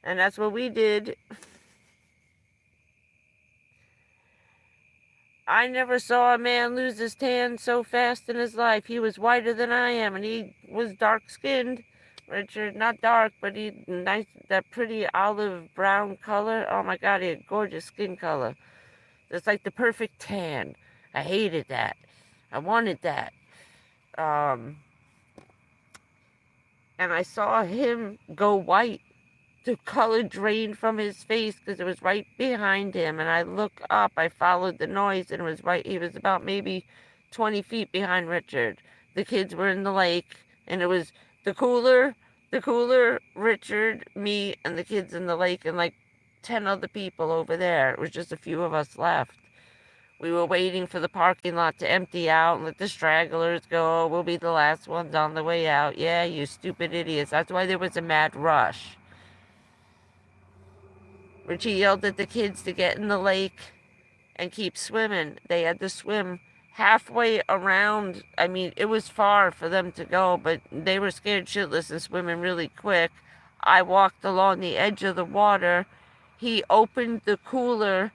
And that's what we did. I never saw a man lose his tan so fast in his life. He was whiter than I am, and he was dark-skinned. Richard, not dark, but he nice, that pretty olive brown color. Oh my God, he had gorgeous skin color. It's like the perfect tan. I hated that. I wanted that. And I saw him go white. The color drained from his face because it was right behind him. And I look up, I followed the noise, and it was right, he was about maybe 20 feet behind Richard. The kids were in the lake, and it was the cooler, Richard, me, and the kids in the lake, and like 10 other people over there. It was just a few of us left. We were waiting for the parking lot to empty out and let the stragglers go. We'll be the last ones on the way out. Yeah, you stupid idiots. That's why there was a mad rush. Richie yelled at the kids to get in the lake and keep swimming. They had to swim halfway around. I mean, it was far for them to go, but they were scared shitless and swimming really quick. I walked along the edge of the water. He opened the cooler,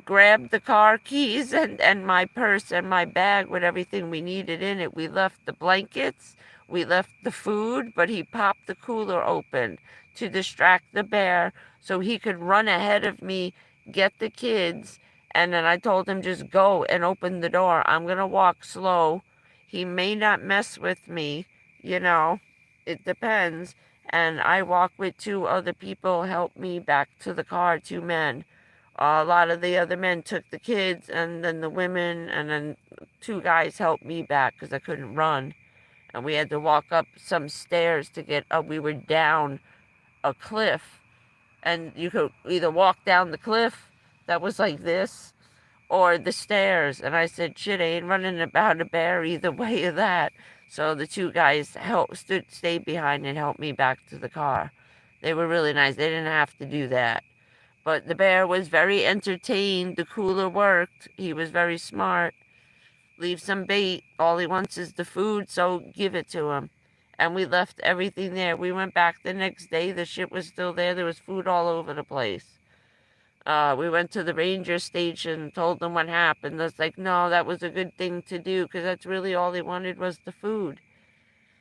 grabbed the car keys and my purse and my bag with everything we needed in it. We left the blankets, we left the food, but he popped the cooler open to distract the bear so he could run ahead of me, get the kids, and then I told him just go and open the door. I'm going to walk slow. He may not mess with me, you know, it depends. And I walked with 2 other people, helped me back to the car, 2 men. A lot of the other men took the kids, and then the women, and then 2 guys helped me back because I couldn't run. And we had to walk up some stairs to get up. We were down a cliff, and you could either walk down the cliff that was like this, or the stairs. And I said, shit, I ain't running about a bear either way of that. So the 2 guys stayed behind and helped me back to the car. They were really nice. They didn't have to do that. But the bear was very entertained. The cooler worked. He was very smart. Leave some bait. All he wants is the food, so give it to him. And we left everything there. We went back the next day. The shit was still there. There was food all over the place. We went to the ranger station, told them what happened. It's like, no, that was a good thing to do because that's really all he wanted was the food.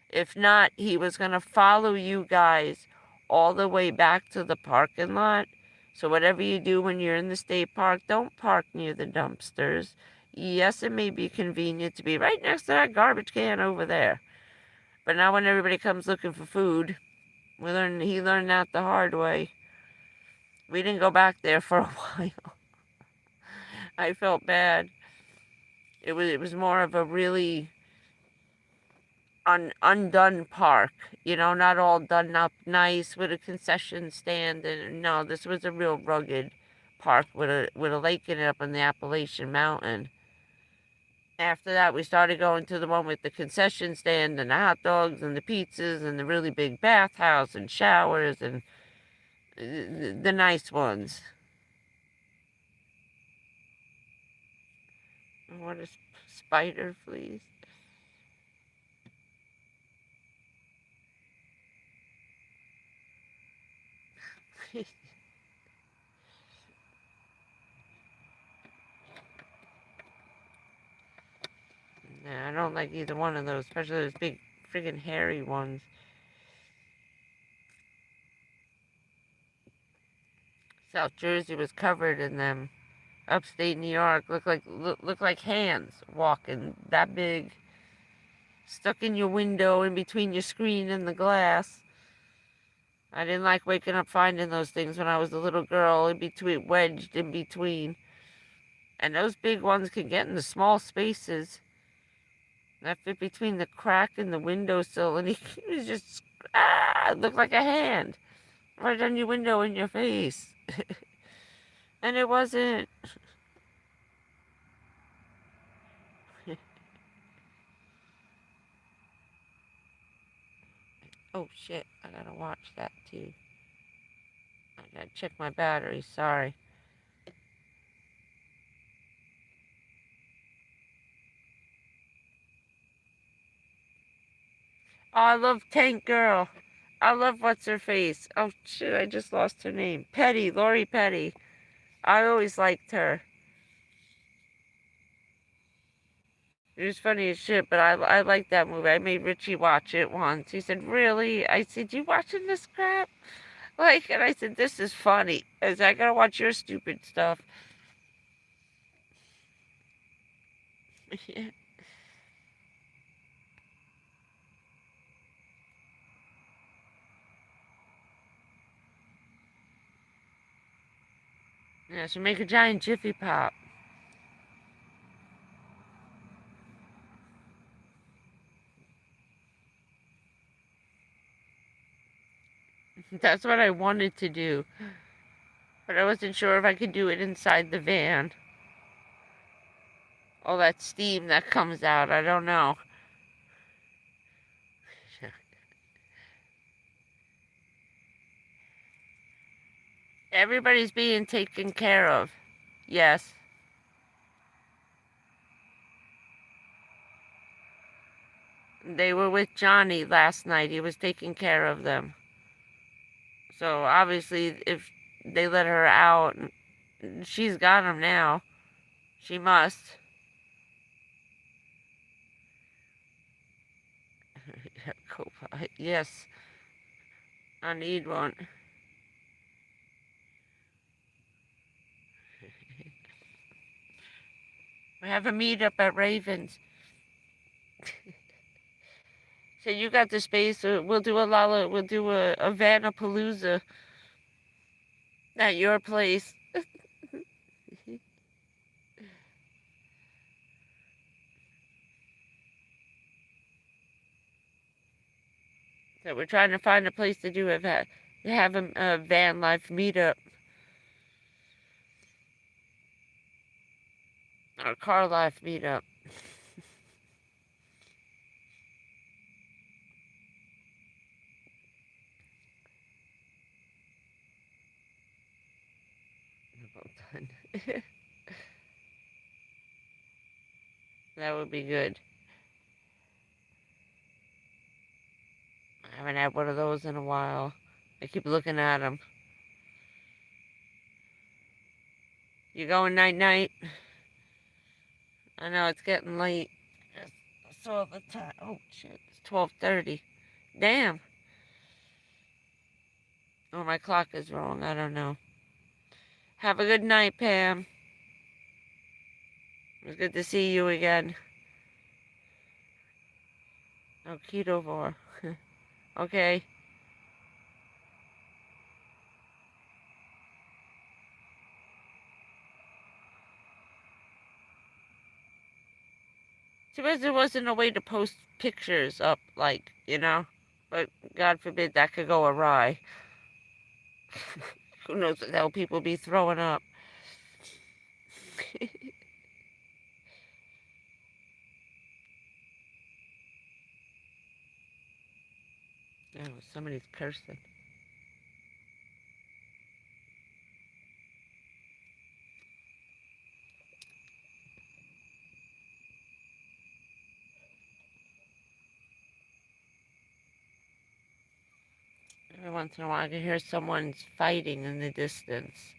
If not, he was going to follow you guys all the way back to the parking lot. So whatever you do when you're in the state park, don't park near the dumpsters. Yes, it may be convenient to be right next to that garbage can over there. But now when everybody comes looking for food, he learned that the hard way. We didn't go back there for a while. I felt bad. It was more of a really undone park, you know, not all done up nice with a concession stand. And no, this was a real rugged park with a lake in it up in the Appalachian Mountain. After that, we started going to the one with the concession stand and the hot dogs and the pizzas and the really big bathhouse and showers and the nice ones. What a spider, please. Nah, I don't like either one of those, especially those big friggin' hairy ones. South Jersey was covered in them. Upstate New York look like hands walking that big, stuck in your window in between your screen and the glass. I didn't like waking up finding those things when I was a little girl, wedged in between. And those big ones can get in the small spaces that fit between the crack in the windowsill, and he was just looked like a hand right on your window in your face. And it wasn't. Oh shit, I gotta watch that too. I gotta check my battery, sorry. Oh, I love Tank Girl. I love what's her face. Oh shit, I just lost her name. Petty, Lori Petty. I always liked her. It was funny as shit, but I liked that movie. I made Richie watch it once. He said, "Really?" I said, "You watching this crap?" Like, and I said, "This is funny." I said, "I gotta watch your stupid stuff." Yeah. Yeah, so make a giant Jiffy Pop. That's what I wanted to do, but I wasn't sure if I could do it inside the van. All that steam that comes out, I don't know. Everybody's being taken care of. Yes. They were with Johnny last night. He was taking care of them. So obviously, if they let her out, she's got him now. She must. Yes, I need one. We have a meetup at Ravens. So you got the space. We'll do we'll do a Vanapalooza at your place. So we're trying to find a place to do it. Have a van life meetup or car life meetup. Well done. That would be good. I haven't had one of those in a while. I keep looking at them. You going night night? I know it's getting late. I saw the time. Oh shit! It's 12:30. Damn. Oh, my clock is wrong. I don't know. Have a good night, Pam. It was good to see you again. Oh, ketovore. Okay. Too bad there wasn't a way to post pictures up, like, you know? But God forbid that could go awry. Who knows what the hell people be throwing up. Oh, somebody's cursing. Every once in a while I can hear someone's fighting in the distance.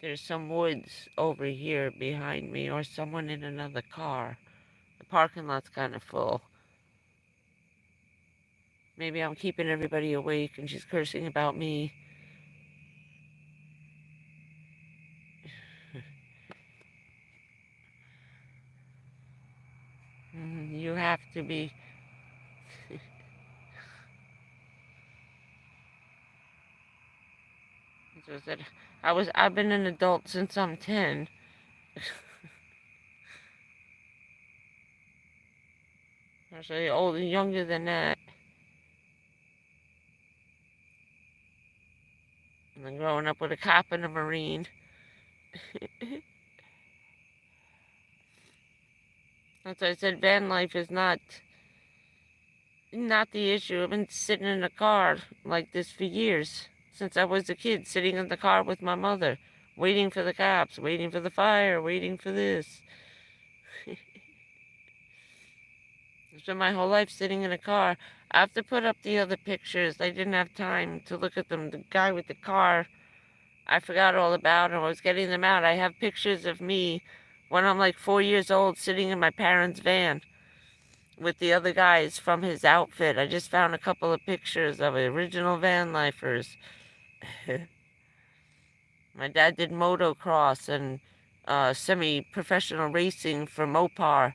There's some woods over here behind me or someone in another car. The parking lot's kind of full. Maybe I'm keeping everybody awake and she's cursing about me. You have to be. So said, I've been an adult since I'm 10. Actually, older, younger than that. And then growing up with a cop and a Marine. That's why I said van life is not the issue. I've been sitting in a car like this for years. Since I was a kid, sitting in the car with my mother. Waiting for the cops, waiting for the fire, waiting for this. I spent my whole life sitting in a car. I have to put up the other pictures. I didn't have time to look at them. The guy with the car, I forgot all about him. I was getting them out. I have pictures of me when I'm like 4 years old, sitting in my parents' van with the other guys from his outfit. I just found a couple of pictures of original van lifers. My dad did motocross and semi-professional racing for Mopar.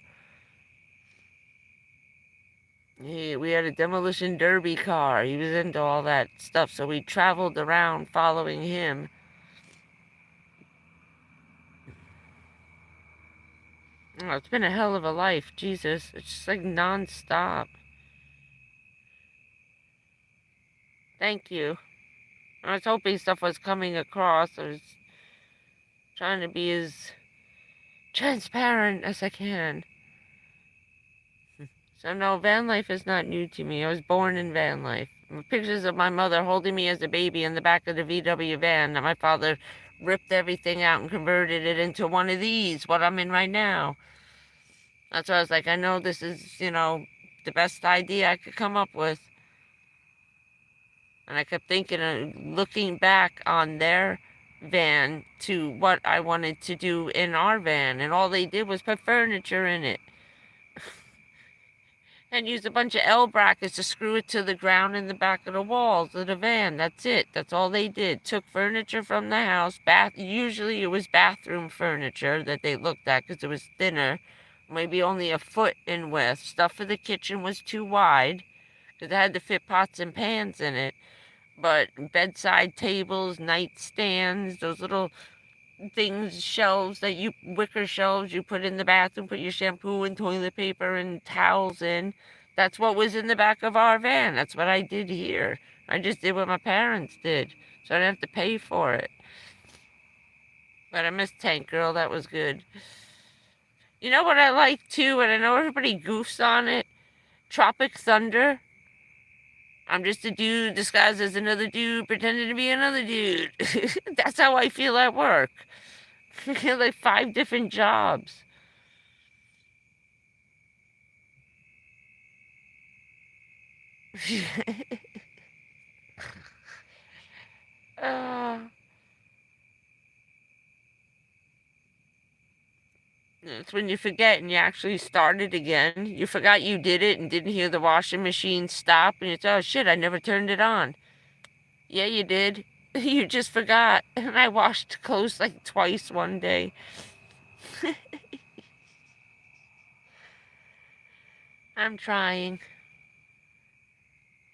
We had a demolition derby car. He was into all that stuff, so we traveled around following him. Oh, it's been a hell of a life, Jesus. It's just like non-stop. Thank you. I was hoping stuff was coming across. I was trying to be as transparent as I can. So no, van life is not new to me. I was born in van life. Pictures of my mother holding me as a baby in the back of the VW van that my father ripped everything out and converted it into one of these, what I'm in right now. That's why I was like, I know this is, the best idea I could come up with. And I kept thinking of looking back on their van to what I wanted to do in our van. And all they did was put furniture in it. And use a bunch of L brackets to screw it to the ground in the back of the walls of the van. That's it. That's all they did. Took furniture from the house. Usually it was bathroom furniture that they looked at because it was thinner. Maybe only a foot in width. Stuff for the kitchen was too wide because it had to fit pots and pans in it. But bedside tables, nightstands, those little things, shelves wicker shelves you put in the bathroom, put your shampoo and toilet paper and towels in. That's what was in the back of our van. That's what I did here. I just did what my parents did, so I didn't have to pay for it. But I miss Tank Girl. That was good. You know what I like too, and I know everybody goofs on it? Tropic Thunder. I'm just a dude disguised as another dude pretending to be another dude. That's how I feel at work. Like 5 different jobs. It's when you forget and you actually start it again. You forgot you did it and didn't hear the washing machine stop, and you thought, oh shit, I never turned it on. Yeah, you did. You just forgot. And I washed clothes like twice one day. I'm trying.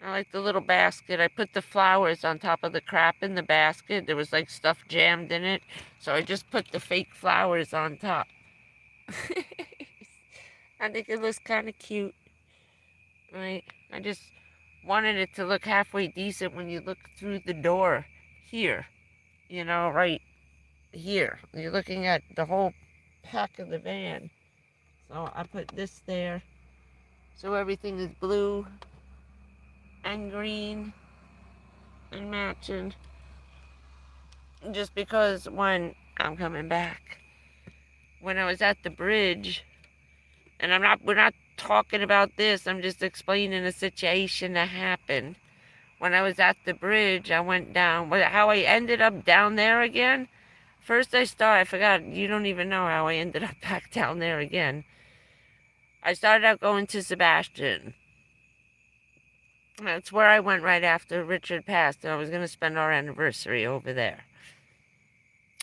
I like the little basket. I put the flowers on top of the crap in the basket. There was like stuff jammed in it. So I just put the fake flowers on top. I think it looks kind of cute. Right? I just wanted it to look halfway decent when you look through the door here. Right here. You're looking at the whole pack of the van. So I put this there. So everything is blue and green and matching. Just because when I'm coming back, when I was at the bridge, and we're not talking about this, I'm just explaining a situation that happened. When I was at the bridge, I went down. How I ended up down there again? First I forgot, you don't even know how I ended up back down there again. I started out going to Sebastian. That's where I went right after Richard passed, and I was going to spend our anniversary over there.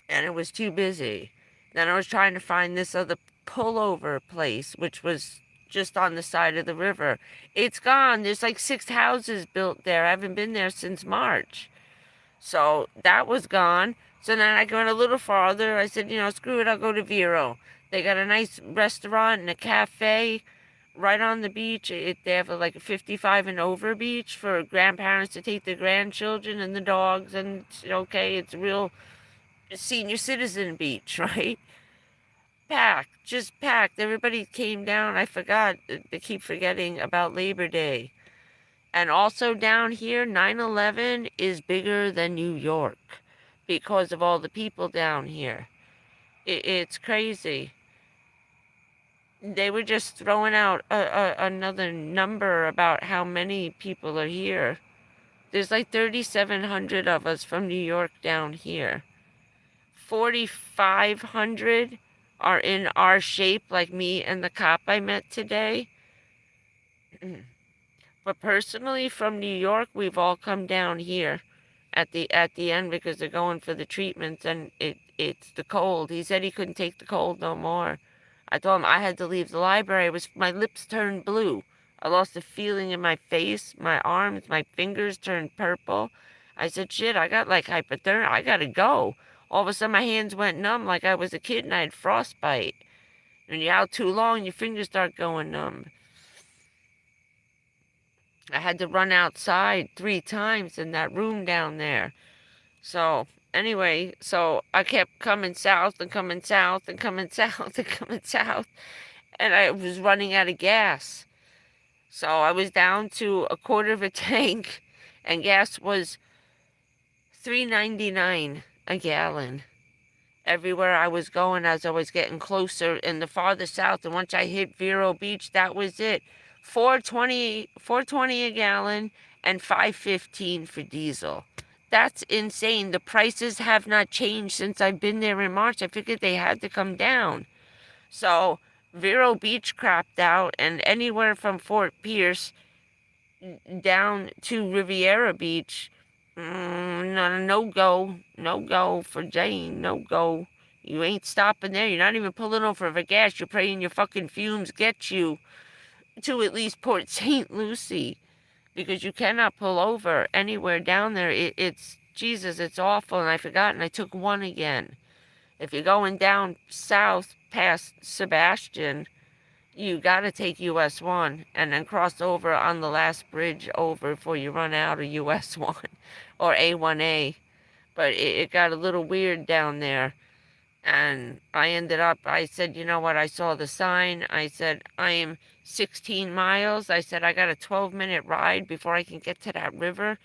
And it was too busy. Then I was trying to find this other pullover place, which was just on the side of the river. It's gone. There's like 6 houses built there. I haven't been there since March. So that was gone. So then I went a little farther. I said, screw it, I'll go to Vero. They got a nice restaurant and a cafe right on the beach. They have like a 55 and over beach for grandparents to take their grandchildren and the dogs. And okay, it's a real senior citizen beach, right? Packed, just packed. Everybody came down. I forgot. They keep forgetting about Labor Day. And also down here, 9/11 is bigger than New York because of all the people down here. It's crazy. They were just throwing out another number about how many people are here. There's like 3,700 of us from New York down here. 4,500 are in our shape, like me and the cop I met today. But personally, from New York, we've all come down here at the end because they're going for the treatments, and it's the cold. He said he couldn't take the cold no more. I told him I had to leave the library. My lips turned blue. I lost the feeling in my face, my arms, my fingers turned purple. I said, shit, I got like hypothermia. I gotta go. All of a sudden, my hands went numb like I was a kid and I had frostbite. When you're out too long, your fingers start going numb. I had to run outside 3 times in that room down there. So, anyway, so I kept coming south and coming south and coming south and coming south. And I was running out of gas. So I was down to a quarter of a tank, and gas was $3.99 a gallon. Everywhere I was going, as I was getting closer in the farther south, and once I hit Vero Beach, that was it. 4.20 a gallon and $5.15 for diesel. That's insane. The prices have not changed since I've been there in March. I figured they had to come down. So Vero Beach crapped out, and anywhere from Fort Pierce down to Riviera Beach, no go for Jayne, no go. You ain't stopping there. You're not even pulling over for gas. You're praying your fucking fumes get you to at least Port St. Lucie, because you cannot pull over anywhere down there. It's Jesus, it's awful. And I forgot, and I took one again. If you're going down south past Sebastian, you got to take US 1 and then cross over on the last bridge over before you run out of US 1 or A1A. But it got a little weird down there. And I said, you know what? I saw the sign. I said, I am 16 miles. I said, I got a 12-minute ride before I can get to that river.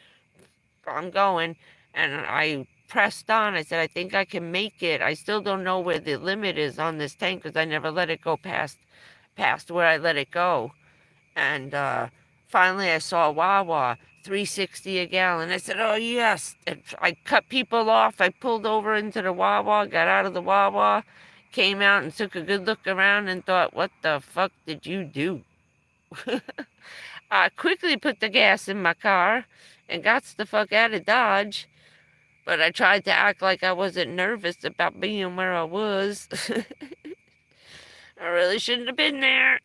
I'm going. And I pressed on. I said, I think I can make it. I still don't know where the limit is on this tank because I never let it go past where I let it go. And finally I saw Wawa, $3.60 a gallon. I said, oh yes. And I cut people off. I pulled over into the Wawa, got out of the Wawa, came out and took a good look around and thought, what the fuck did you do? I quickly put the gas in my car and got the fuck out of Dodge. But I tried to act like I wasn't nervous about being where I was. I really shouldn't have been there.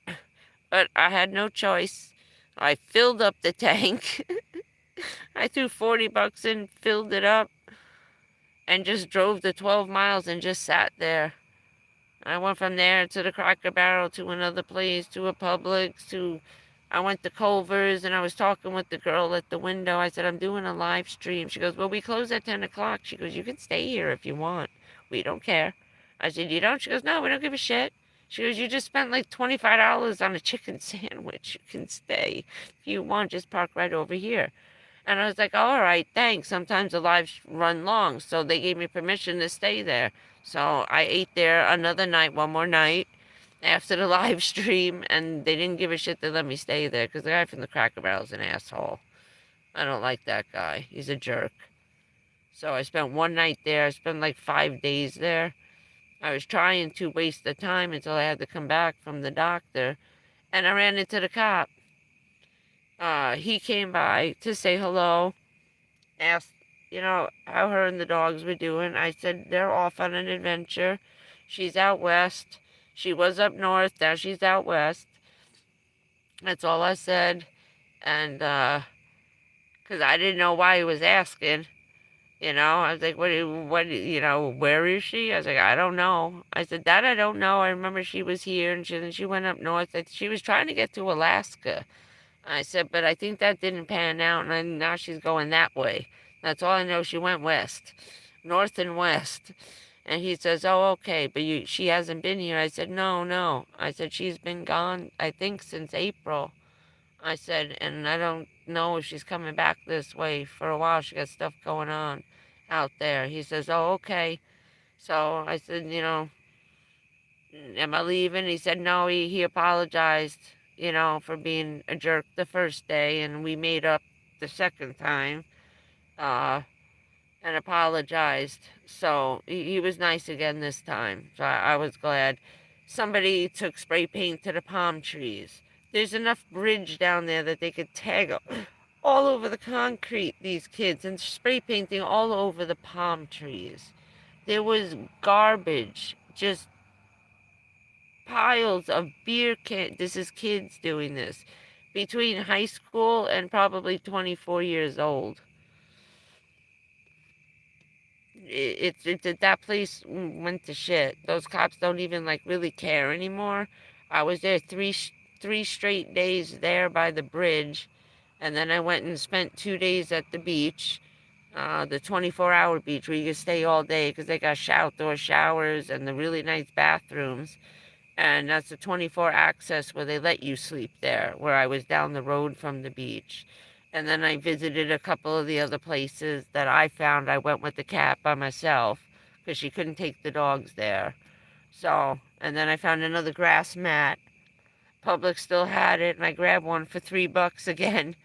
But I had no choice. I filled up the tank. I threw $40 in, filled it up, and just drove the 12 miles and just sat there. I went from there to the Cracker Barrel, to another place, to a Publix, I went to Culver's, and I was talking with the girl at the window. I said, I'm doing a live stream. She goes, well, we close at 10 o'clock. She goes, you can stay here if you want. We don't care. I said, you don't? She goes, no, we don't give a shit. She goes, you just spent like $25 on a chicken sandwich. You can stay. If you want, just park right over here. And I was like, all right, thanks. Sometimes the lives run long, so they gave me permission to stay there. So I ate there another night, one more night, after the live stream, and they didn't give a shit to let me stay there, because the guy from the Cracker Barrel is an asshole. I don't like that guy. He's a jerk. So I spent one night there. I spent like 5 days there. I was trying to waste the time until I had to come back from the doctor, and I ran into the cop. He came by to say hello, asked, how her and the dogs were doing. I said, they're off on an adventure. She's out west. She was up north, now she's out west. That's all I said. And, because I didn't know why he was asking. I was like, where is she? I was like, I don't know. I said, that I don't know. I remember she was here, and she went up north. She was trying to get to Alaska. I said, but I think that didn't pan out, and now she's going that way. That's all I know. She went west, north and west. And he says, oh, okay, but she hasn't been here. I said, no. I said, she's been gone, I think, since April. I said, and I don't know if she's coming back this way for a while. She got stuff going on out there. He says, oh, okay. So I said, am I leaving? He said, no, he apologized, for being a jerk the first day, and we made up the second time. and apologized. So he was nice again this time. So I was glad. Somebody took spray paint to the palm trees. There's enough bridge down there that they could tag all over the concrete, these kids, and spray painting all over the palm trees. There was garbage, just piles of beer cans. This is kids doing this. Between high school and probably 24 years old. That place went to shit. Those cops don't even like really care anymore. I was there three straight days there by the bridge, and then I went and spent 2 days at the beach, the 24-hour beach where you can stay all day because they got outdoor showers and the really nice bathrooms. And that's a 24 access where they let you sleep there, where I was down the road from the beach. And then I visited a couple of the other places that I found. I went with the cat by myself because she couldn't take the dogs there. So, and then I found another grass mat. Publix still had it, and I grabbed one for $3 again.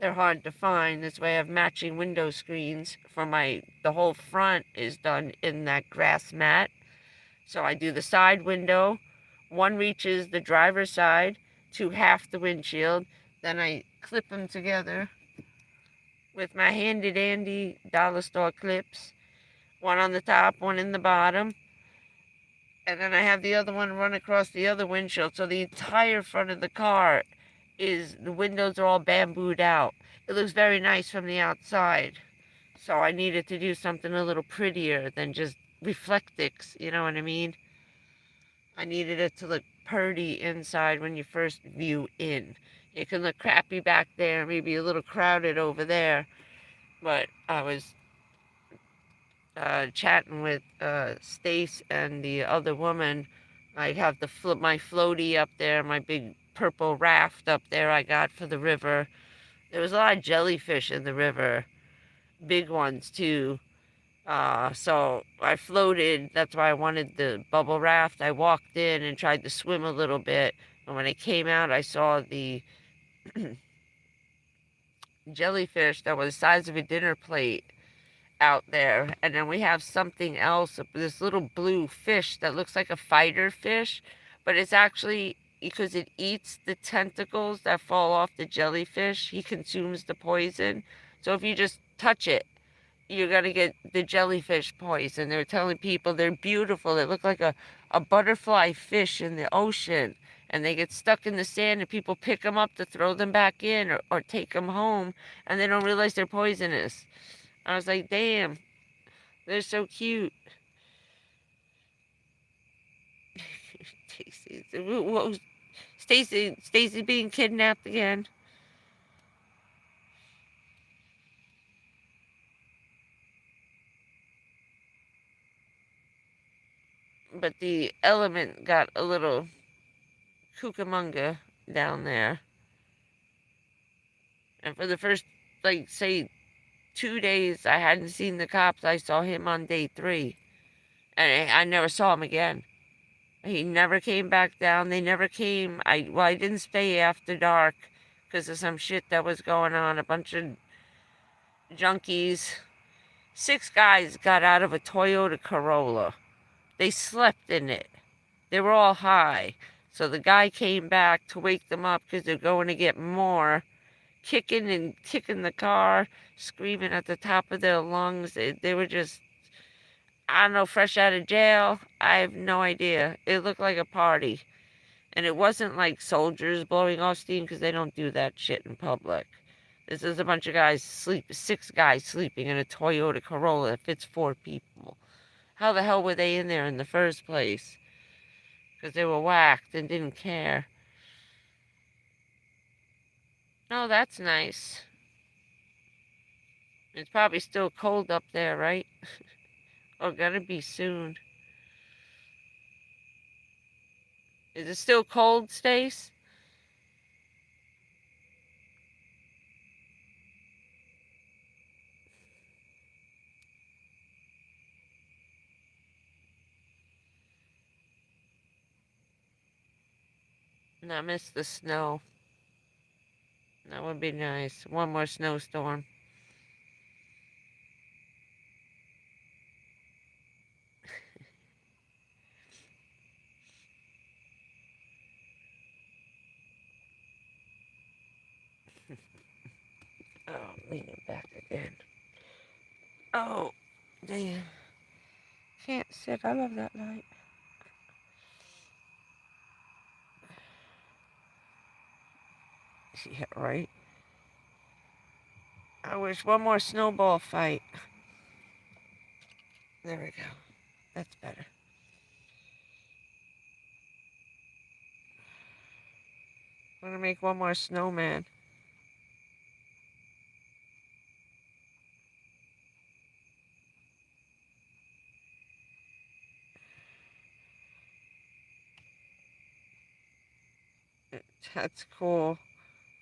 They're hard to find. This way I have matching window screens for the whole front is done in that grass mat. So I do the side window. One reaches the driver's side to half the windshield. Then I clip them together with my handy dandy dollar store clips. One on the top, one in the bottom. And then I have the other one run across the other windshield. So the entire front of the car the windows are all bambooed out. It looks very nice from the outside. So I needed to do something a little prettier than just reflectics, you know what I mean? I needed it to look pretty inside when you first view in. It can look crappy back there, maybe a little crowded over there. But I was chatting with Stace and the other woman. I have my floaty up there, my big purple raft up there I got for the river. There was a lot of jellyfish in the river, big ones too. So I floated. That's why I wanted the bubble raft. I walked in and tried to swim a little bit. And when I came out, I saw the jellyfish that was the size of a dinner plate out there. And then we have something else, this little blue fish that looks like a fighter fish, but it's actually because it eats the tentacles that fall off the jellyfish. He consumes the poison. So if you just touch it, you're going to get the jellyfish poison. They're telling people they're beautiful. They look like a butterfly fish in the ocean. And they get stuck in the sand and people pick them up to throw them back in or take them home. And they don't realize they're poisonous. I was like, damn, they're so cute. Stacy being kidnapped again. But the element got a little cucamonga down there. And for the first, like, say, 2 days, I hadn't seen the cops. I saw him on day 3. And I never saw him again. He never came back down. They never came. I didn't stay after dark because of some shit that was going on. A bunch of junkies. 6 guys got out of a Toyota Corolla. They slept in it. They were all high. So the guy came back to wake them up because they're going to get more. Kicking the car, screaming at the top of their lungs. They were just, I don't know, fresh out of jail. I have no idea. It looked like a party. And it wasn't like soldiers blowing off steam because they don't do that shit in public. This is a bunch of guys 6 guys sleeping in a Toyota Corolla that fits 4 people. How the hell were they in there in the first place? Because they were whacked and didn't care. Oh, that's nice. It's probably still cold up there, right? Oh, gotta be soon. Is it still cold, Stace? And I miss the snow. That would be nice. One more snowstorm. Oh, I'm leaning back again. Oh, damn. Can't sit. I love that light. Yeah, right? I wish one more snowball fight. There we go. That's better. I'm gonna make one more snowman. That's cool.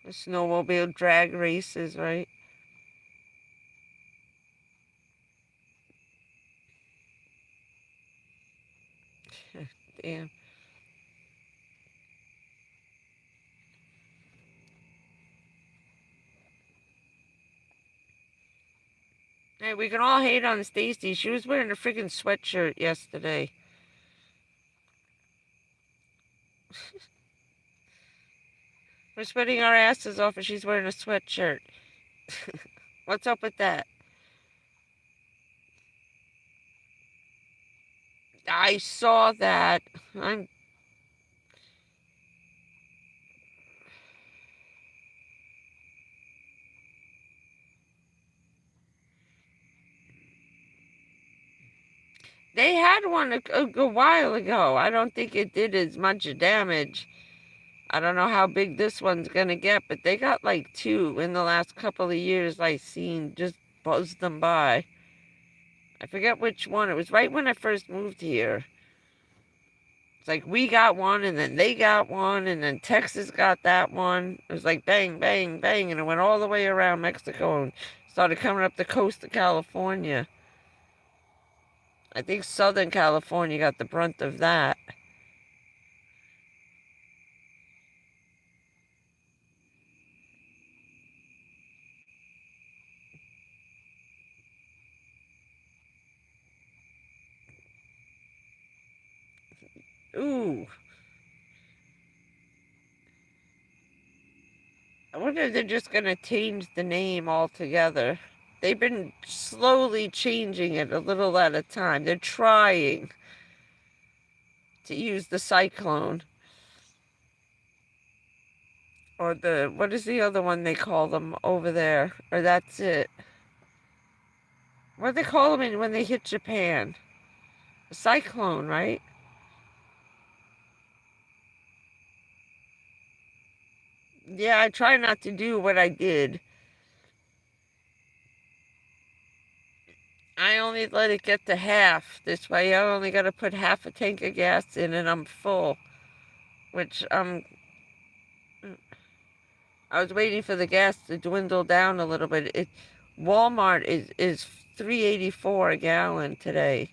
The snowmobile drag races, right? Damn. Hey, we can all hate on Stacy. She was wearing a freaking sweatshirt yesterday. We're sweating our asses off and she's wearing a sweatshirt. What's up with that? I saw that. I'm They had one a while ago. I don't think it did as much damage. I don't know how big this one's gonna get, but they got like two in the last couple of years I seen just buzzed them by. I forget which one. It was right when I first moved here. It's like we got one and then they got one and then Texas got that one. It was like bang, bang, bang, and it went all the way around Mexico and started coming up the coast of California. I think Southern California got the brunt of that. Ooh. I wonder if they're just going to change the name altogether. They've been slowly changing it a little at a time. They're trying to use the cyclone. Or what is the other one they call them over there? Or that's it. What do they call them when they hit Japan? A cyclone, right? Yeah, I try not to do what I did. I only let it get to half. This way I only got to put half a tank of gas in and I'm full. Which I was waiting for the gas to dwindle down a little bit. Walmart is 3.84 a gallon today.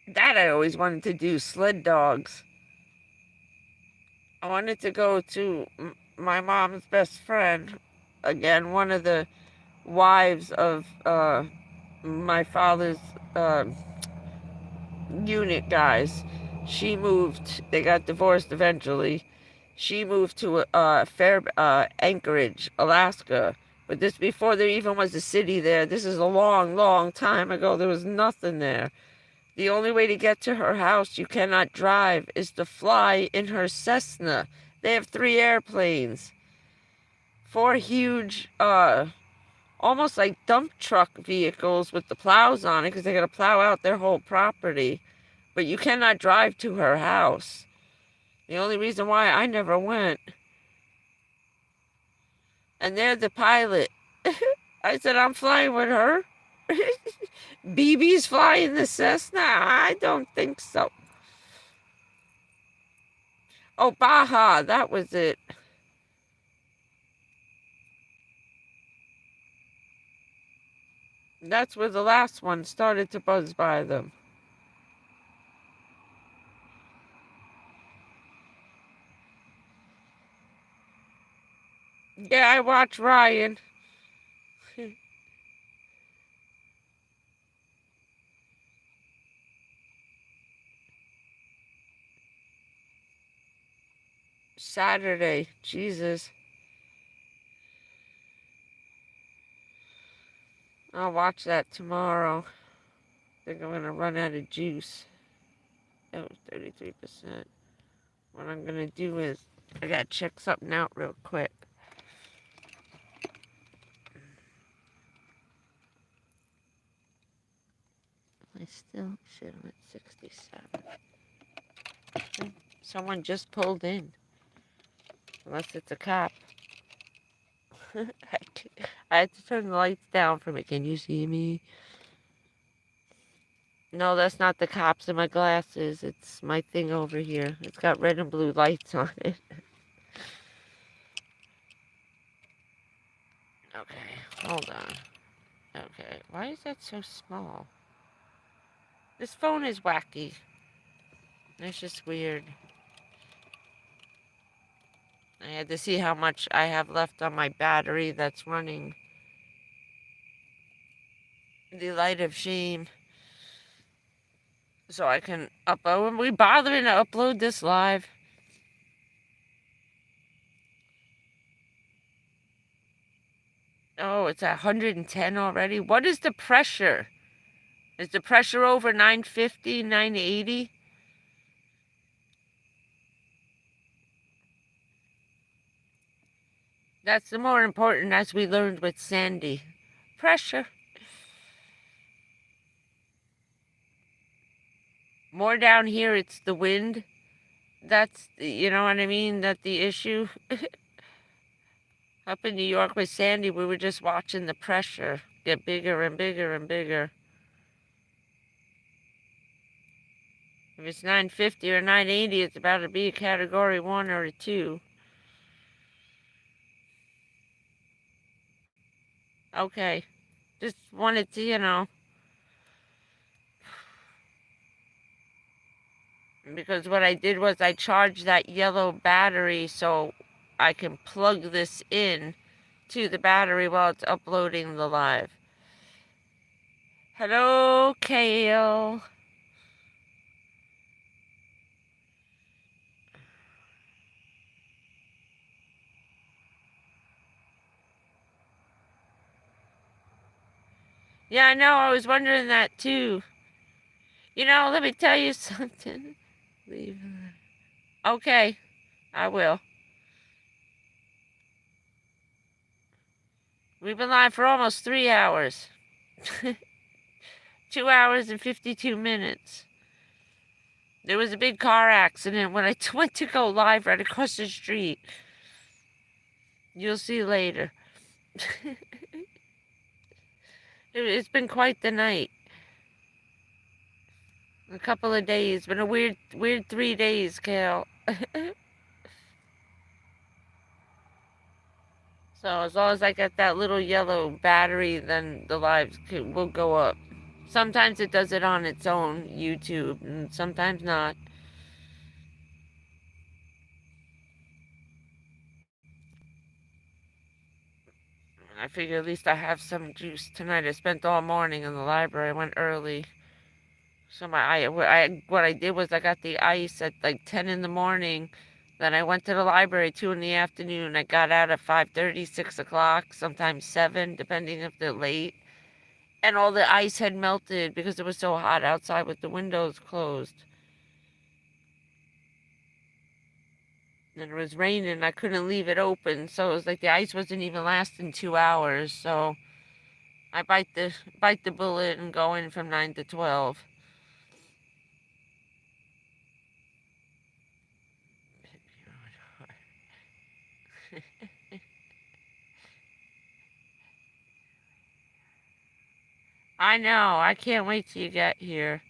That I always wanted to do, sled dogs. I wanted to go to my mom's best friend, again, one of the wives of my father's uh, unit guys. She moved, they got divorced eventually. She moved to Anchorage, Alaska. But this before there even was a city there. This is a long, long time ago. There was nothing there. The only way to get to her house, you cannot drive, is to fly in her Cessna. They have 3 airplanes. 4 huge, almost like dump truck vehicles with the plows on it because they got to plow out their whole property. But you cannot drive to her house. The only reason why I never went. And they're the pilot. I said, I'm flying with her. BB's flying the Cessna? I don't think so. Oh, Baja, that was it. That's where the last one started to buzz by them. Yeah, I watch Ryan. Saturday. Jesus. I'll watch that tomorrow. I think I'm going to run out of juice. That was 33%. What I'm going to do is, I got to check something out real quick. I still shit, I'm at 67. Someone just pulled in. Unless it's a cop. I had to turn the lights down for me. Can you see me? No, that's not the cops in my glasses. It's my thing over here. It's got red and blue lights on it. Okay, hold on. Okay, why is that so small? This phone is wacky. It's just weird. I had to see how much I have left on my battery that's running the light of shame. So I can upload. Are we bothering to upload this live? Oh, it's at 110 already. What is the pressure? Is the pressure over 950, 980? That's the more important, as we learned with Sandy. Pressure. More down here, it's the wind. That's, you know what I mean? That's the issue. Up in New York with Sandy, we were just watching the pressure get bigger and bigger and bigger. If it's 950 or 980, it's about to be a category 1 or a 2. Okay. Just wanted to, you know. Because what I did was I charged that yellow battery so I can plug this in to the battery while it's uploading the live. Hello, Kale. Yeah, I know. I was wondering that too. You know, let me tell you something. Leave. Okay, I will. We've been live for almost 3 hours. 2 hours and 52 minutes. There was a big car accident when I went to go live right across the street. You'll see later. It's been quite the night. A couple of days. Been a weird 3 days, Cal. So as long as I get that little yellow battery, then the lives will go up. Sometimes it does it on its own, YouTube, and sometimes not. I figure at least I have some juice tonight. I spent all morning in the library. I went early. So what I did was I got the ice at like 10 in the morning. Then I went to the library 2 in the afternoon. I got out at 5:30, 6 o'clock, sometimes 7, depending if they're late. And all the ice had melted because it was so hot outside with the windows closed. And it was raining. I couldn't leave it open. So it was like the ice wasn't even lasting 2 hours. So I bite the bullet and go in from 9 to 12. I know. I can't wait till you get here.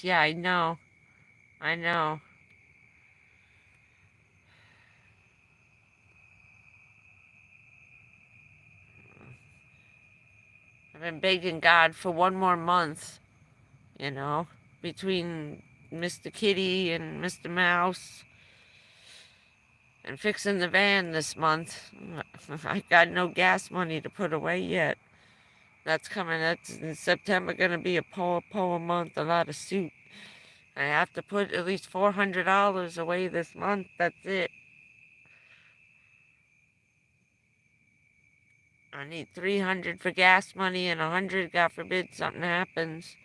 Yeah, I know. I know. I've been begging God for one more month, you know, between Mr. Kitty and Mr. Mouse. and fixing the van this month. I got no gas money to put away yet. That's coming. That's in September. Going to be a po a month. A lot of soup. I have to put at least $400 away this month. That's it. I need 300 for gas money and 100, God forbid, something happens.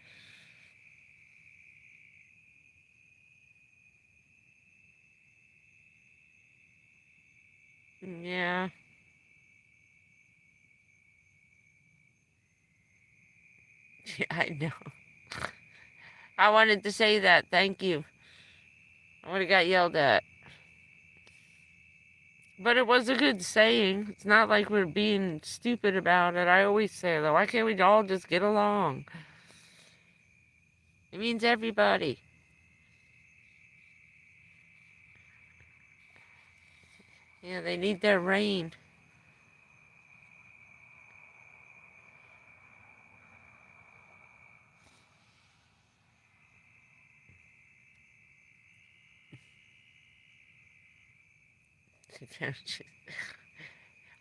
Yeah. Yeah, I know. I wanted to say that. Thank you. I would have got yelled at. But it was a good saying. It's not like we're being stupid about it. I always say, though, why can't we all just get along? It means everybody. Yeah, they need their rain.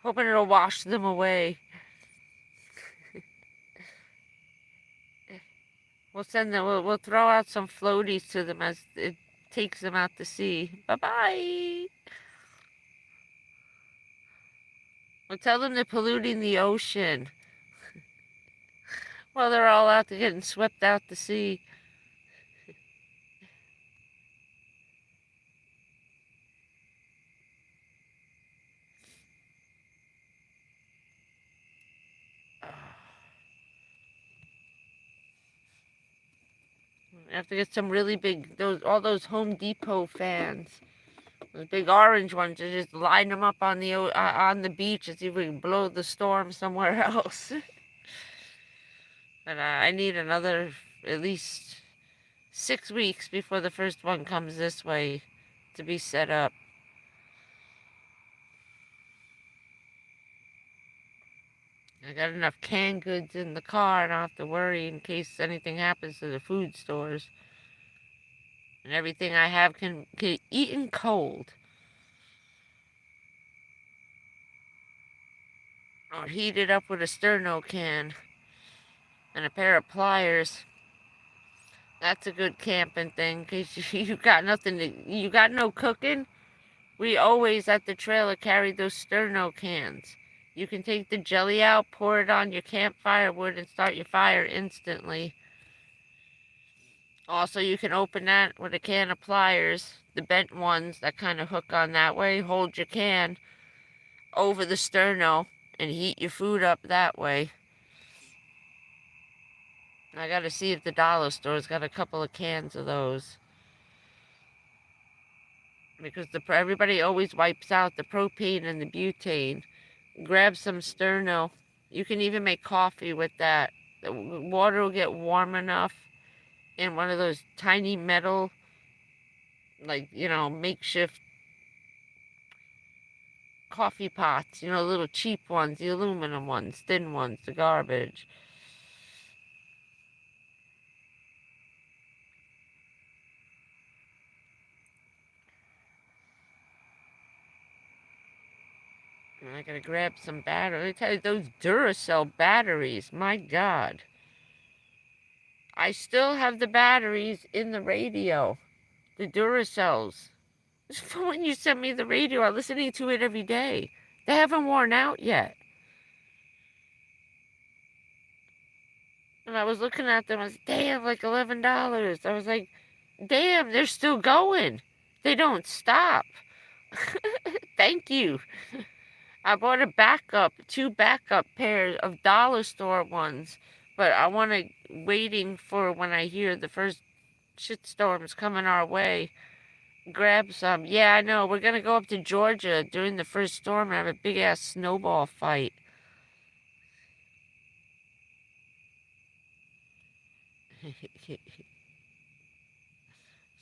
Hoping it'll wash them away. We'll send them. We'll throw out some floaties to them as it takes them out to sea. Bye bye. We'll tell them they're polluting the ocean. Well, they're all out there getting swept out to sea. I have to get some really big, all those Home Depot fans. Those big orange ones, and just line them up on the beach and see if we can blow the storm somewhere else. But I need another at least 6 weeks before the first one comes this way to be set up. I got enough canned goods in the car, and I don't have to worry in case anything happens to the food stores. And everything I have can get eaten cold. Or heat it up with a sterno can and a pair of pliers. That's a good camping thing, because you got nothing to, you got no cooking. We always at the trailer carry those sterno cans. You can take the jelly out, pour it on your campfire wood, and start your fire instantly. Also, you can open that with a can of pliers, the bent ones that kind of hook on that way. Hold your can over the sterno and heat your food up that way. I gotta see if the dollar store's got a couple of cans of those. Because everybody always wipes out the propane and the butane. Grab some sterno. You can even make coffee with that. The water will get warm enough in one of those tiny metal, like, makeshift coffee pots. Little cheap ones, the aluminum ones, thin ones, the garbage. And I gotta grab some batteries. I tell you, those Duracell batteries, my God. I still have the batteries in the radio. The Duracells. From when you sent me the radio, I'm listening to it every day. They haven't worn out yet. And I was looking at them, I was, damn, like $11. I was like, damn, they're still going. They don't stop. Thank you. I bought two backup pairs of dollar store ones, but I want to waiting for when I hear the first shitstorms coming our way. Grab some. Yeah, I know. We're gonna go up to Georgia during the first storm and have a big ass snowball fight.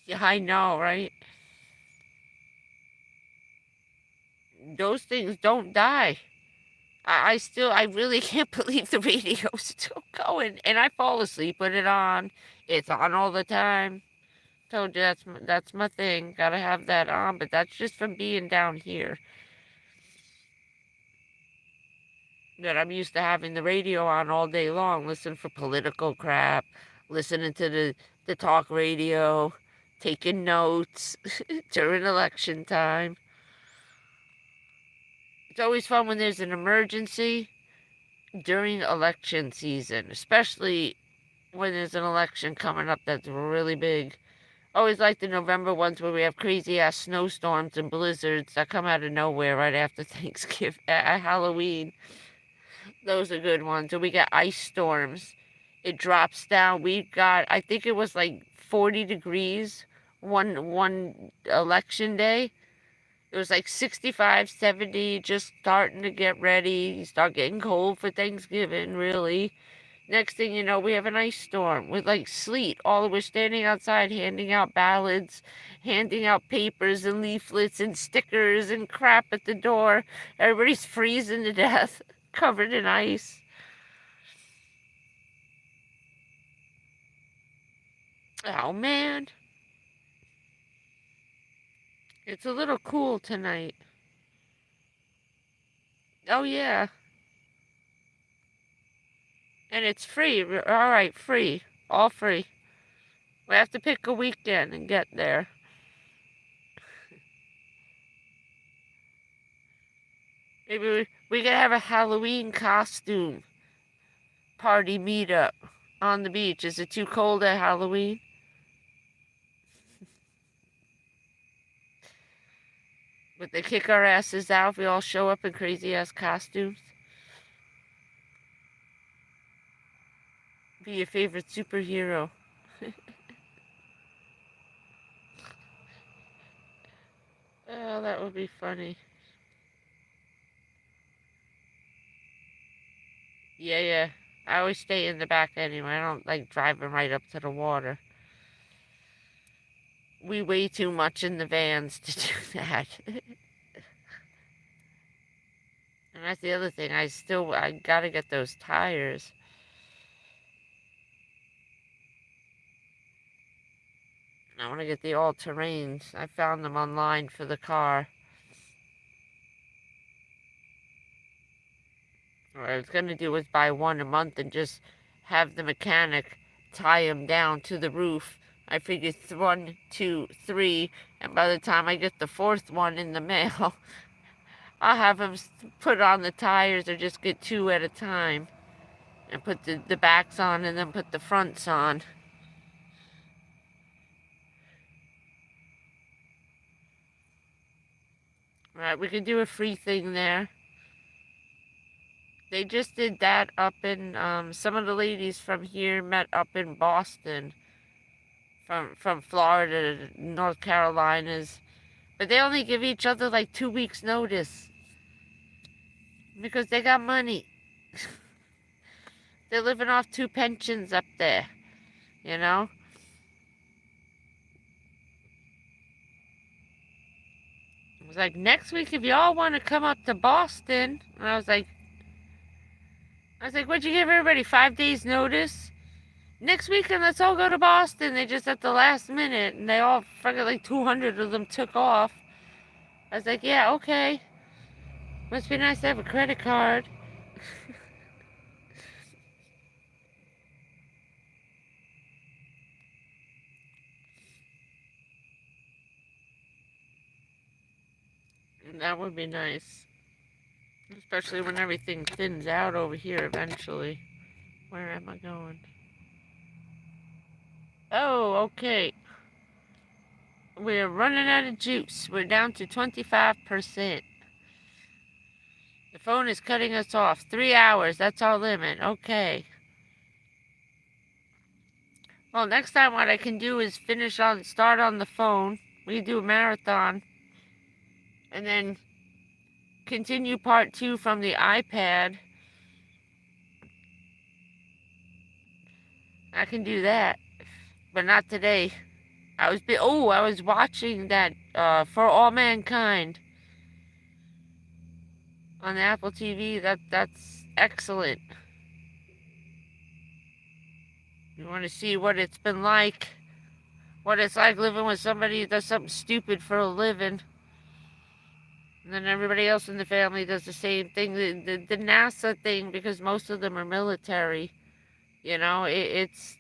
Yeah, I know, right? Those things don't die. I really can't believe the radio's still going. And I fall asleep with it on. It's on all the time. Told you that's my thing. Gotta have that on, but that's just from being down here. That I'm used to having the radio on all day long, listening for political crap, listening to the talk radio, taking notes during election time. It's always fun when there's an emergency during election season, especially when there's an election coming up that's really big. Always like the November ones where we have crazy ass snowstorms and blizzards that come out of nowhere right after Thanksgiving, at Halloween. Those are good ones. And we get ice storms. It drops down. We got, I think it was like 40 degrees one election day. It was like 65, 70, just starting to get ready. You start getting cold for Thanksgiving, really. Next thing you know, we have an ice storm with like sleet. We're standing outside handing out ballots, handing out papers and leaflets and stickers and crap at the door. Everybody's freezing to death, covered in ice. Oh, man. It's a little cool tonight. Oh, yeah. And it's free. All right, free. All free. We have to pick a weekend and get there. Maybe we could have a Halloween costume party meetup on the beach. Is it too cold at Halloween? Would they kick our asses out if we all show up in crazy ass costumes? Be your favorite superhero. Oh, that would be funny. Yeah. I always stay in the back anyway. I don't like driving right up to the water. We weigh too much in the vans to do that. And that's the other thing. I gotta get those tires. I want to get the all-terrains. I found them online for the car. What I was going to do was buy one a month and just have the mechanic tie them down to the roof. I figured 1, 2, 3, and by the time I get the 4th one in the mail, I'll have them put on the tires or just get 2 at a time. And put the backs on and then put the fronts on. Alright, we can do a free thing there. They just did that up in, some of the ladies from here met up in Boston. From Florida to North Carolinas. But they only give each other like 2 weeks notice. Because they got money. They're living off 2 pensions up there. You know? It was like, next week if y'all want to come up to Boston. And I was like, what'd you give everybody, 5 days notice? Next weekend, let's all go to Boston. They just at the last minute, and they all, fucking like 200 of them took off. I was like, yeah, okay. Must be nice to have a credit card. That would be nice. Especially when everything thins out over here eventually. Where am I going? Oh, okay. We're running out of juice. We're down to 25%. The phone is cutting us off. 3 hours, that's our limit. Okay. Well, next time what I can do is start on the phone. We do a marathon. And then continue part 2 from the iPad. I can do that. But not today. I was watching that For All Mankind on Apple TV. That's excellent. You want to see what it's been like what it's like living with somebody who does something stupid for a living. And then everybody else in the family does the same thing. The NASA thing, because most of them are military. You know, it's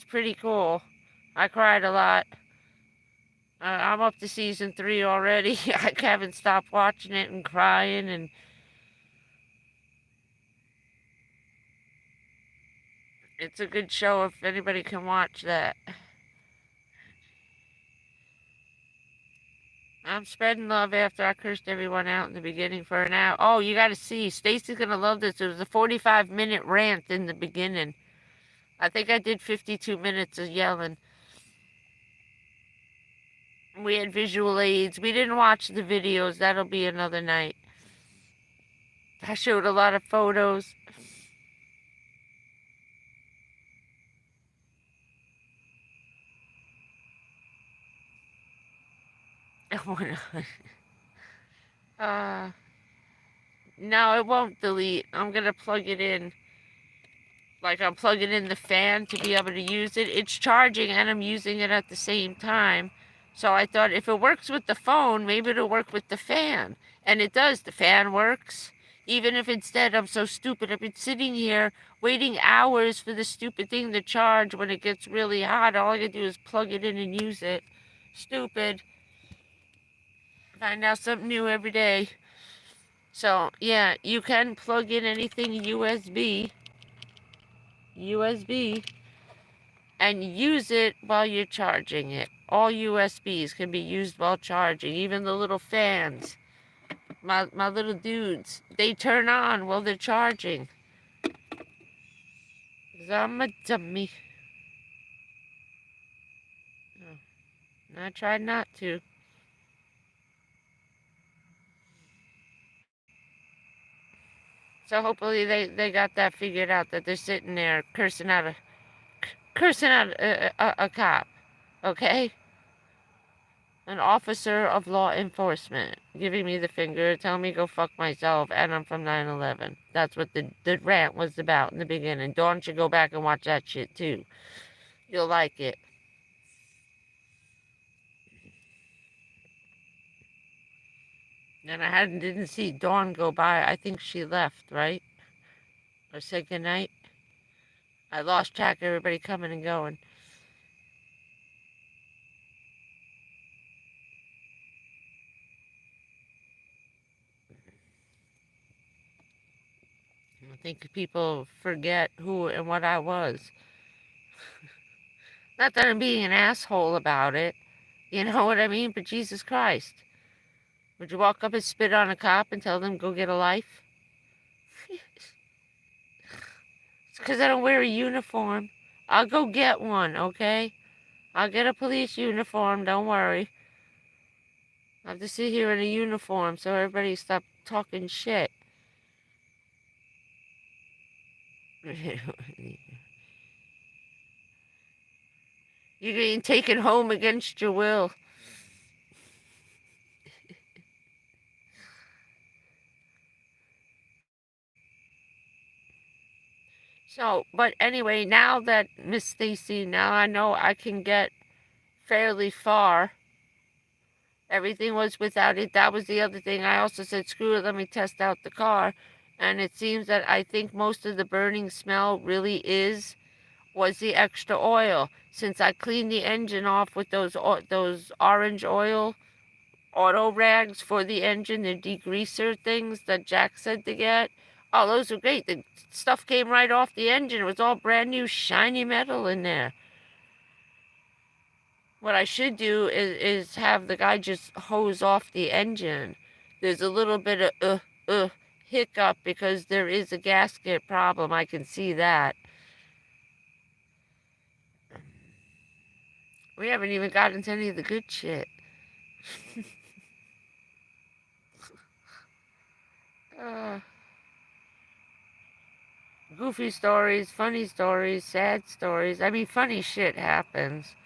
pretty cool. I cried a lot. I'm up to season 3 already. I haven't stopped watching it and crying, and it's a good show if anybody can watch that. I'm spreading love after I cursed everyone out in the beginning for an hour. Oh, you gotta see. Stacy's gonna love this. It was a 45-minute rant in the beginning. I think I did 52 minutes of yelling. We had visual aids. We didn't watch the videos. That'll be another night. I showed a lot of photos. No, it won't delete. I'm gonna plug it in. Like I'm plugging in the fan to be able to use it. It's charging and I'm using it at the same time. So I thought if it works with the phone, maybe it'll work with the fan. And it does. The fan works. Even if instead I'm so stupid, I've been sitting here waiting hours for the stupid thing to charge when it gets really hot. All I can do is plug it in and use it. Stupid. Find out something new every day. So, yeah, you can plug in anything USB, and use it while you're charging it. All USBs can be used while charging, even the little fans. My little dudes, they turn on while they're charging. 'Cause I'm a dummy. Oh, I tried not to. So hopefully they got that figured out, that they're sitting there cursing out a cop, okay? An officer of law enforcement giving me the finger, telling me to go fuck myself, and I'm from 9/11. That's what the rant was about in the beginning. Dawn should go back and watch that shit too. You'll like it. And I didn't see Dawn go by. I think she left, right? Or said goodnight. I lost track of everybody coming and going. I think people forget who and what I was. Not that I'm being an asshole about it. You know what I mean? But Jesus Christ. Would you walk up and spit on a cop and tell them go get a life? It's because I don't wear a uniform. I'll go get one, okay? I'll get a police uniform, don't worry. I have to sit here in a uniform so everybody stop talking shit. You're getting taken home against your will. So, but anyway, now that Miss Stacy, now I know I can get fairly far. Everything was without it. That was the other thing. I also said, screw it, let me test out the car. And it seems that I think most of the burning smell really was the extra oil. Since I cleaned the engine off with those orange oil auto rags for the engine, the degreaser things that Jack said to get. Oh, those were great. The stuff came right off the engine. It was all brand new, shiny metal in there. What I should do is have the guy just hose off the engine. There's a little bit of hiccup because there is a gasket problem. I can see that. We haven't even gotten to any of the good shit. Goofy stories, funny stories, sad stories. I mean, funny shit happens.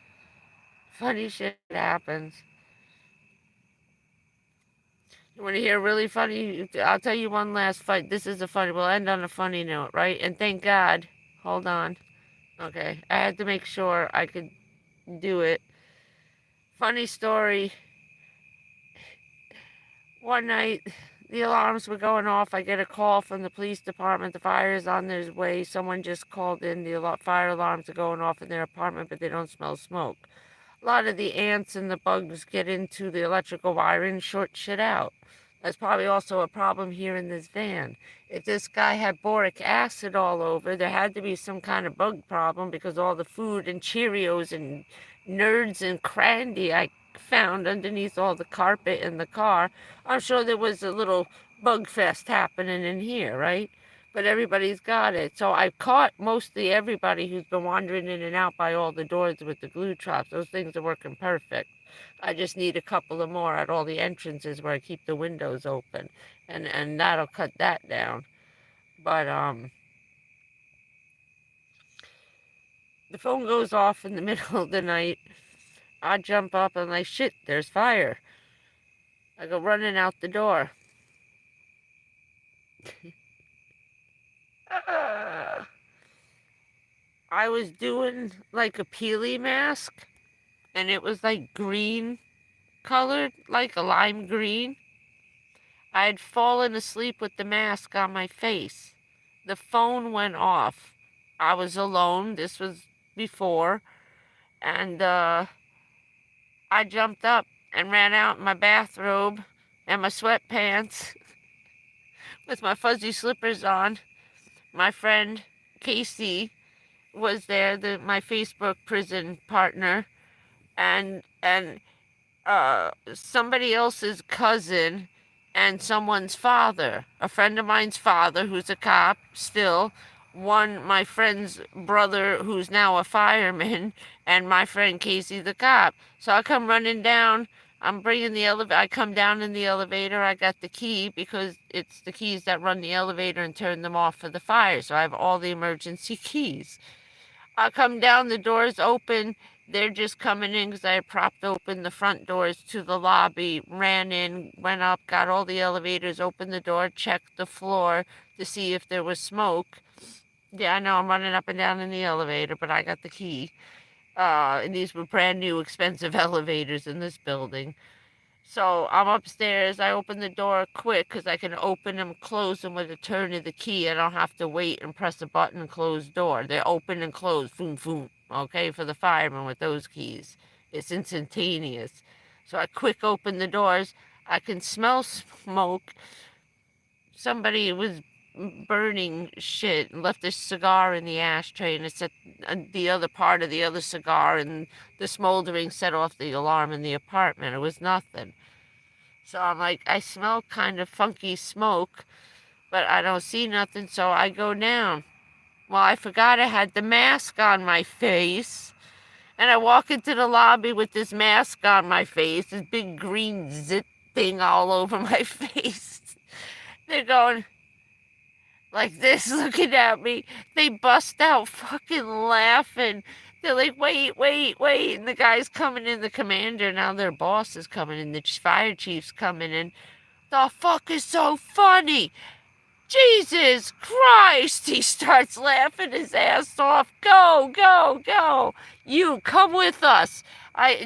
Funny shit happens. You want to hear really funny? I'll tell you one last fight. This is a funny. We'll end on a funny note, right? And thank God. Hold on. Okay. I had to make sure I could do it. Funny story. One night, the alarms were going off. I get a call from the police department. The fire is on their way. Someone just called in. The fire alarms are going off in their apartment, but they don't smell smoke. A lot of the ants and the bugs get into the electrical wiring, short shit out. That's probably also a problem here in this van. If this guy had boric acid all over, there had to be some kind of bug problem, because all the food and Cheerios and Nerds and Crandy I found underneath all the carpet in the car, I'm sure there was a little bug fest happening in here, right? But everybody's got it. So I've caught mostly everybody who's been wandering in and out by all the doors with the glue traps. Those things are working perfect. I just need a couple of more at all the entrances where I keep the windows open, and that'll cut that down. But the phone goes off in the middle of the night. I jump up and I'm like, shit, there's fire. I go running out the door. I was doing like a peely mask, and it was like green colored, like a lime green. I had fallen asleep with the mask on my face. The phone went off. I was alone. This was before. And I jumped up and ran out in my bathrobe and my sweatpants with my fuzzy slippers on. My friend Casey was there, my Facebook prison partner, and somebody else's cousin, and someone's father, a friend of mine's father who's a cop still, my friend's brother who's now a fireman, and my friend Casey the cop. So I come running down. I'm bringing the elevator. I come down in the elevator. I got the key, because it's the keys that run the elevator and turn them off for the fire. So I have all the emergency keys. I come down, the doors open. They're just coming in because I had propped open the front doors to the lobby, ran in, went up, got all the elevators, opened the door, checked the floor to see if there was smoke. Yeah, I know I'm running up and down in the elevator, but I got the key. And these were brand new, expensive elevators in this building. So I'm upstairs. I open the door quick because I can open and close them with a turn of the key. I don't have to wait and press a button and close door. They're open and closed, boom, boom. Okay, for the firemen with those keys. It's instantaneous. So I quick open the doors. I can smell smoke. Somebody was burning shit and left a cigar in the ashtray, and it set the other part of the other cigar, and the smoldering set off the alarm in the apartment. It was nothing. So I'm like, I smell kind of funky smoke, but I don't see nothing, so I go down. Well, I forgot I had the mask on my face, and I walk into the lobby with this mask on my face, this big green zit thing all over my face. They're going like this, looking at me. They bust out fucking laughing. They're like, wait. And the guy's coming in, the commander, now their boss is coming in, the fire chief's coming in. The fuck is so funny? Jesus Christ! He starts laughing his ass off. Go. You come with us.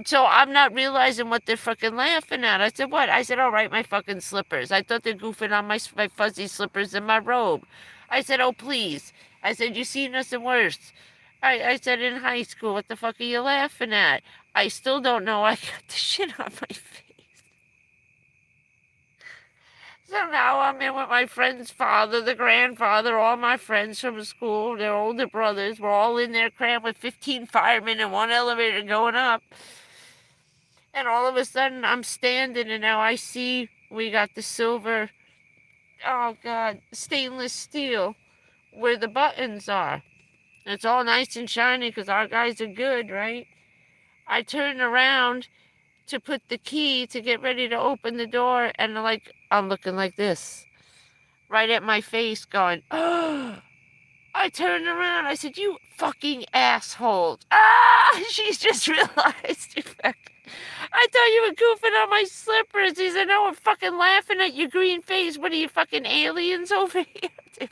So I'm not realizing what they're fucking laughing at. I said, what? I said, all right, my fucking slippers. I thought they're goofing on my fuzzy slippers and my robe. I said, oh, please. I said, you seen nothing worse. I said, in high school, what the fuck are you laughing at? I still don't know. I got the shit on my face. So now I'm in with my friend's father, the grandfather, all my friends from school, their older brothers. We're all in there crammed with 15 firemen in one elevator going up. And all of a sudden, I'm standing, and now I see we got the silver, oh God, stainless steel where the buttons are. And it's all nice and shiny because our guys are good, right? I turn around to put the key to get ready to open the door, and I'm looking like this, right at my face, going, oh. I turned around. I said, you fucking asshole. She's just realized you fucking... I thought you were goofing on my slippers. He said, no, I'm fucking laughing at your green face. What are you, fucking aliens over here?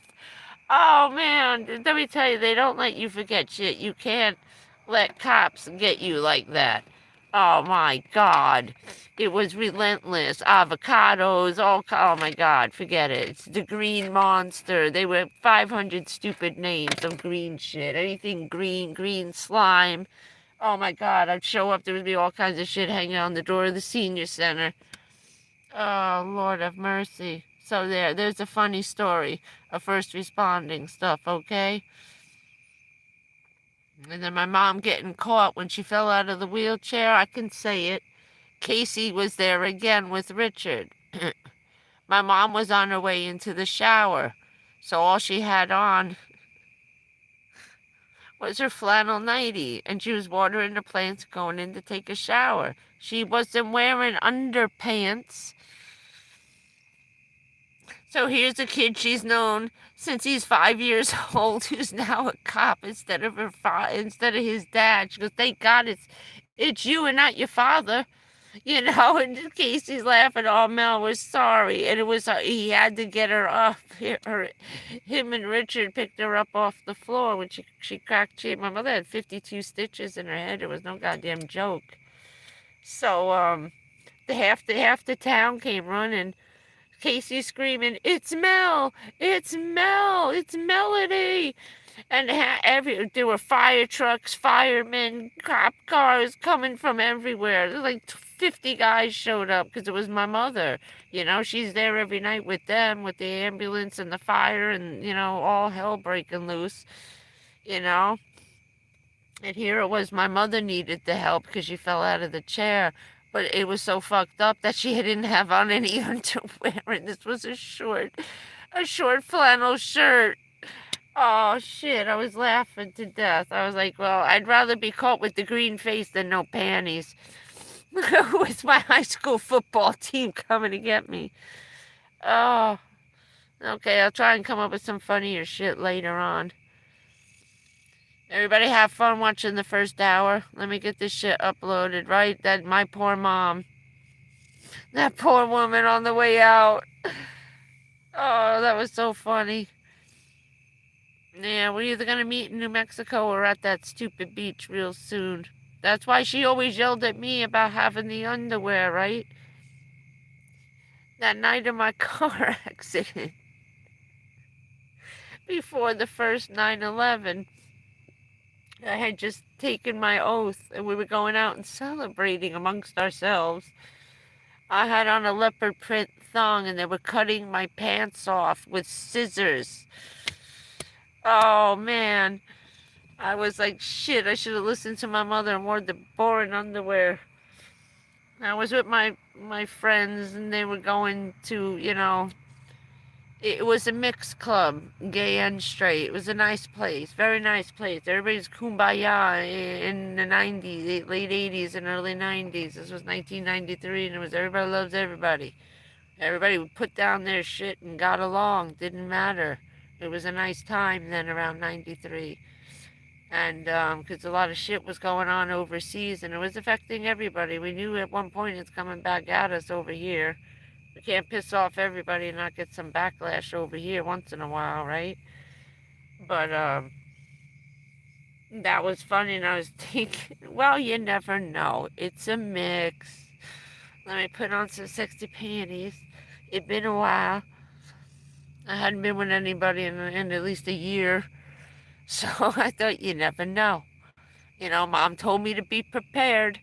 Oh, man. Let me tell you, they don't let you forget shit. You can't let cops get you like that. Oh my God. It was relentless. Avocados, oh my God, forget it. It's the green monster. They were 500 stupid names of green shit. Anything green, green slime. Oh my God, I'd show up, there would be all kinds of shit hanging on the door of the senior center. Oh, Lord have mercy. So there's a funny story of first responding stuff, okay? And then my mom getting caught when she fell out of the wheelchair. I can say it. Casey was there again with Richard. My mom was on her way into the shower. So all she had on was her flannel nightie. And she was watering the plants going in to take a shower. She wasn't wearing underpants. So here's a kid she's known since he's 5 years old, who's now a cop instead of instead of his dad. She goes, "Thank God it's you and not your father." You know, and Casey's laughing. Oh, Mel was sorry, and it was he had to get her up. Him and Richard picked her up off the floor when she cracked. My mother had 52 stitches in her head. It was no goddamn joke. So half the town came running. Casey screaming, "It's Mel! It's Mel! It's Melody!" And there were fire trucks, firemen, cop cars coming from everywhere. Like 50 guys showed up because it was my mother. You know, she's there every night with them, with the ambulance and the fire and, you know, all hell breaking loose, you know. And here it was, my mother needed the help because she fell out of the chair. But it was so fucked up that she didn't have on any underwear. And this was a short flannel shirt. Oh, shit, I was laughing to death. I was like, well, I'd rather be caught with the green face than no panties. With my high school football team coming to get me. Oh, okay, I'll try and come up with some funnier shit later on. Everybody have fun watching the first hour. Let me get this shit uploaded, right? That my poor mom. That poor woman on the way out. Oh, that was so funny. Yeah, we're either going to meet in New Mexico or at that stupid beach real soon. That's why she always yelled at me about having the underwear, right? That night of my car accident. Before the first 9/11. I had just taken my oath and we were going out and celebrating amongst ourselves. I had on a leopard print thong and they were cutting my pants off with scissors. Oh, man. I was like, shit, I should have listened to my mother and wore the boring underwear. I was with my friends and they were going to, you know, it was a mixed club, gay and straight. It was a nice place, very nice place. Everybody's kumbaya in the 90s, late 80s and early 90s. This was 1993 and it was everybody loves everybody. Everybody would put down their shit and got along. Didn't matter. It was a nice time then around 93. And because a lot of shit was going on overseas and it was affecting everybody. We knew at one point it's coming back at us over here. We can't piss off everybody and not get some backlash over here once in a while, right? But that was funny and I was thinking, well, you never know. It's a mix. Let me put on some sexy panties. It'd been a while. I hadn't been with anybody in at least a year. So I thought, you never know. You know, Mom told me to be prepared.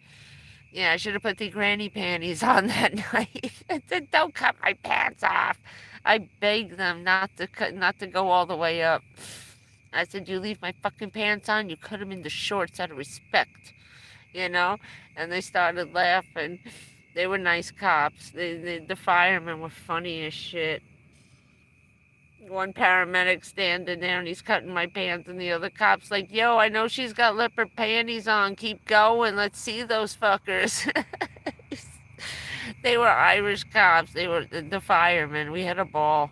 Yeah, I should have put the granny panties on that night. I said, "Don't cut my pants off." I begged them not to go all the way up. I said, "You leave my fucking pants on, you cut them into shorts out of respect." You know? And they started laughing. They were nice cops. The firemen were funny as shit. One paramedic standing there and he's cutting my pants and the other cop's like, "Yo, I know she's got leopard panties on. Keep going. Let's see those fuckers." They were Irish cops. They were the firemen. We had a ball.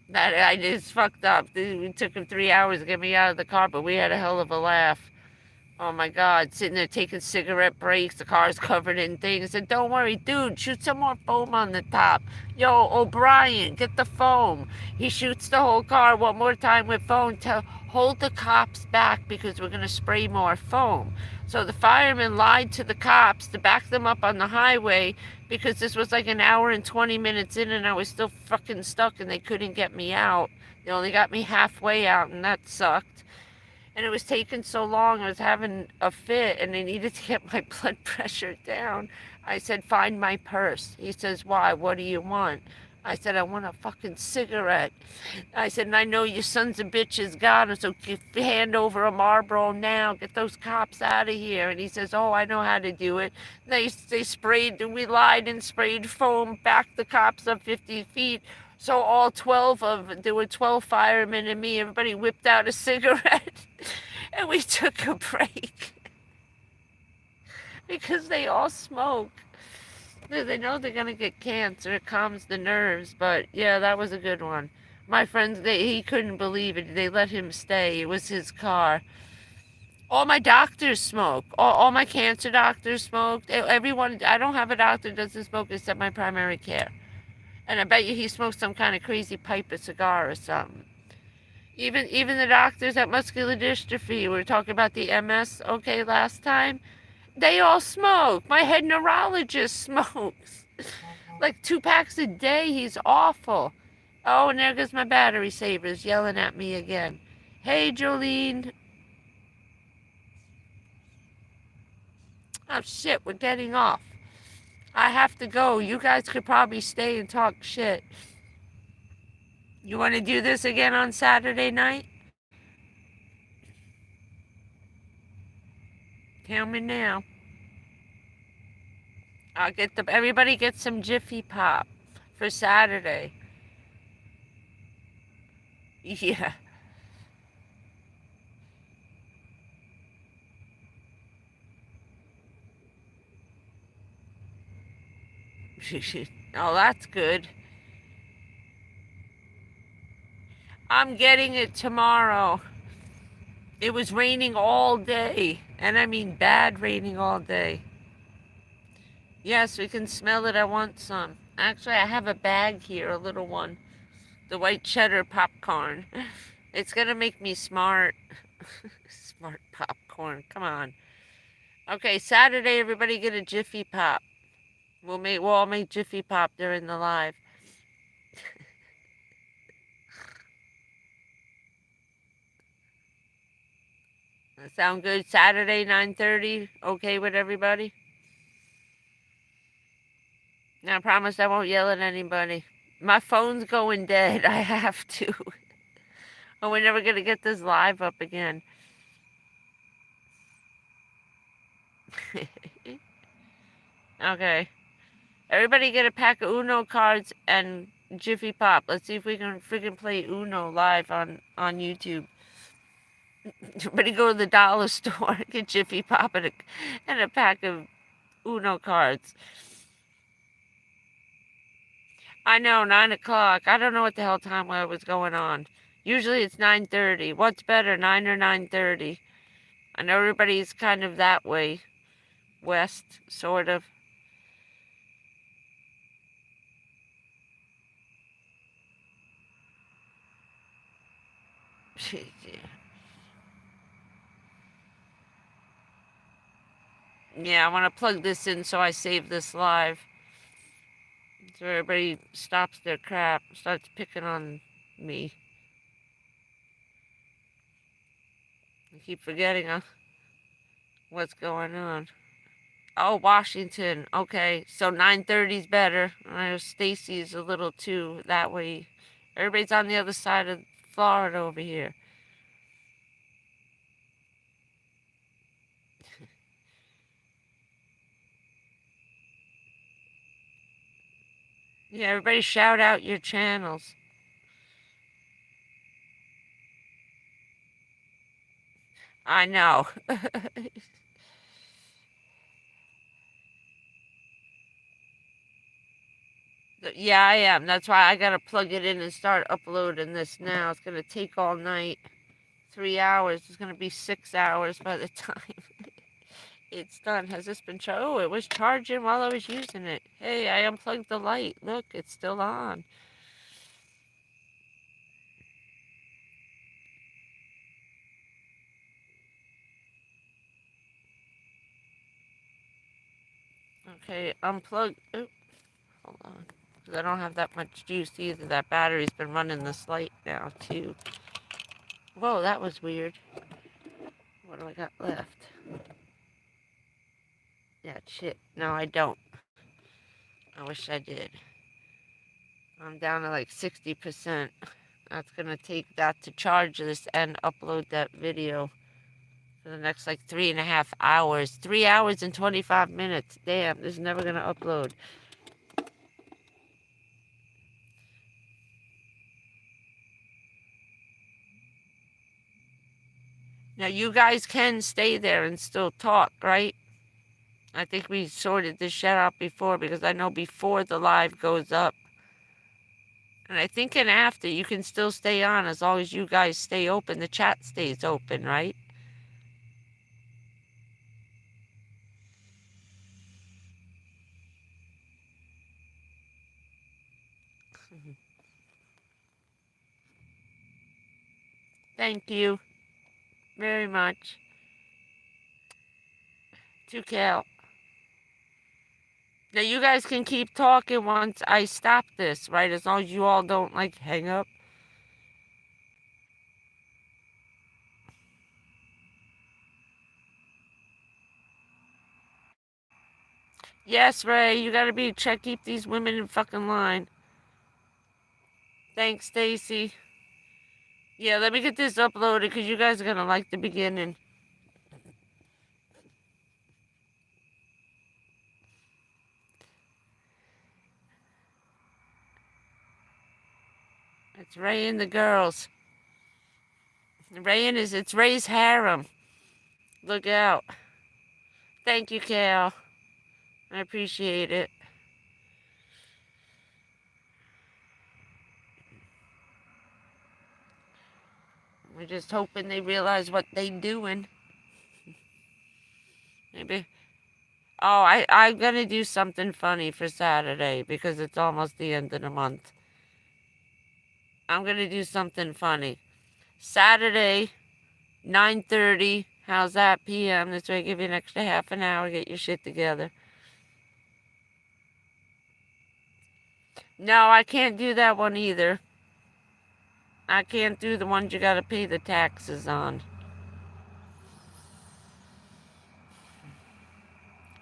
That I just fucked up. It took them 3 hours to get me out of the car, but we had a hell of a laugh. Oh my God, sitting there taking cigarette breaks, the car's covered in things. I said, don't worry, dude, shoot some more foam on the top. Yo, O'Brien, get the foam. He shoots the whole car one more time with foam to hold the cops back because we're going to spray more foam. So the firemen lied to the cops to back them up on the highway because this was like an hour and 20 minutes in and I was still fucking stuck and they couldn't get me out. They only got me halfway out and that sucked. And it was taking so long, I was having a fit and they needed to get my blood pressure down. I said, find my purse. He says, why? What do you want? I said, I want a fucking cigarette. I said, and I know your sons of bitches got it, so hand over a Marlboro now. Get those cops out of here. And he says, oh, I know how to do it. They sprayed, we lied and sprayed foam, backed the cops up 50 feet. So all 12 there were 12 firemen and me, everybody whipped out a cigarette and we took a break because they all smoke. They know they're going to get cancer. It calms the nerves. But yeah, that was a good one. My friends, he couldn't believe it. They let him stay. It was his car. All my doctors smoke. All my cancer doctors smoked. Everyone, I don't have a doctor that doesn't smoke except my primary care. And I bet you he smoked some kind of crazy pipe or cigar or something. Even the doctors at muscular dystrophy, we were talking about the MS, okay, last time. They all smoke. My head neurologist smokes. Like 2 packs a day. He's awful. Oh, and there goes my battery savers yelling at me again. Hey, Jolene. Oh, shit, we're getting off. I have to go. You guys could probably stay and talk shit. You want to do this again on Saturday night? Tell me now. I'll get everybody get some Jiffy Pop for Saturday. Yeah. Oh, that's good. I'm getting it tomorrow. It was raining all day. And I mean bad raining all day. Yes, we can smell it. I want some. Actually, I have a bag here, a little one. The white cheddar popcorn. It's gonna make me smart. Smart popcorn. Come on. Okay, Saturday, everybody get a Jiffy Pop. We'll all make Jiffy Pop during the live. That sound good? Saturday, 9:30. Okay with everybody? Now, I promise I won't yell at anybody. My phone's going dead. I have to. Oh, we're never gonna get this live up again. Okay. Everybody get a pack of Uno cards and Jiffy Pop. Let's see if we can freaking play Uno live on YouTube. Everybody go to the dollar store, get Jiffy Pop and a pack of Uno cards. I know, 9 o'clock. I don't know what the hell time was going on. Usually it's 9:30. What's better, 9 or 9:30? I know everybody's kind of that way. West, sort of. Yeah, I want to plug this in so I save this live. So everybody stops their crap, starts picking on me. I keep forgetting what's going on. Oh, Washington. Okay, so 9:30 is better. I know Stacy's a little too that way. Everybody's on the other side of Florida over here. Yeah, everybody shout out your channels. I know. Yeah, I am. That's why I gotta plug it in and start uploading this now. It's gonna take all night. 3 hours. It's going to be 6 hours by the time it's done. Has this been charged? Oh, it was charging while I was using it. Hey, I unplugged the light. Look, it's still on. Okay, unplug. Oh, hold on. Because I don't have that much juice either. That battery's been running this light now, too. Whoa, that was weird. What do I got left? Yeah, shit. No, I don't. I wish I did. I'm down to like 60%. That's going to take that to charge this and upload that video for the next like 3.5 hours. 3 hours and 25 minutes. Damn, this is never going to upload. Now, you guys can stay there and still talk, right? I think we sorted this shit out before, because I know before the live goes up, and I think and after, you can still stay on as long as you guys stay open. The chat stays open, right? Thank you very much. To Cal. Now, you guys can keep talking once I stop this, right? As long as you all don't, like, hang up. Yes, Ray, you gotta keep these women in fucking line. Thanks, Stacy. Yeah, let me get this uploaded, because you guys are gonna like the beginning. It's Ray and the girls. It's Ray's harem. Look out. Thank you, Cal. I appreciate it. We're just hoping they realize what they doing. Maybe. Oh, I'm gonna do something funny for Saturday, because it's almost the end of the month. I'm gonna do something funny. Saturday, 9:30. How's that, p.m.? This way I give you an extra half an hour, get your shit together. No, I can't do that one either. I can't do the ones you gotta pay the taxes on.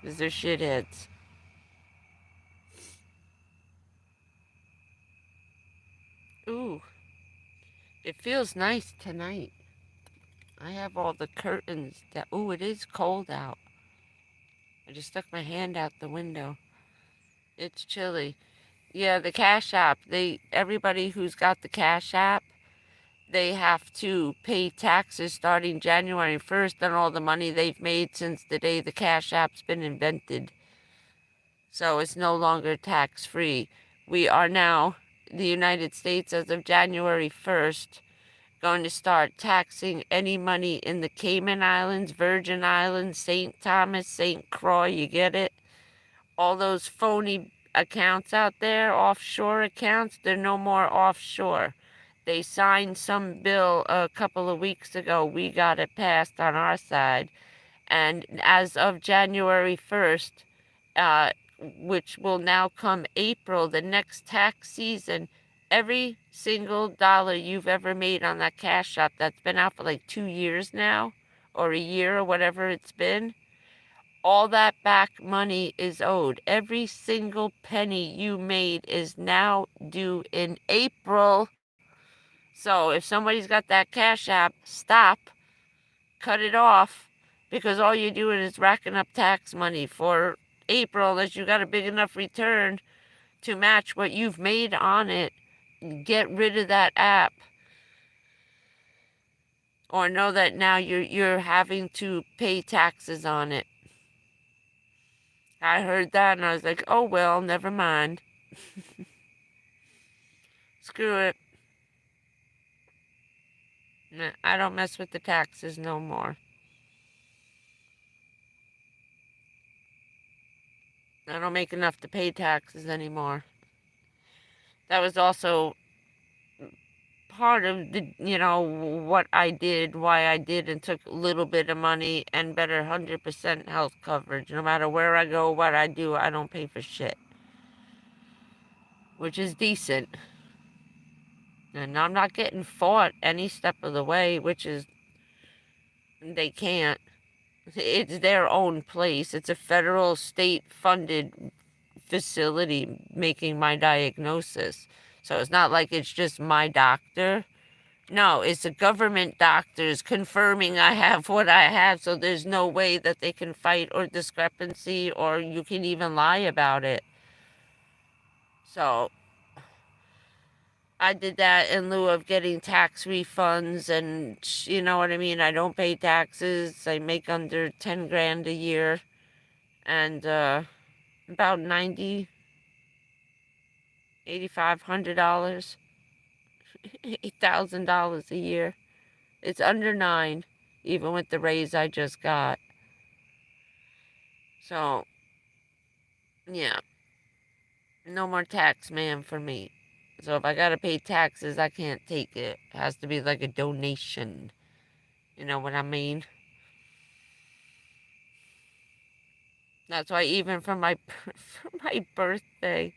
Because they're shitheads. Ooh. It feels nice tonight. I have all the curtains that... Ooh, it is cold out. I just stuck my hand out the window. It's chilly. Yeah, the Cash App. Everybody who's got the Cash App, they have to pay taxes starting January 1st on all the money they've made since the day the Cash App's been invented. So it's no longer tax-free. We are now, the United States, as of January 1st, going to start taxing any money in the Cayman Islands, Virgin Islands, St. Thomas, St. Croix, you get it? All those phony accounts out there, offshore accounts, they're no more offshore. They signed some bill a couple of weeks ago. We got it passed on our side. And as of January 1st, which will now come April, the next tax season, every single dollar you've ever made on that Cash App that's been out for like 2 years now, or a year, or whatever it's been, all that back money is owed. Every single penny you made is now due in April. So if somebody's got that Cash App, stop, cut it off, because all you're doing is racking up tax money for April, unless you got a big enough return to match what you've made on it. Get rid of that app. Or know that now you're having to pay taxes on it. I heard that and I was like, oh well, never mind. Screw it. I don't mess with the taxes no more. I don't make enough to pay taxes anymore. That was also part of the, what I did, why I did, and took a little bit of money and better 100% health coverage. No matter where I go, what I do, I don't pay for shit, which is decent. And I'm not getting fought any step of the way, which is, they can't. It's their own place. It's a federal, state-funded facility making my diagnosis. So it's not like it's just my doctor. No, it's the government doctors confirming I have what I have, so there's no way that they can fight or discrepancy or you can even lie about it. So I did that in lieu of getting tax refunds, and you know what I mean? I don't pay taxes. I make under 10 grand a year, and about $8,500, $8,000 a year. It's under 9, even with the raise I just got. So, yeah, no more tax man for me. So if I gotta pay taxes, I can't take it. It has to be like a donation. You know what I mean? That's why even for my for my birthday,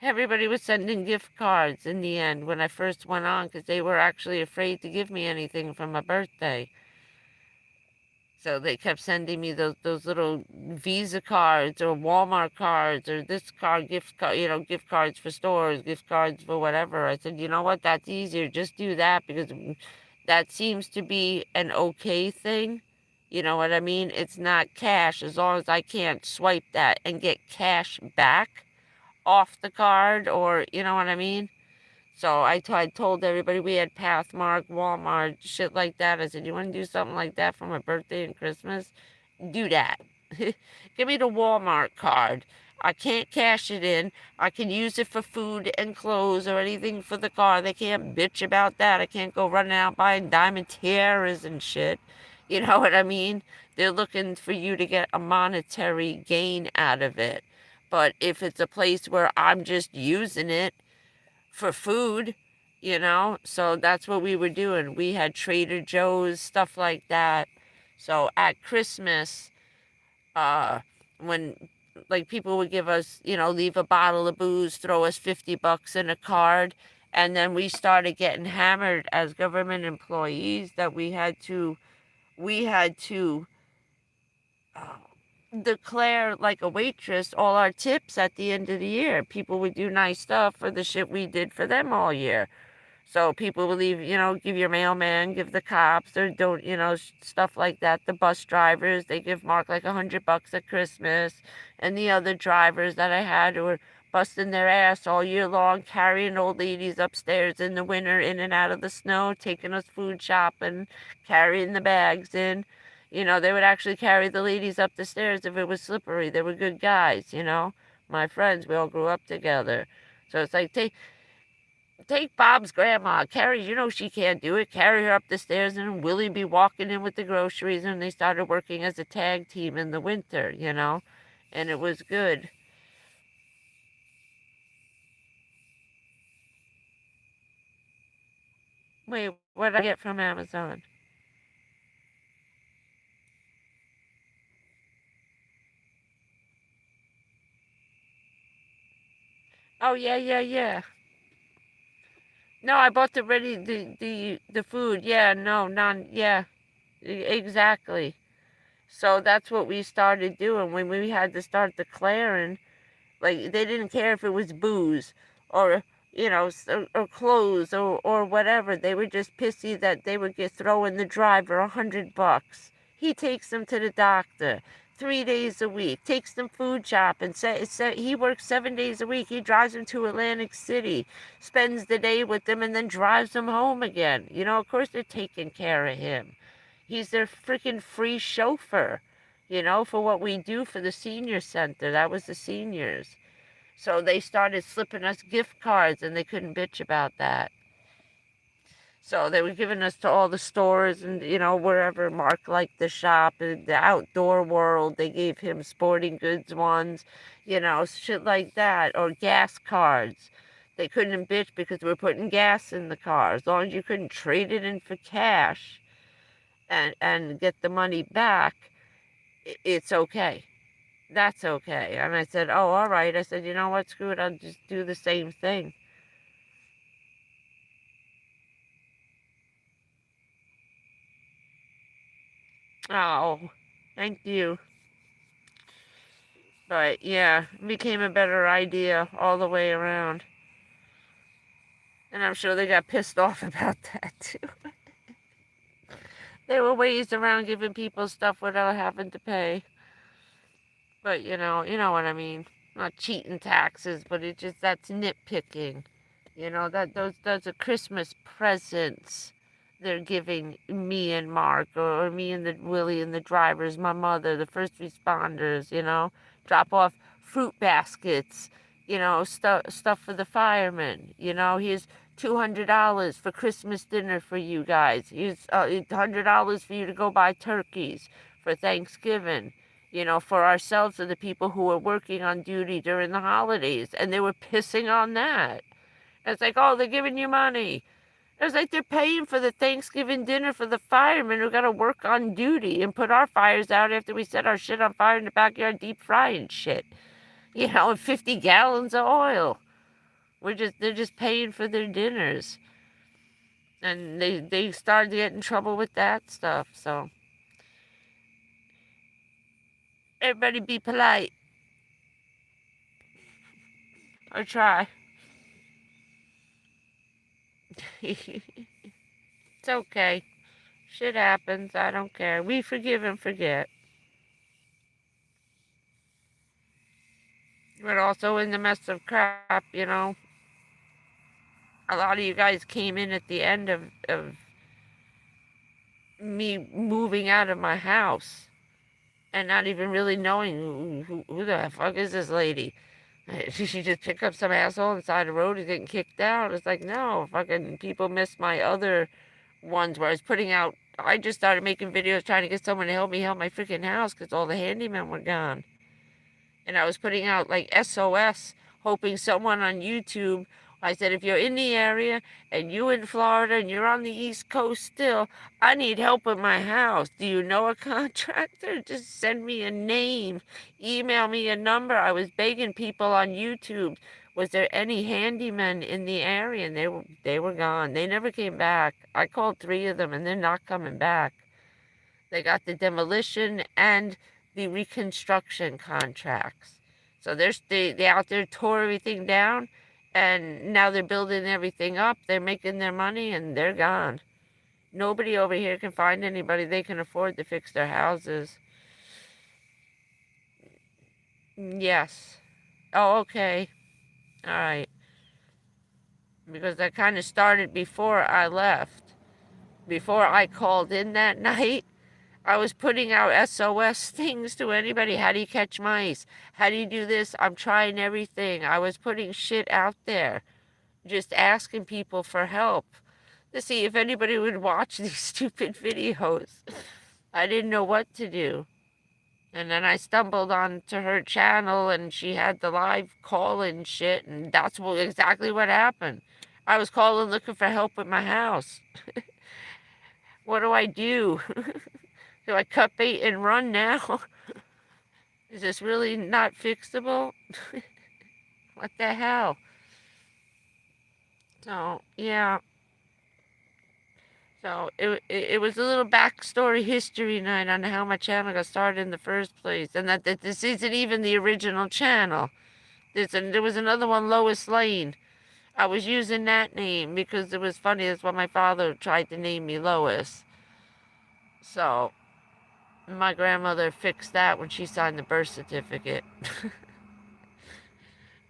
everybody was sending gift cards in the end when I first went on, because they were actually afraid to give me anything for my birthday. So they kept sending me those little Visa cards or Walmart cards or this card, gift card, gift cards for stores, gift cards for whatever. I said, you know what, that's easier. Just do that, because that seems to be an okay thing. You know what I mean? It's not cash, as long as I can't swipe that and get cash back off the card, or you know what I mean? So I told everybody we had Pathmark, Walmart, shit like that. I said, you want to do something like that for my birthday and Christmas? Do that. Give me the Walmart card. I can't cash it in. I can use it for food and clothes or anything for the car. They can't bitch about that. I can't go running out buying diamond tiaras and shit. You know what I mean? They're looking for you to get a monetary gain out of it. But if it's a place where I'm just using it for food, so that's what we were doing. We had Trader Joe's, stuff like that. So at Christmas, uh, when like people would give us, leave a bottle of booze, throw us $50 in a card, and then we started getting hammered as government employees that we had to uh, declare like a waitress all our tips at the end of the year. People would do nice stuff for the shit we did for them all year. So people will leave, give your mailman, give the cops, or don't, stuff like that. The bus drivers, they give Mark like $100 at Christmas. And the other drivers that I had who were busting their ass all year long, carrying old ladies upstairs in the winter, in and out of the snow, taking us food shopping, carrying the bags in. They would actually carry the ladies up the stairs if it was slippery. They were good guys, My friends, we all grew up together. So it's like, take Bob's grandma. Carrie, she can't do it. Carry her up the stairs, and Willie be walking in with the groceries, and they started working as a tag team in the winter, and it was good. Wait, what did I get from Amazon? Oh, yeah, yeah, yeah. No, I bought the food. Yeah, no, none. Yeah, exactly. So that's what we started doing when we had to start declaring. Like, they didn't care if it was booze or, or clothes or whatever. They were just pissy that they would get throwing the driver $100. He takes them to the doctor 3 days a week, takes them food shopping. He works 7 days a week. He drives them to Atlantic City, spends the day with them, and then drives them home again. Of course they're taking care of him. He's their freaking free chauffeur, for what we do for the senior center. That was the seniors. So they started slipping us gift cards, and they couldn't bitch about that. So they were giving us to all the stores and, you know, wherever Mark liked to shop, the outdoor world, they gave him sporting goods ones, you know, shit like that, or gas cards. They couldn't bitch because we were putting gas in the car. As long as you couldn't trade it in for cash and get the money back, it's okay. That's okay. And I said, oh, all right. I said, you know what, screw it, I'll just do the same thing. Oh, thank you. But yeah, it became a better idea all the way around. And I'm sure they got pissed off about that too. There were ways around giving people stuff without having to pay. But you know what I mean. Not cheating taxes, but it just, that's nitpicking. You know, those are Christmas presents they're giving me and Mark, or me and the Willie and the drivers, my mother, the first responders, you know. Drop off fruit baskets, you know, stuff for the firemen. You know, here's $200 for Christmas dinner for you guys. Here's $100 for you to go buy turkeys for Thanksgiving. You know, for ourselves and the people who were working on duty during the holidays. And they were pissing on that. And it's like, oh, they're giving you money. It was like they're paying for the Thanksgiving dinner for the firemen who got to work on duty and put our fires out after we set our shit on fire in the backyard, deep frying shit. You know, and 50 gallons of oil. They're just paying for their dinners. And they started to get in trouble with that stuff, so. Everybody be polite. Or try. It's okay. Shit happens. I don't care. We forgive and forget. But also in the mess of crap, you know, a lot of you guys came in at the end of me moving out of my house and not even really knowing who the fuck is this lady. She just picked up some asshole on the side of the road who's getting kicked out. It's like, no, fucking people missed my other ones where I was putting out. I just started making videos trying to get someone to help me help my freaking house because all the handymen were gone. And I was putting out like SOS, hoping someone on YouTube. I said, if you're in the area and you in Florida and you're on the East Coast still, I need help with my house. Do you know a contractor? Just send me a name. Email me a number. I was begging people on YouTube. Was there any handymen in the area? And they were gone. They never came back. I called 3 of them and they're not coming back. They got the demolition and the reconstruction contracts. So they out there tore everything down, and now they're building everything up. They're making their money, and they're gone. Nobody over here can find anybody they can afford to fix their houses. Yes. Oh, okay. All right. Because I kind of started before I left. Before I called in that night, I was putting out SOS things to anybody. How do you catch mice? How do you do this? I'm trying everything. I was putting shit out there. Just asking people for help. To see if anybody would watch these stupid videos. I didn't know what to do. And then I stumbled onto her channel and she had the live call-in shit. And that's exactly what happened. I was calling looking for help with my house. What do I do? Do I cut bait and run now? Is this really not fixable? What the hell? So, yeah. So, it was a little backstory history night on how my channel got started in the first place. And that this isn't even the original channel. There was another one, Lois Lane. I was using that name because it was funny. That's what my father tried to name me, Lois. So, my grandmother fixed that when she signed the birth certificate.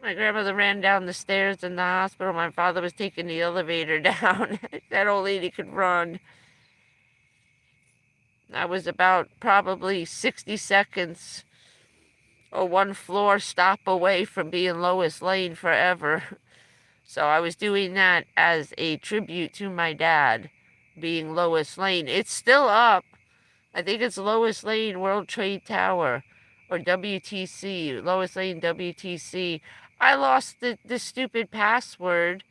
My grandmother ran down the stairs in the hospital. My father was taking the elevator down. That old lady could run. I was about probably 60 seconds or 1 floor stop away from being Lois Lane forever. So I was doing that as a tribute to my dad being Lois Lane. It's still up. I think it's Lois Lane World Trade Tower or WTC, Lois Lane WTC. I lost the stupid password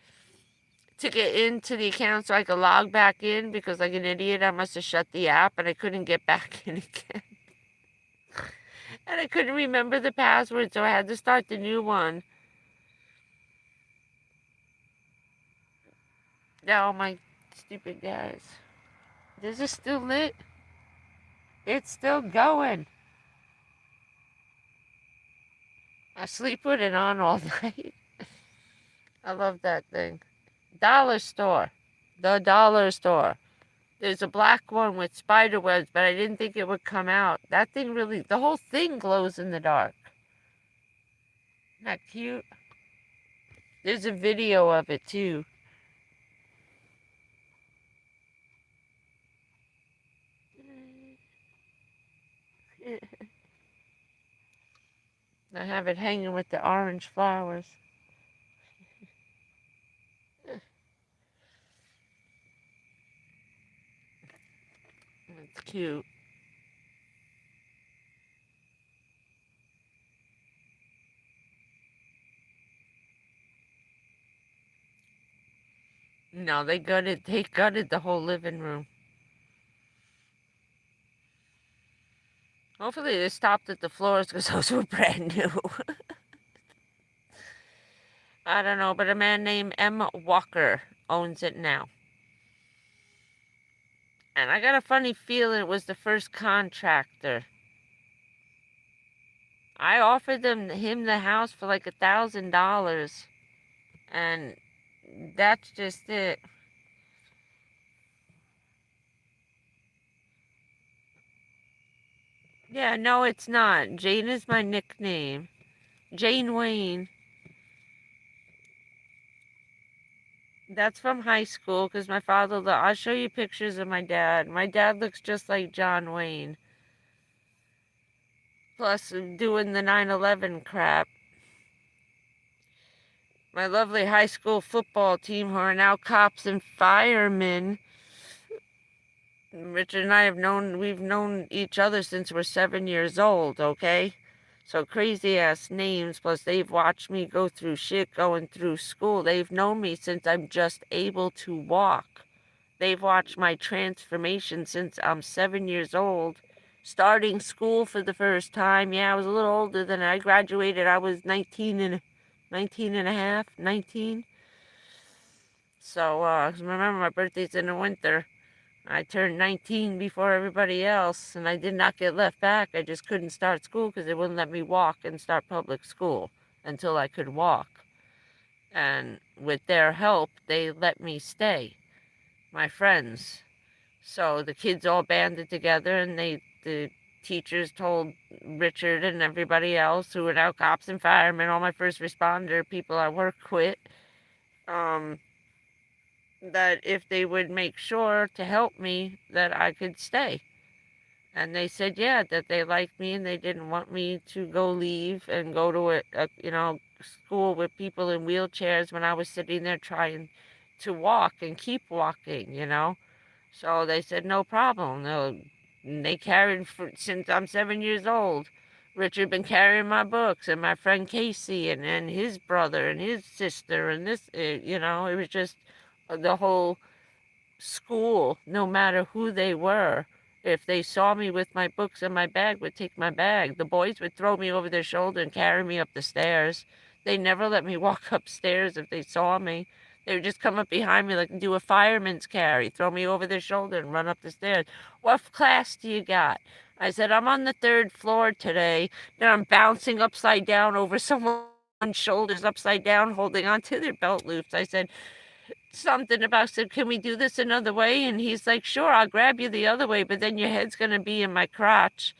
to get into the account so I could log back in because, like an idiot, I must have shut the app and I couldn't get back in again. And I couldn't remember the password, so I had to start the new one. Oh, my stupid guys. This is still lit. It's still going. I sleep with it on all night. I love that thing. Dollar store. The dollar store. There's a black one with spider webs, but I didn't think it would come out. That thing really, the whole thing glows in the dark. Isn't that cute? There's a video of it too. I have it hanging with the orange flowers. It's cute. No, they gutted the whole living room. Hopefully they stopped at the floors because those were brand new. I don't know, but a man named M. Walker owns it now. And I got a funny feeling it was the first contractor. I offered him the house for like $1,000. And that's just it. Yeah, no, it's not. Jane is my nickname. Jayne Wayne. That's from high school because my father, I'll show you pictures of my dad. My dad looks just like John Wayne. Plus, doing the 9/11 crap. My lovely high school football team, who are now cops and firemen. Richard and I we've known each other since we're 7 years old, okay? So crazy ass names, plus they've watched me go through shit going through school. They've known me since I'm just able to walk. They've watched my transformation since I'm 7 years old. Starting school for the first time. Yeah, I was a little older than I graduated. I was 19 and a half, 19. So, remember my birthday's in the winter. I turned 19 before everybody else, and I did not get left back. I just couldn't start school because they wouldn't let me walk and start public school until I could walk. And with their help, they let me stay, my friends. So the kids all banded together, and the teachers told Richard and everybody else who were now cops and firemen, all my first responder people I work with, that if they would make sure to help me, that I could stay. And they said, yeah, that they liked me and they didn't want me to go leave and go to a school with people in wheelchairs when I was sitting there trying to walk and keep walking. So they said, no problem. They carried since I'm 7 years old. Richard been carrying my books, and my friend Casey and his brother and his sister and this, it was just the whole school, no matter who they were. If they saw me with my books and my bag, would take my bag. The boys would throw me over their shoulder and carry me up the stairs. They never let me walk upstairs if they saw me. They would just come up behind me like do a fireman's carry, throw me over their shoulder and run up the stairs. What class do you got? I said, I'm on the 3rd floor today. Then I'm bouncing upside down over someone's shoulders upside down, holding onto their belt loops. I said, something about, said, can we do this another way? And he's like, sure, I'll grab you the other way, but then your head's going to be in my crotch.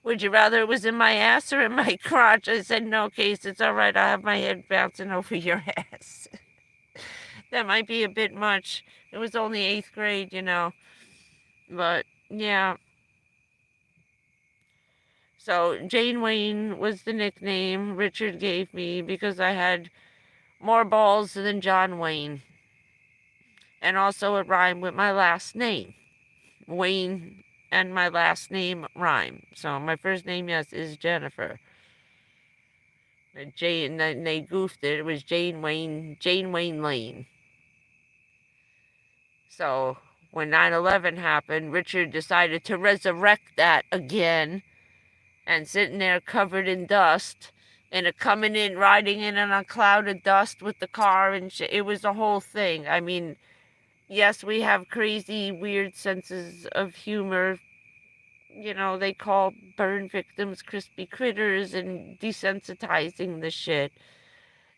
Would you rather it was in my ass or in my crotch? I said, no, Case, it's all right. I'll have my head bouncing over your ass. That might be a bit much. It was only 8th grade. But, yeah. So, Jayne Wayne was the nickname Richard gave me because I had more balls than John Wayne. And also it rhymed with my last name. Wayne and my last name rhyme. So my first name, yes, is Jennifer. Jane, and they goofed it. It was Jayne Wayne Lane. So when 9/11 happened, Richard decided to resurrect that again, and sitting there covered in dust, and coming in, riding in on a cloud of dust with the car, and it was a whole thing. I mean, yes, we have crazy, weird senses of humor. You know, they call burn victims crispy critters and desensitizing the shit.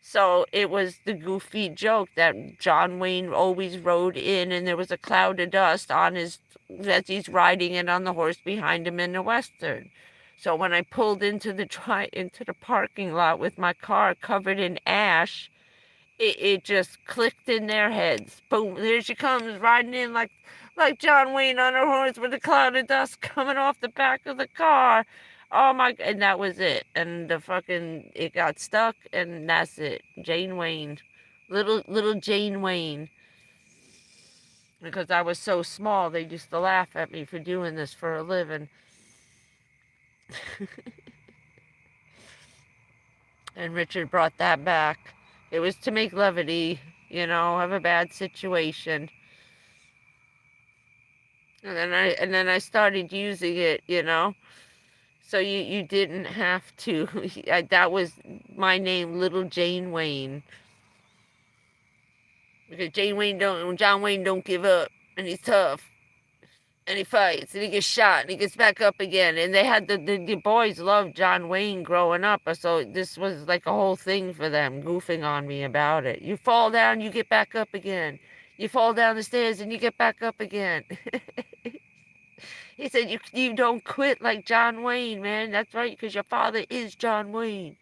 So it was the goofy joke that John Wayne always rode in, and there was a cloud of dust on his as he's riding in on the horse behind him in the Western. So when I pulled into the parking lot with my car covered in ash, it just clicked in their heads. Boom, there she comes riding in like John Wayne on her horse with a cloud of dust coming off the back of the car. Oh my, and that was it. And it got stuck, and that's it. Jayne Wayne. Little Jayne Wayne. Because I was so small, they used to laugh at me for doing this for a living. And Richard brought that back. It was to make levity, of a bad situation. And then I started using it, So you didn't have to. That was my name, Little Jayne Wayne. Because John Wayne don't give up, and he's tough, and he fights, and he gets shot, and he gets back up again. And they had the boys loved John Wayne growing up, so this was like a whole thing for them, goofing on me about it. You fall down, you get back up again. You fall down the stairs, and you get back up again. He said, you don't quit like John Wayne, man. That's right, because your father is John Wayne.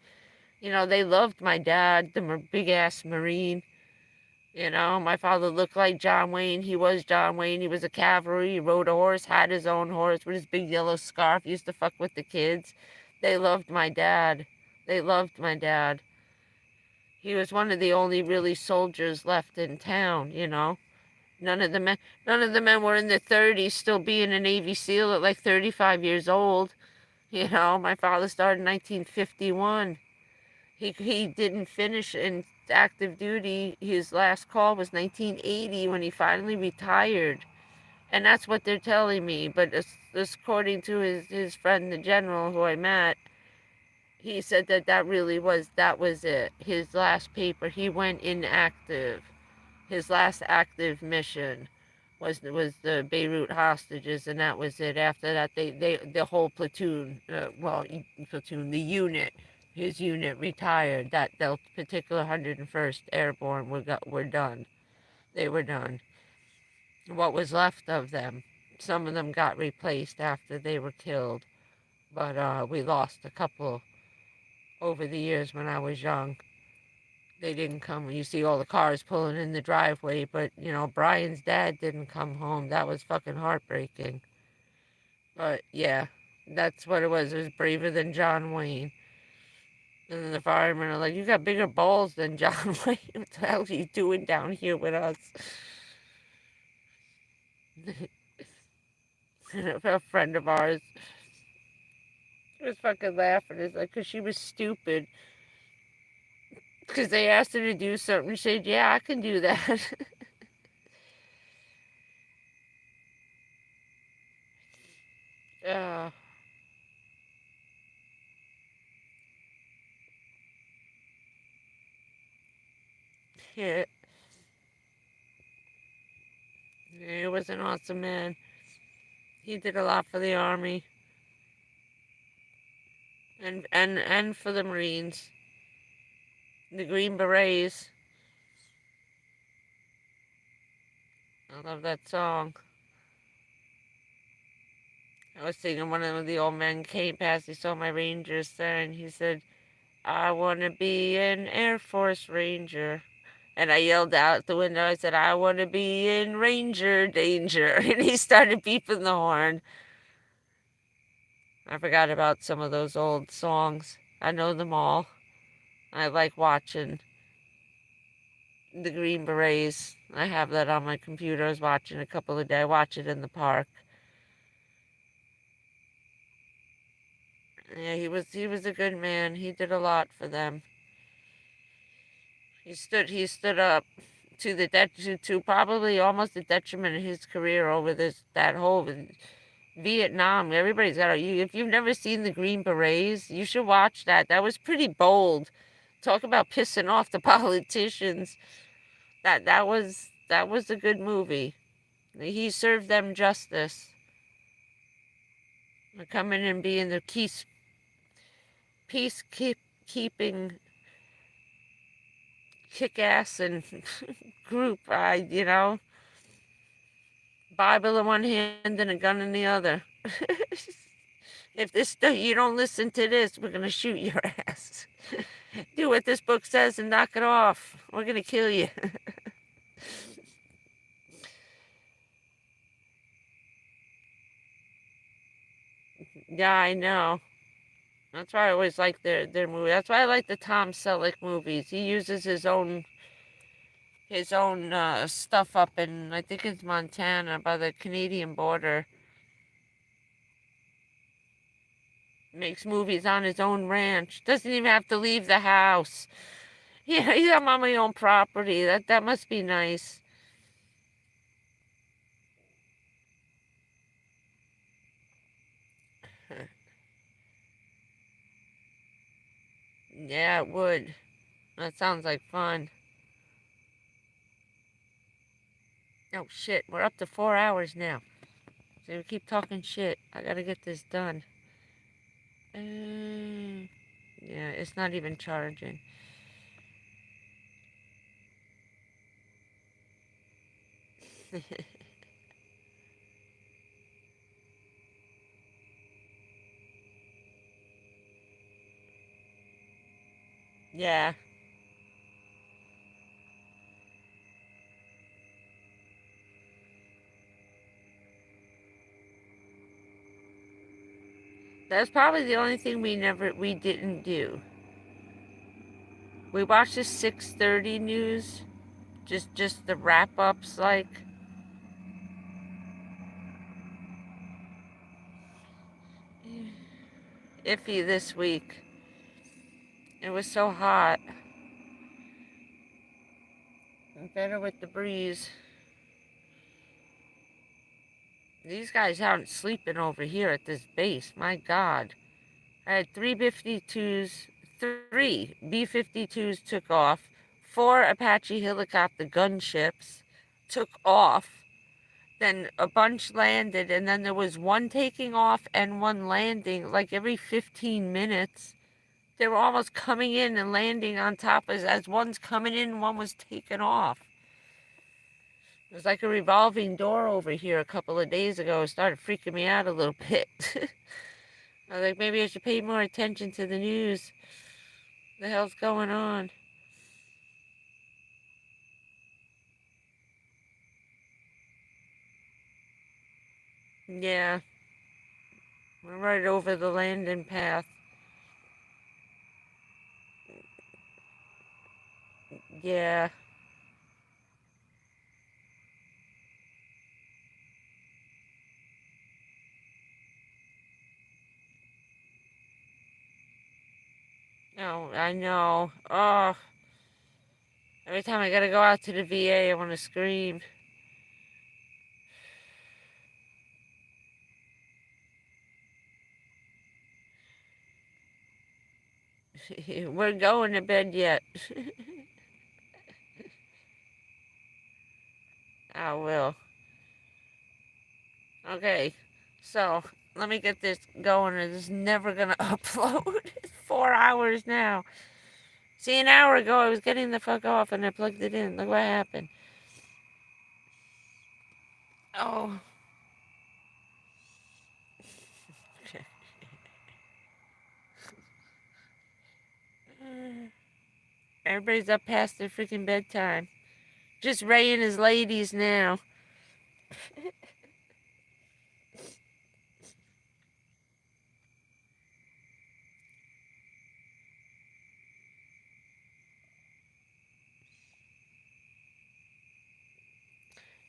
They loved my dad, the big-ass Marine. My father looked like John Wayne. He was John Wayne. He was a cavalry. He rode a horse, had his own horse with his big yellow scarf. He used to fuck with the kids. They loved my dad. They loved my dad. He was one of the only really soldiers left in town, None of the men were in their 30s, still being a Navy SEAL at like 35 years old. My father started in 1951. He didn't finish in active duty. His last call was 1980 when he finally retired. And that's what they're telling me. But according to his friend, the general who I met, he said that was it. His last paper, he went inactive. His last active mission was the Beirut hostages, and that was it. After that, the whole platoon, the unit, his unit retired. That particular 101st Airborne were done. They were done. What was left of them, some of them got replaced after they were killed, but we lost a couple over the years when I was young. They didn't come. You see all the cars pulling in the driveway, but, Brian's dad didn't come home. That was fucking heartbreaking. But, yeah, that's what it was. It was braver than John Wayne. And then the firemen are like, you got bigger balls than John Wayne. What the hell are you doing down here with us? A friend of ours was fucking laughing. It's like, because she was stupid. Because they asked her to do something. She said, yeah, I can do that. uh, yeah, he was an awesome man. He did a lot for the Army. And for the Marines. The Green Berets. I love that song. I was singing, one of the old men came past, he saw my Rangers there, and he said, I want to be an Air Force Ranger. And I yelled out the window, I said, I want to be in Ranger Danger. And he started beeping the horn. I forgot about some of those old songs. I know them all. I like watching The Green Berets. I have that on my computer. I was watching a couple of days. I watch it in the park. Yeah, he was a good man. He did a lot for them. He stood up to to probably almost the detriment of his career over that whole Vietnam. Everybody's got if you've never seen the Green Berets, you should watch that. That was pretty bold. Talk about pissing off the politicians. That was a good movie. He served them justice. Coming and being the peacekeeping kick-ass and group. Bible in one hand and a gun in the other. If you don't listen to this, we're gonna shoot your ass. Do what this book says and knock it off. We're gonna kill you. Yeah, I know. That's why I always like their movie. That's why I like the Tom Selleck movies. He uses his own stuff up in, I think it's Montana by the Canadian border. Makes movies on his own ranch. Doesn't even have to leave the house. Yeah, I'm on my own property. That must be nice. Yeah, it would. That sounds like fun. Oh shit, we're up to 4 hours now. So we keep talking shit. I gotta get this done. Yeah, it's not even charging. Yeah. That's probably the only thing we didn't do. We watched the 6:30 news. Just the wrap-ups, like. Iffy this week. It was so hot. Better with the breeze. These guys aren't sleeping over here at this base. My God. I had three B-52s took off. 4 Apache helicopter gunships took off. Then a bunch landed, and then there was one taking off and one landing like every 15 minutes. They were almost coming in and landing on top as one's coming in, one was taking off. It was like a revolving door over here a couple of days ago. It started freaking me out a little bit. I was like, maybe I should pay more attention to the news. What the hell's going on? Yeah, we're right over the landing path. Yeah. Oh, I know. Oh, every time I gotta go out to the VA, I want to scream. We're going to bed yet. I will. Okay, so let me get this going. It is never gonna upload. It's 4 hours now. See, an hour ago I was getting the fuck off and I plugged it in. Look what happened. Oh. Everybody's up past their freaking bedtime. Just Ray and his ladies now.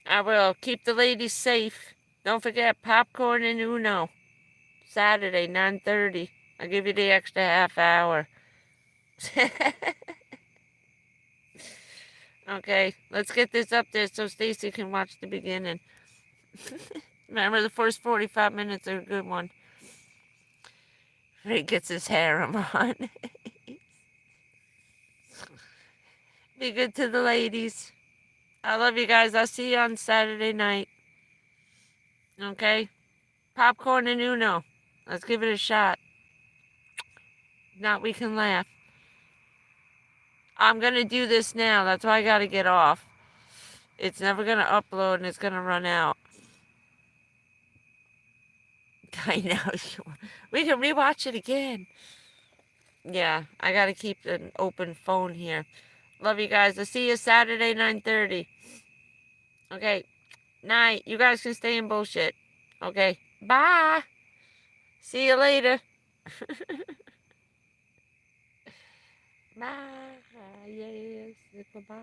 I will. Keep the ladies safe. Don't forget popcorn and Uno. Saturday, 9:30. I'll give you the extra half hour. Okay, let's get this up there so Stacy can watch the beginning. Remember, the first 45 minutes are a good one. He gets his harem on. Be good to the ladies. I love you guys. I'll see you on Saturday night. Okay? Popcorn and Uno. Let's give it a shot. If not, we can laugh. I'm going to do this now. That's why I got to get off. It's never going to upload and it's going to run out. I know. We can rewatch it again. Yeah, I got to keep an open phone here. Love you guys. I'll see you Saturday, 9:30. Okay. Night. You guys can stay in bullshit. Okay. Bye. See you later. Bye. Yes. Goodbye.